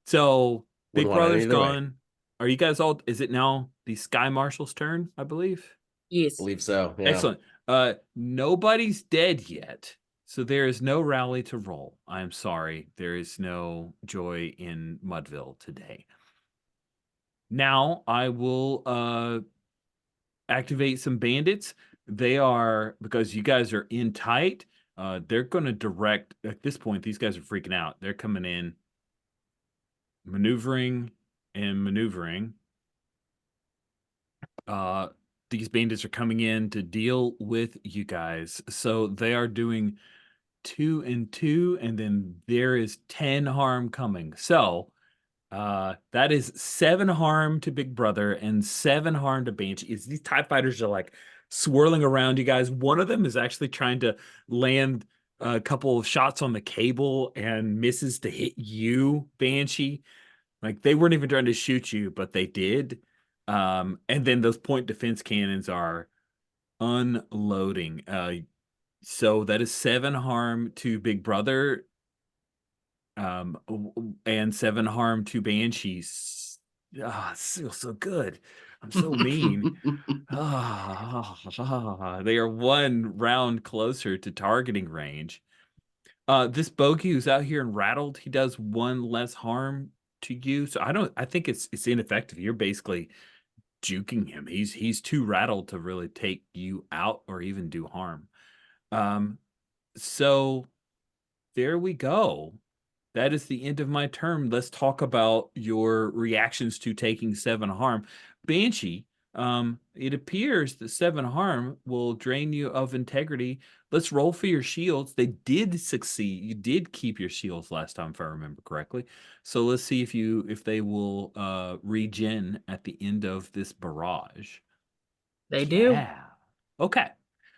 So Big Wouldn't want it Brother's either way. gone. Are you guys all, is it now the Sky Marshal's turn, I believe? Yes. Believe so. Yeah. Excellent. Nobody's dead yet, so there is no rally to roll. I'm sorry. There is no joy in Mudville today. Now I will activate some bandits. They are, because you guys are in tight, they're going to direct, at this point, these guys are freaking out. They're coming in, maneuvering and maneuvering. These bandits are coming in to deal with you guys. So they are doing 2 and 2, and then there is 10 harm coming. So that is 7 harm to Big Brother and 7 harm to Banshee. These TIE fighters are like swirling around you guys. One of them is actually trying to land a couple of shots on the cable and misses to hit you, Banshee. Like they weren't even trying to shoot you, but they did. And then those point defense cannons are unloading. So that is 7 harm to Big Brother, and 7 harm to Banshees. Ah, it feels so good. I'm so mean. They are 1 round closer to targeting range. This bogey who's out here and rattled, he does 1 less harm to you. So I think it's ineffective. You're basically juking him. He's too rattled to really take you out or even do harm. So there we go. That is the end of my turn. Let's talk about your reactions to taking 7 harm. Banshee, it appears that 7 harm will drain you of integrity. Let's roll for your shields. They did succeed. You did keep your shields last time, if I remember correctly. So let's see if they will regen at the end of this barrage. They do. Yeah. Okay.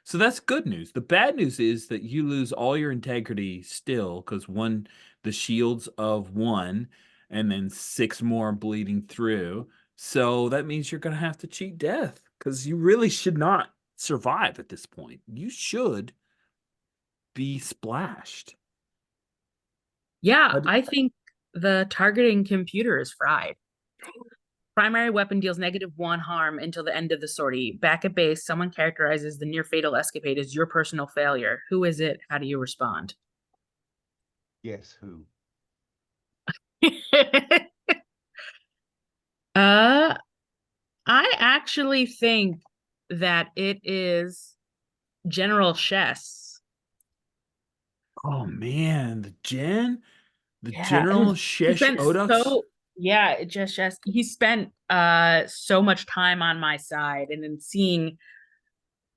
So that's good news. The bad news is that you lose all your integrity still, because the shields of 1 and then 6 more bleeding through. So that means you're going to have to cheat death, because you really should not survive at this point. You should be splashed. Yeah, I think the targeting computer is fried. Primary weapon deals -1 harm until the end of the sortie. Back at base, someone characterizes the near fatal escapade as your personal failure. Who is it? How do you respond? Yes, who? I actually think that it is General Chess. Oh man, the Yeah, General he Shesh spent Odos. Yeah, it just he spent so much time on my side, and then seeing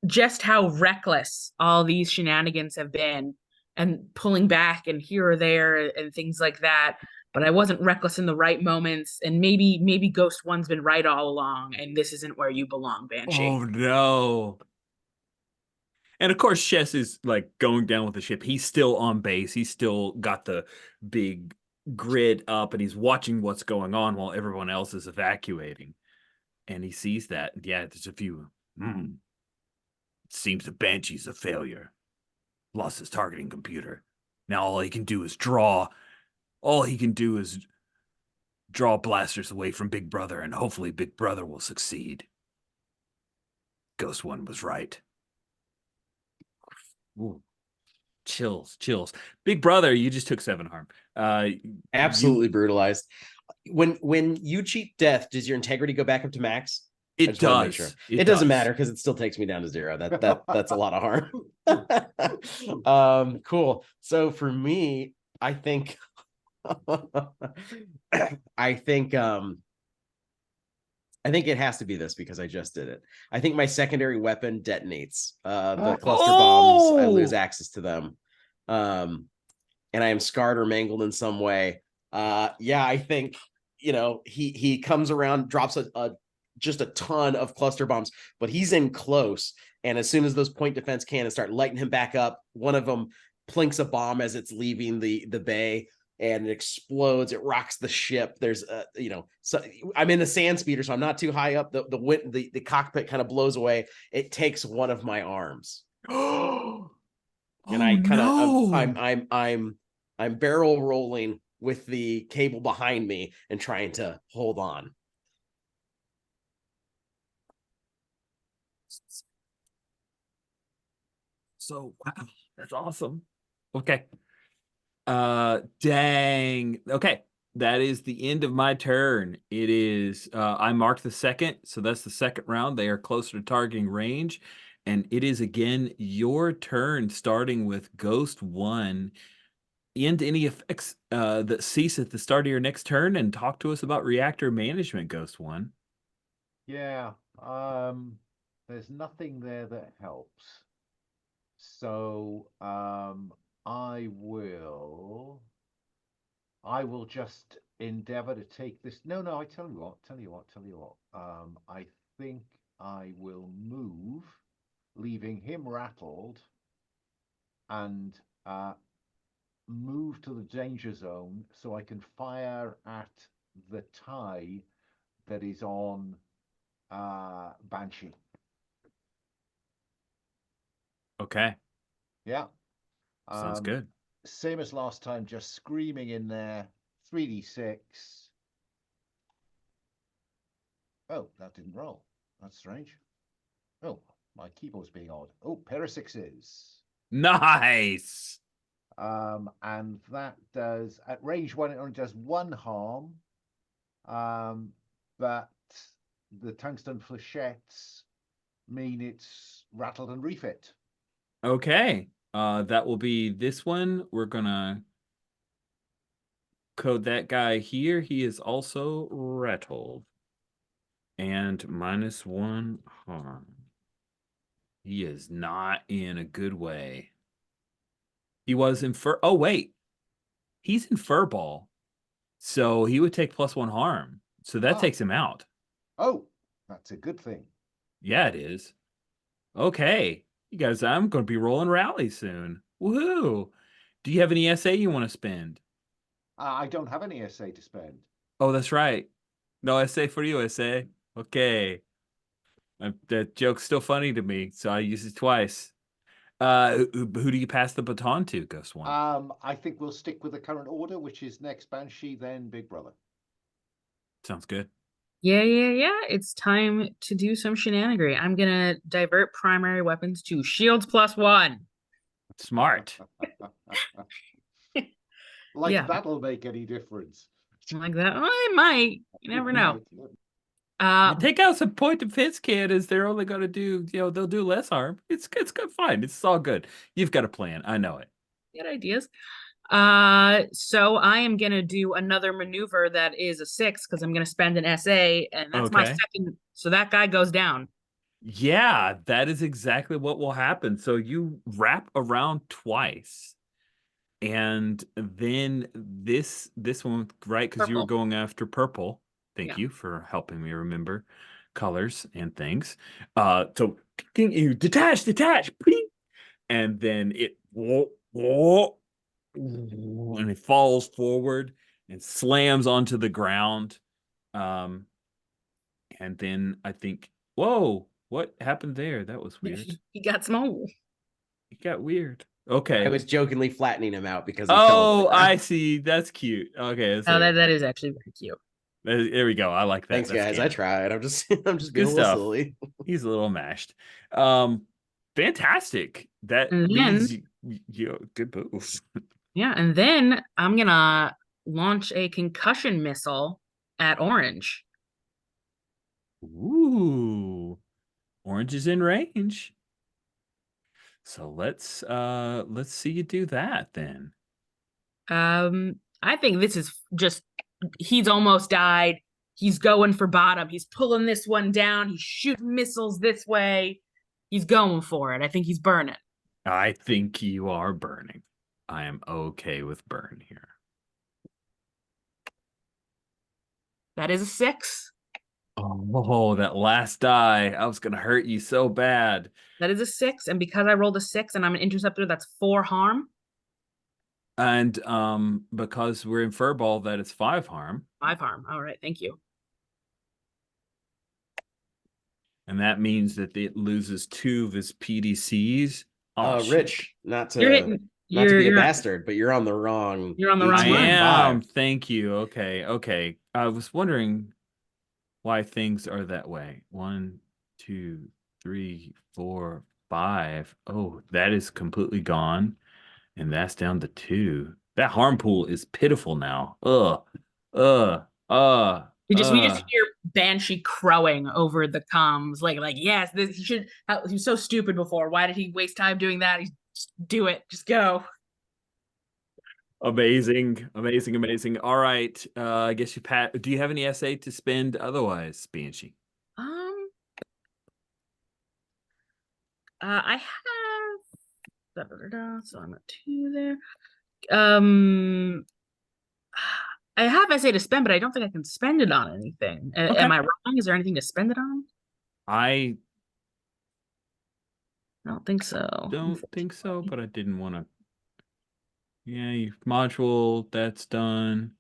just how reckless all these shenanigans have been, and pulling back and here or there and things like that. But I wasn't reckless in the right moments, and maybe Ghost One's been right all along, and this isn't where you belong, Banshee. Oh no. And of course, Chess is like going down with the ship. He's still on base. He's still got the big grid up and he's watching what's going on while everyone else is evacuating. And he sees that. Yeah, there's a few. Seems the Banshee's a failure. Lost his targeting computer. Now all he can do is draw. All he can do is draw blasters away from Big Brother, and hopefully Big Brother will succeed. Ghost One was right. Ooh, chills. Big Brother, you just took 7 harm. Absolutely brutalized. When you cheat death, does your integrity go back up to max? I It just wanna make does. sure. It doesn't matter because it still takes me down to 0. That's a lot of harm. Cool. So for me, I think I think it has to be this because I just did it. I think my secondary weapon detonates. The cluster bombs, I lose access to them. And I am scarred or mangled in some way. Yeah, I think he comes around, drops just a ton of cluster bombs, but he's in close. And as soon as those point defense cannons start lighting him back up, one of them plinks a bomb as it's leaving the bay, and it explodes. It rocks the ship. There's so I'm in the sand speeder, so I'm not too high up. The cockpit kind of blows away. It takes one of my arms. Oh, And I kind of no. I'm barrel rolling with the cable behind me and trying to hold on. So wow, that's awesome. Okay. Dang. Okay. That is the end of my turn. It is I marked the second, so that's the second round. They are closer to targeting range. And it is again your turn, starting with Ghost One. End any effects that cease at the start of your next turn, and talk to us about reactor management, Ghost One. Yeah. There's nothing there that helps. So I will just endeavor to take this. No, I tell you what. I think I will move, leaving him rattled, and move to the danger zone so I can fire at the tie that is on Banshee. Okay. Yeah. Sounds good. Same as last time, just screaming in there. 3d6. Oh, that didn't roll. That's strange. Oh, my keyboard's being odd. Oh, pair of 6s. Nice. And that does, at range 1, it only does 1 harm. But the tungsten flechettes mean it's rattled and refit. Okay. That will be this one. We're gonna code that guy here. He is also rattled. And -1 harm. He is not in a good way. He was in fur. Oh, wait. He's in furball. So he would take +1 harm. So that takes him out. Oh, that's a good thing. Yeah, it is. Okay. You guys, I'm going to be rolling rally soon. Woohoo. Do you have any SA you want to spend? I don't have any SA to spend. Oh, that's right. No SA for you, SA. Okay. That joke's still funny to me, so I use it twice. Who do you pass the baton to, Ghost One? I think we'll stick with the current order, which is next Banshee, then Big Brother. Sounds good. Yeah. It's time to do some shenanigery. I'm gonna divert primary weapons to shields +1. Smart. Yeah. That'll make any difference. Like that. Oh, it might. You never know. You take out some point defense cannons, they're only going to do, they'll do less harm. It's good, fine. It's all good. You've got a plan. I know it. Good ideas. So I am gonna do another maneuver that is a 6 because I'm gonna spend an SA, and that's my Okay. second. So that guy goes down. Yeah, that is exactly what will happen. So you wrap around twice. And then this one, right? Because you were Purple. going after purple. Thank Yeah. you for helping me remember colors and things. So you detach, ping, and then it and it falls forward and slams onto the ground. Um, and then I think, whoa, what happened there? That was weird. He got small. It got weird. I Okay. was jokingly flattening him out because he fell. Oh, I see. That's cute. Okay, Oh, that is actually very cute. there we go. I like that. Thanks, That's guys. I canon. tried. I'm just being Good a little stuff. silly. He's a little mashed. Fantastic. That And means then- you good move. Yeah, and then I'm gonna launch a concussion missile at Orange. Ooh, orange is in range. So let's see you do that then. I think this is just he's almost died. He's going for bottom. He's pulling this one down. He's shooting missiles this way. He's going for it. I think he's burning. I think you are burning. I am okay with burn here. That is a 6. Oh, that last die. I was gonna hurt you so bad. That is a 6, and because I rolled a 6 and I'm an interceptor, that's 4 harm. And because we're in furball, that is 5 harm. 5 harm. All right, thank you. And that means that it loses 2 of its PDCs. Oh, shit. Rich, not to You're hitting. not to be a You're bastard, but you're on the wrong. You're on the wrong I line. am. Thank you. Okay. I was wondering why things are that way. 1, 2, 3, 4, 5. Oh, that is completely gone. And that's down to 2. That harm pool is pitiful now. We just hear Banshee crowing over the comms, like yes, this he should. He was so stupid before. Why did he waste time doing that? Just do it. Just go. Amazing. All right. I guess do you have any SA to spend otherwise, Banshee? I have. So I'm at 2 there. I have SA to spend, but I don't think I can spend it on anything. Okay. Am I wrong? Is there anything to spend it on? I don't think so. don't think so, but I didn't want to. Yeah, your module, that's done.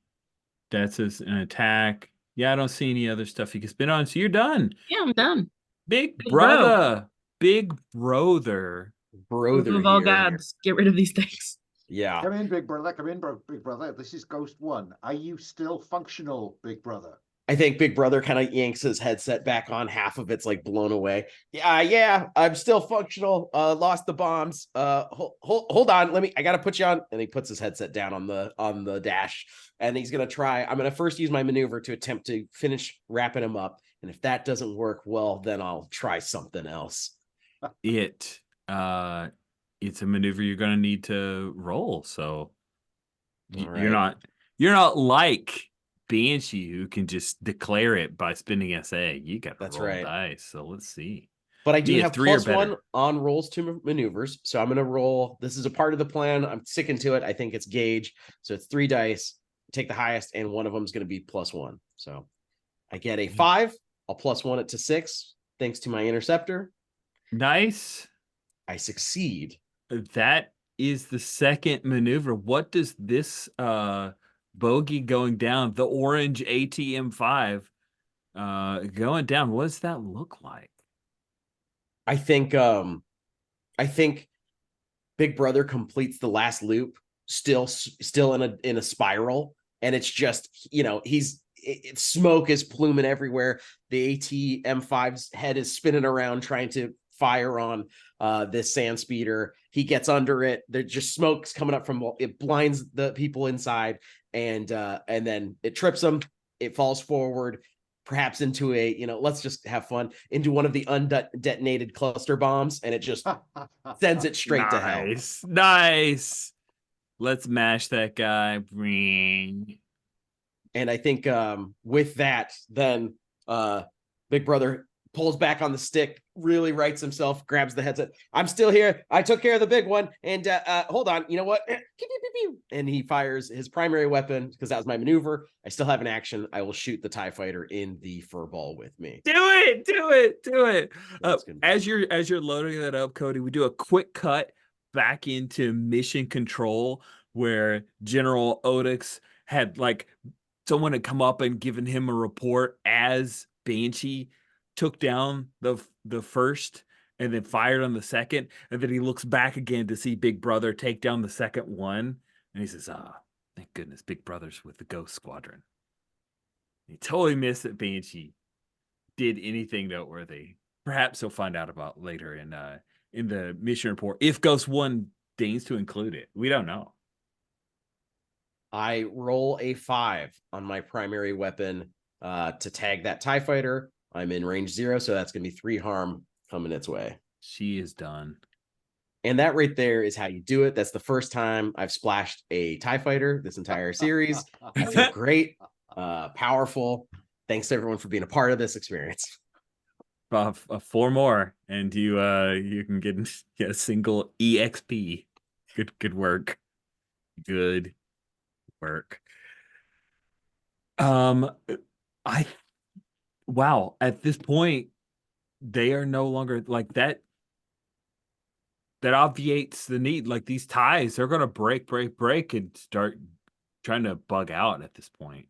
That's an attack. Yeah, I don't see any other stuff you can spend on, so you're done. Yeah, I'm done. Big Big brother. Big brother. Brother of all here. gods, get rid of these things. Yeah. Come in, big brother. Come in, big brother. This is Ghost One. Are you still functional, big brother? I think Big Brother kind of yanks his headset back on. Half of it's like blown away. Yeah, I'm still functional. Lost the bombs. Hold on. I gotta put you on. And he puts his headset down on the dash. And he's gonna try. I'm gonna first use my maneuver to attempt to finish wrapping him up. And if that doesn't work, well, then I'll try something else. It's a maneuver you're gonna need to roll. So you're not like Banshee who can just declare it by spending SA. You got to roll dice. So let's see. But I do have 3 or better. +1 on rolls to maneuvers. So I'm going to roll. This is a part of the plan. I'm sticking to it. I think it's gauge. So it's 3 dice. Take the highest, and one of them is going to be +1. So I get a 5. I'll +1 it to 6, thanks to my interceptor. Nice. I succeed. That is the second maneuver. What does this bogey going down, the orange ATM5 going down, what does that look like? I think Big Brother completes the last loop still in a spiral, and it's just, it's smoke is pluming everywhere. The ATM5's head is spinning around trying to fire on this sand speeder. He gets under it. There's just smoke's coming up from it, blinds the people inside, and then it trips him. It falls forward, perhaps into let's just have fun, into one of the undetonated cluster bombs, and it just sends it straight to hell. Nice. Let's mash that guy. And I think with that, then Big Brother pulls back on the stick, really rights himself, grabs the headset. I'm still here. I took care of the big one. And hold on. You know what? And he fires his primary weapon because that was my maneuver. I still have an action. I will shoot the TIE fighter in the fur ball with me. Do it, do it, do it. That's gonna be- As you're loading that up, Cody, we do a quick cut back into mission control where General Odex had like someone had come up and given him a report as Banshee took down the first and then fired on the second, and then he looks back again to see Big Brother take down the second one, and he says, "Ah, thank goodness, Big Brother's with the Ghost Squadron." He totally missed that Banshee did anything noteworthy. Perhaps he'll find out about later in the mission report if Ghost One deigns to include it. We don't know. I roll a 5 on my primary weapon to tag that TIE fighter. I'm in range 0, so that's going to be 3 harm coming its way. She is done. And that right there is how you do it. That's the first time I've splashed a TIE fighter this entire series. I feel great, powerful. Thanks to everyone for being a part of this experience. 4 more, and you can get a single EXP. Good work. Good work. Wow, at this point, they are no longer like that. That obviates the need. Like these ties, they're gonna break, and start trying to bug out at this point.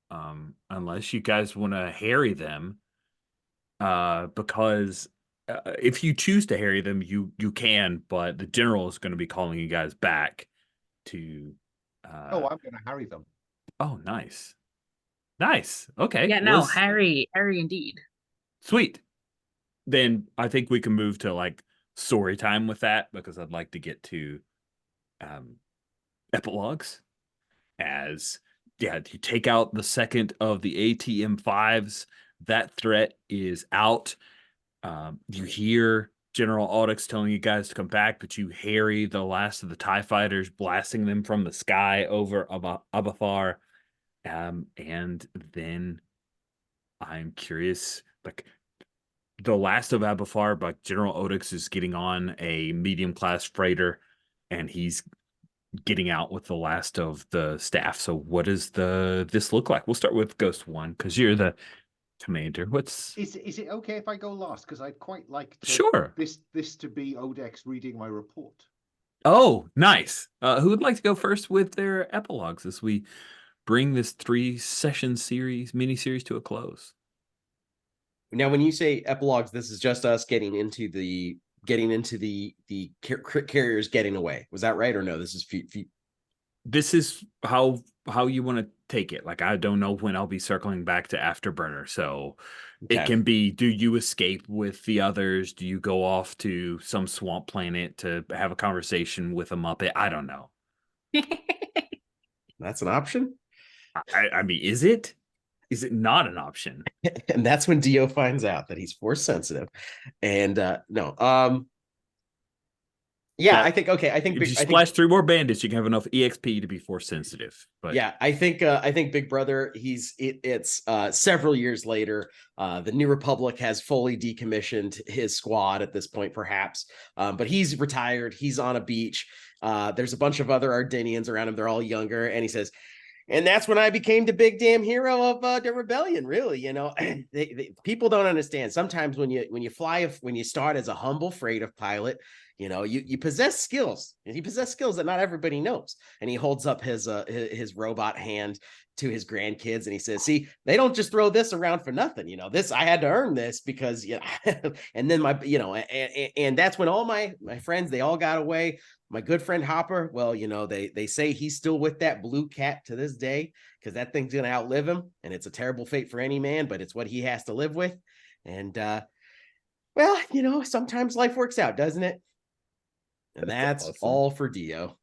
Unless you guys want to harry them. Because if you choose to harry them, you can, but the general is going to be calling you guys back to. Oh, I'm going to harry them. Oh, nice. Okay. Yeah, no, Harry indeed. Sweet. Then I think we can move to like story time with that because I'd like to get to epilogues. As you take out the second of the ATM-5s. That threat is out. You hear General Audix telling you guys to come back, but you harry the last of the TIE fighters, blasting them from the sky over Abathar. And then I'm curious, like the last of Abathar, but General Odex is getting on a medium-class freighter, and he's getting out with the last of the staff. So what does this look like? We'll start with Ghost One, because you're the commander. Is it okay if I go last? Because I'd quite like Sure. this to be Odex reading my report. Oh, nice. Who would like to go first with their epilogues as we bring this 3-session mini-series to a close? Now, when you say epilogues, this is just us getting into the carriers getting away. Was that right or no? This is This is how you want to take it. Like I don't know when I'll be circling back to Afterburner, so okay. It can be: do you escape with the others? Do you go off to some swamp planet to have a conversation with a Muppet? I don't know. That's an option. I mean, is it? Is it not an option? And that's when Dio finds out that he's force sensitive. And no. Yeah, I think if you splash 3 more bandits, you can have enough EXP to be force sensitive. But yeah, I think Big Brother, it's several years later. The New Republic has fully decommissioned his squad at this point, perhaps. But he's retired. He's on a beach. There's a bunch of other Ardenians around him. They're all younger, and he says, and that's when I became the big damn hero of the rebellion. Really, people don't understand. Sometimes when you start as a humble freighter pilot, you possess skills, and he possesses skills that not everybody knows. And he holds up his robot hand to his grandkids, and he says, "See, they don't just throw this around for nothing. This I had to earn this because and then and that's when all my friends, they all got away. My good friend Hopper, well, they say he's still with that blue cat to this day because that thing's gonna outlive him, and it's a terrible fate for any man, but it's what he has to live with. And well, sometimes life works out, doesn't it?" And that's awesome. all for Dio.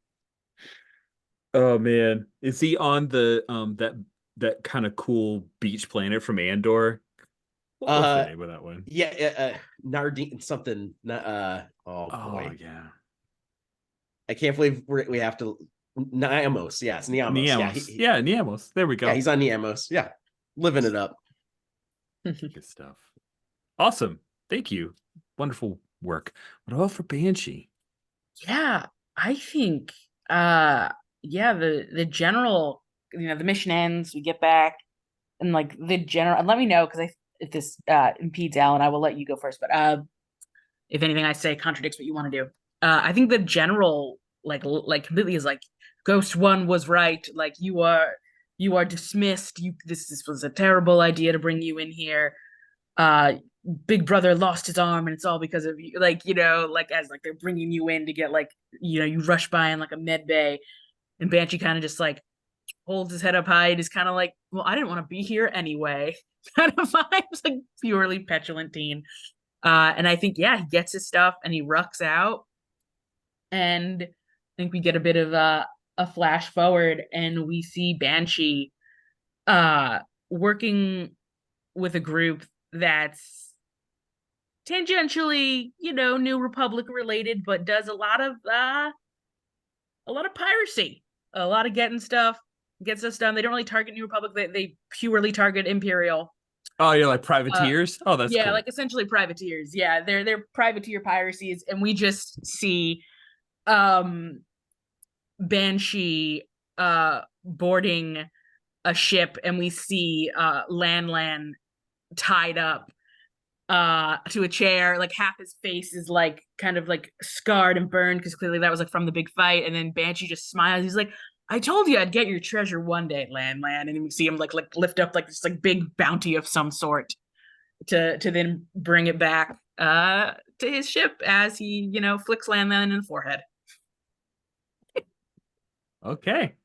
Oh man, is he on the that kind of cool beach planet from Andor? What's the name of that one? Yeah, Nardine something. Oh boy, yeah. I can't believe we have to Niamos. Yeah, it's Niamos. Yeah, Niamos. Yeah, Niamos. There we go. yeah, he's on Niamos. Yeah, living it up. Good stuff. Awesome. Thank you. Wonderful work. What about for Banshee? Yeah, I think yeah, the general, the mission ends, we get back, and like the general, and let me know because if this impedes Alan, I will let you go first. But if anything I say contradicts what you want to do, I think the general like completely is like Ghost One was right. Like you are dismissed. This was a terrible idea to bring you in here. Big Brother lost his arm and it's all because of you. Like, like as like they're bringing you in to get like, you rush by in like a med bay, and Banshee kind of just like holds his head up high and is kind of like, well, I didn't want to be here anyway. Kind of vibes, like purely petulant teen. And I think, yeah, he gets his stuff and he rucks out. And I think we get a bit of a flash forward and we see Banshee working with a group that's tangentially, New Republic related, but does a lot of piracy, a lot of gets us done. They don't really target New Republic. They purely target Imperial. Oh, you're like privateers? Oh, that's yeah, cool. like essentially privateers. Yeah, they're privateer piracies, and we just see Banshee boarding a ship, and we see Lan tied up to a chair. Like half his face is like kind of like scarred and burned because clearly that was like from the big fight. And then Banshee just smiles. He's like, I told you I'd get your treasure one day, Lan. And then we see him like lift up like this like big bounty of some sort to then bring it back to his ship as he flicks Lan in the forehead. Okay.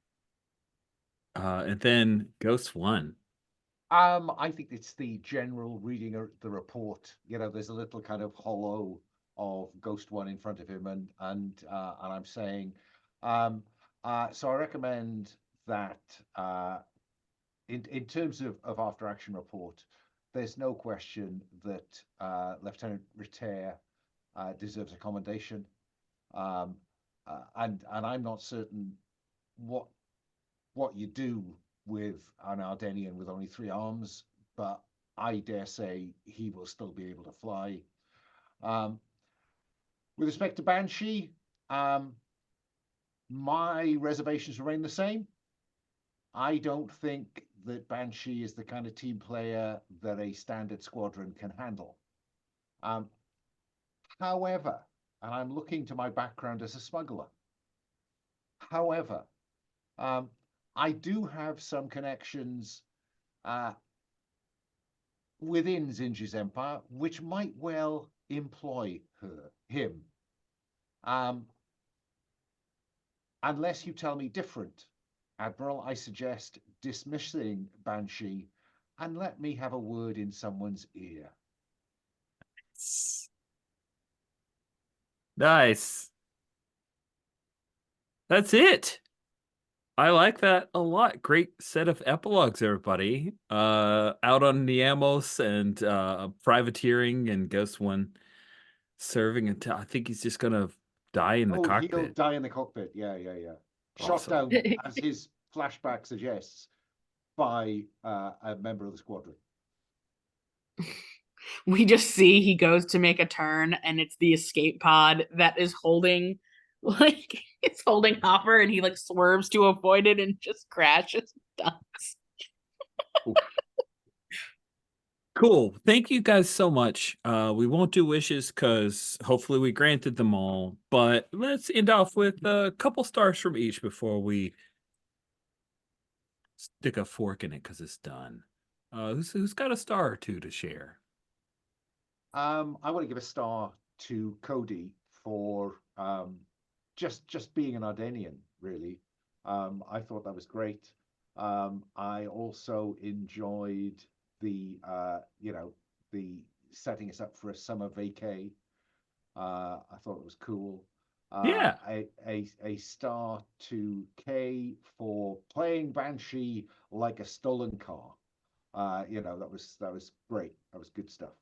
And then Ghost One. I think it's the general reading of the report. There's a little kind of hollow of Ghost One in front of him, and I'm saying, so I recommend that in terms of after action report, there's no question that Lieutenant Ritter deserves a commendation, and I'm not certain what you do with an Ardenian with only 3 arms, but I dare say he will still be able to fly. With respect to Banshee, my reservations remain the same. I don't think that Banshee is the kind of team player that a standard squadron can handle. However, and I'm looking to my background as a smuggler, however, I do have some connections within Zinji's empire, which might well employ him. Unless you tell me different, Admiral, I suggest dismissing Banshee and let me have a word in someone's ear. Nice. That's it. I like that a lot. Great set of epilogues, everybody. Out on Niamos and privateering and Ghost One serving until I think he's just gonna die in the He'll cockpit. die in the cockpit. Yeah. Shot Awesome. down, as his flashback suggests, by a member of the squadron. We just see he goes to make a turn and it's the escape pod that is holding like it's holding Hopper, and he like swerves to avoid it and just crashes and dies. Cool. Thank you guys so much. We won't do wishes because hopefully we granted them all, but let's end off with a couple stars from each before we stick a fork in it because it's done. Who's got a star or two to share? I want to give a star to Cody for just being an Ardenian, really. I thought that was great. I also enjoyed the the setting us up for a summer vacay. I thought it was cool. Yeah. A star to Kay for playing Banshee like a stolen car. That was great. That was good stuff.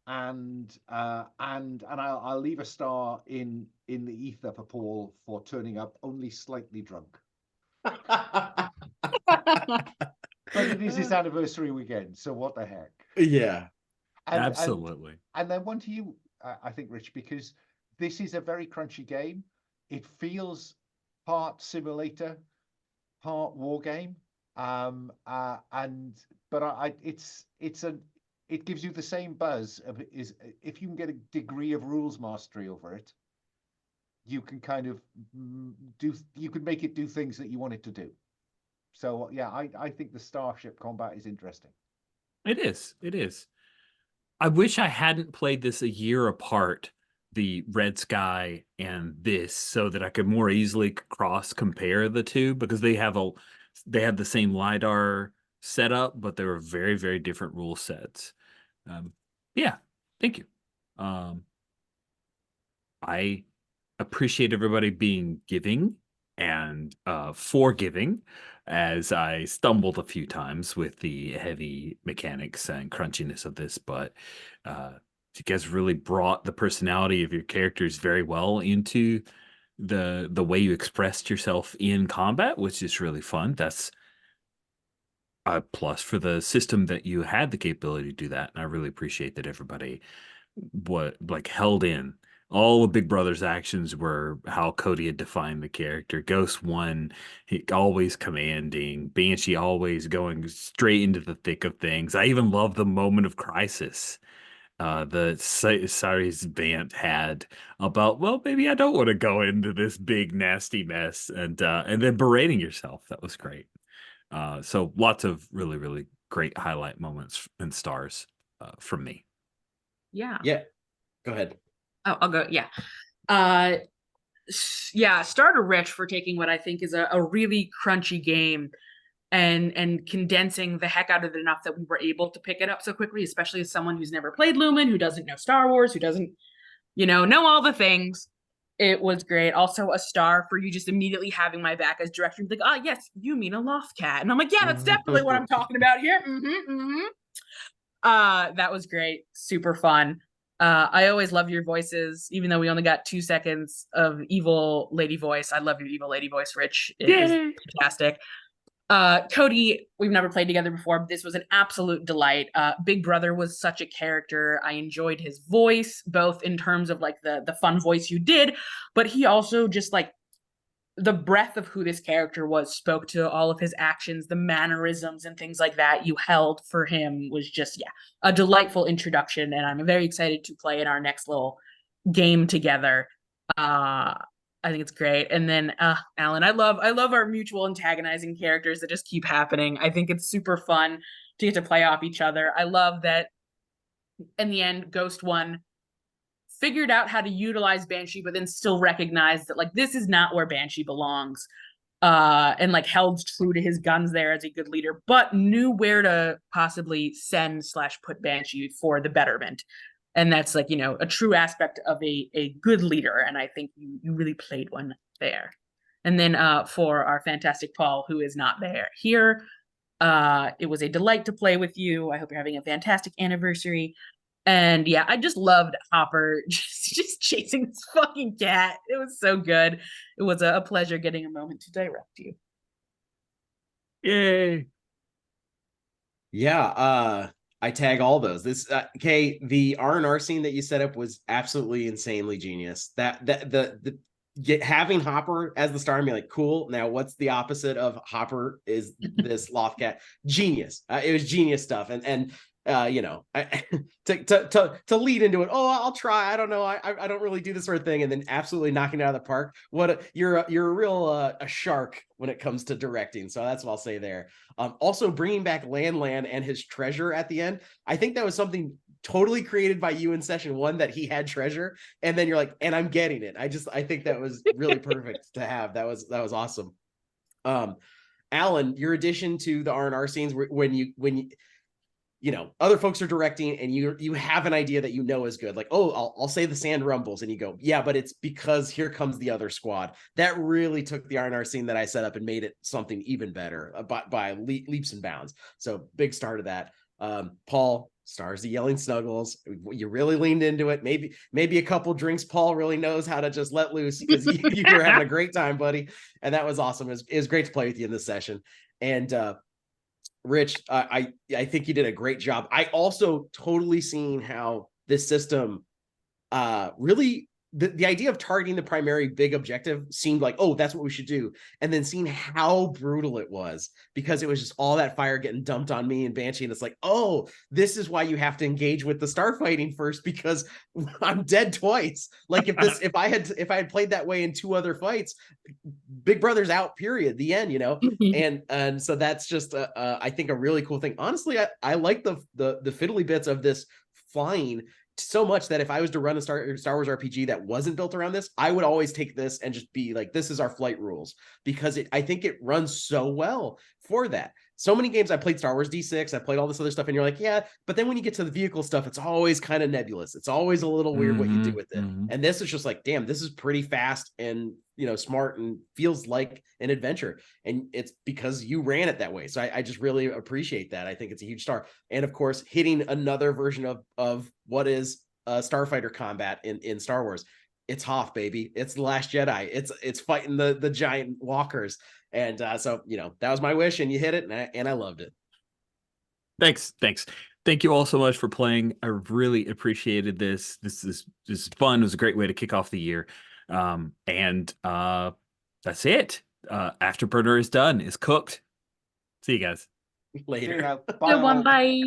I'll leave a star in the ether for Paul for turning up only slightly drunk. But it is his anniversary weekend, so what the heck? Yeah. Absolutely. And then one to you, I think, Rich, because this is a very crunchy game. It feels part simulator, part war game. It gives you the same buzz of if you can get a degree of rules mastery over it, you can kind of you can make it do things that you want it to do. So yeah, I think the starship combat is interesting. It is. It is. I wish I hadn't played this a year apart, the Red Sky and this, so that I could more easily cross compare the two, because they have the same LiDAR setup, but they were very, very different rule sets. Yeah, thank you. I appreciate everybody being giving and forgiving, as I stumbled a few times with the heavy mechanics and crunchiness of this, but you guys really brought the personality of your characters very well into the way you expressed yourself in combat, which is really fun. That's a plus for the system that you had the capability to do that, and I really appreciate that everybody held in. All of Big Brother's actions were how Cody had defined the character. Ghost one, he always commanding. Banshee always going straight into the thick of things. I even love the moment of crisis the Cyrus Vant had about, well, maybe I don't want to go into this big nasty mess, and then berating yourself. That was great. So lots of really, really great highlight moments and stars from me. Yeah. Yeah. Go ahead. Oh, I'll go. Yeah. Yeah. Star to Rich for taking what I think is a really crunchy game and condensing the heck out of it enough that we were able to pick it up so quickly, especially as someone who's never played Lumen, who doesn't know Star Wars, who doesn't, know all the things. It was great. Also, a star for you just immediately having my back as director. Like, oh, yes, you mean a loft cat. And I'm like, yeah, that's definitely what I'm talking about here. That was great. Super fun. I always love your voices, even though we only got 2 seconds of evil lady voice. I love your evil lady voice, Rich. It is fantastic. Cody, we've never played together before. This was an absolute delight. Big Brother was such a character. I enjoyed his voice, both in terms of like the fun voice you did, but he also just like the breadth of who this character was spoke to all of his actions, the mannerisms and things like that you held for him was just, a delightful introduction. And I'm very excited to play in our next little game together. I think it's great. And then Alan, I love our mutual antagonizing characters that just keep happening. I think it's super fun to get to play off each other. I love that in the end, Ghost One figured out how to utilize Banshee, but then still recognized that like this is not where Banshee belongs. And like held true to his guns there as a good leader, but knew where to possibly send/put Banshee for the betterment. And that's like, a true aspect of a good leader. And I think you really played one there. And then for our fantastic Paul, who is not there here, it was a delight to play with you. I hope you're having a fantastic anniversary. And yeah, I just loved Hopper just chasing this fucking cat. It was so good. It was a pleasure getting a moment to direct you. Yay. Yeah, I tag all those. This the R&R scene that you set up was absolutely insanely genius. Having Hopper as the star and be like, cool. Now, what's the opposite of Hopper? Is this loft cat? Genius. It was genius stuff, and to lead into it. Oh, I'll try. I don't know. I don't really do this sort of thing, and then absolutely knocking it out of the park. You're a real a shark when it comes to directing. So that's what I'll say there. Also bringing back Lan and his treasure at the end. I think that was something totally created by you in session 1 that he had treasure, and then you're like, and I'm getting it. I think that was really perfect to have. That was awesome. Alan, your addition to the R&R scenes when you other folks are directing and you have an idea that is good. Like, oh, I'll say the sand rumbles, and you go, yeah, but it's because here comes the other squad. That really took the R&R scene that I set up and made it something even better by leaps and bounds. So big star to that. Paul, stars the yelling snuggles. You really leaned into it. Maybe a couple drinks. Paul really knows how to just let loose because you were having a great time, buddy. And that was awesome. It was great to play with you in this session. And Rich, I think you did a great job. I also totally seen how this system really the idea of targeting the primary big objective seemed like, oh, that's what we should do. And then seeing how brutal it was, because it was just all that fire getting dumped on me and Banshee. And it's like, oh, this is why you have to engage with the starfighting first, because I'm dead twice. Like if I had played that way in 2 other fights, Big Brother's out, period, the end, you know? And so that's just I think a really cool thing. Honestly, I like the fiddly bits of this flying so much that if I was to run a Star Wars RPG that wasn't built around this, I would always take this and just be like, this is our flight rules, because I think it runs so well for that. So many games I played Star Wars D6, I played all this other stuff, and you're like, yeah, but then when you get to the vehicle stuff, it's always kind of nebulous. It's always a little weird what you do with it. And this is just like, damn, this is pretty fast and, you know, smart and feels like an adventure. And it's because you ran it that way. So I just really appreciate that. I think it's a huge star. And of course, hitting another version of what is starfighter combat in Star Wars. It's Hoth, baby. It's the Last Jedi. It's fighting the giant walkers. And so, you know, that was my wish, and you hit it, and I loved it. Thanks. Thank you all so much for playing. I really appreciated this. This is fun. It was a great way to kick off the year. And that's it. Afterburner is done. It's cooked. See you guys. Later. Bye. Good one, bye.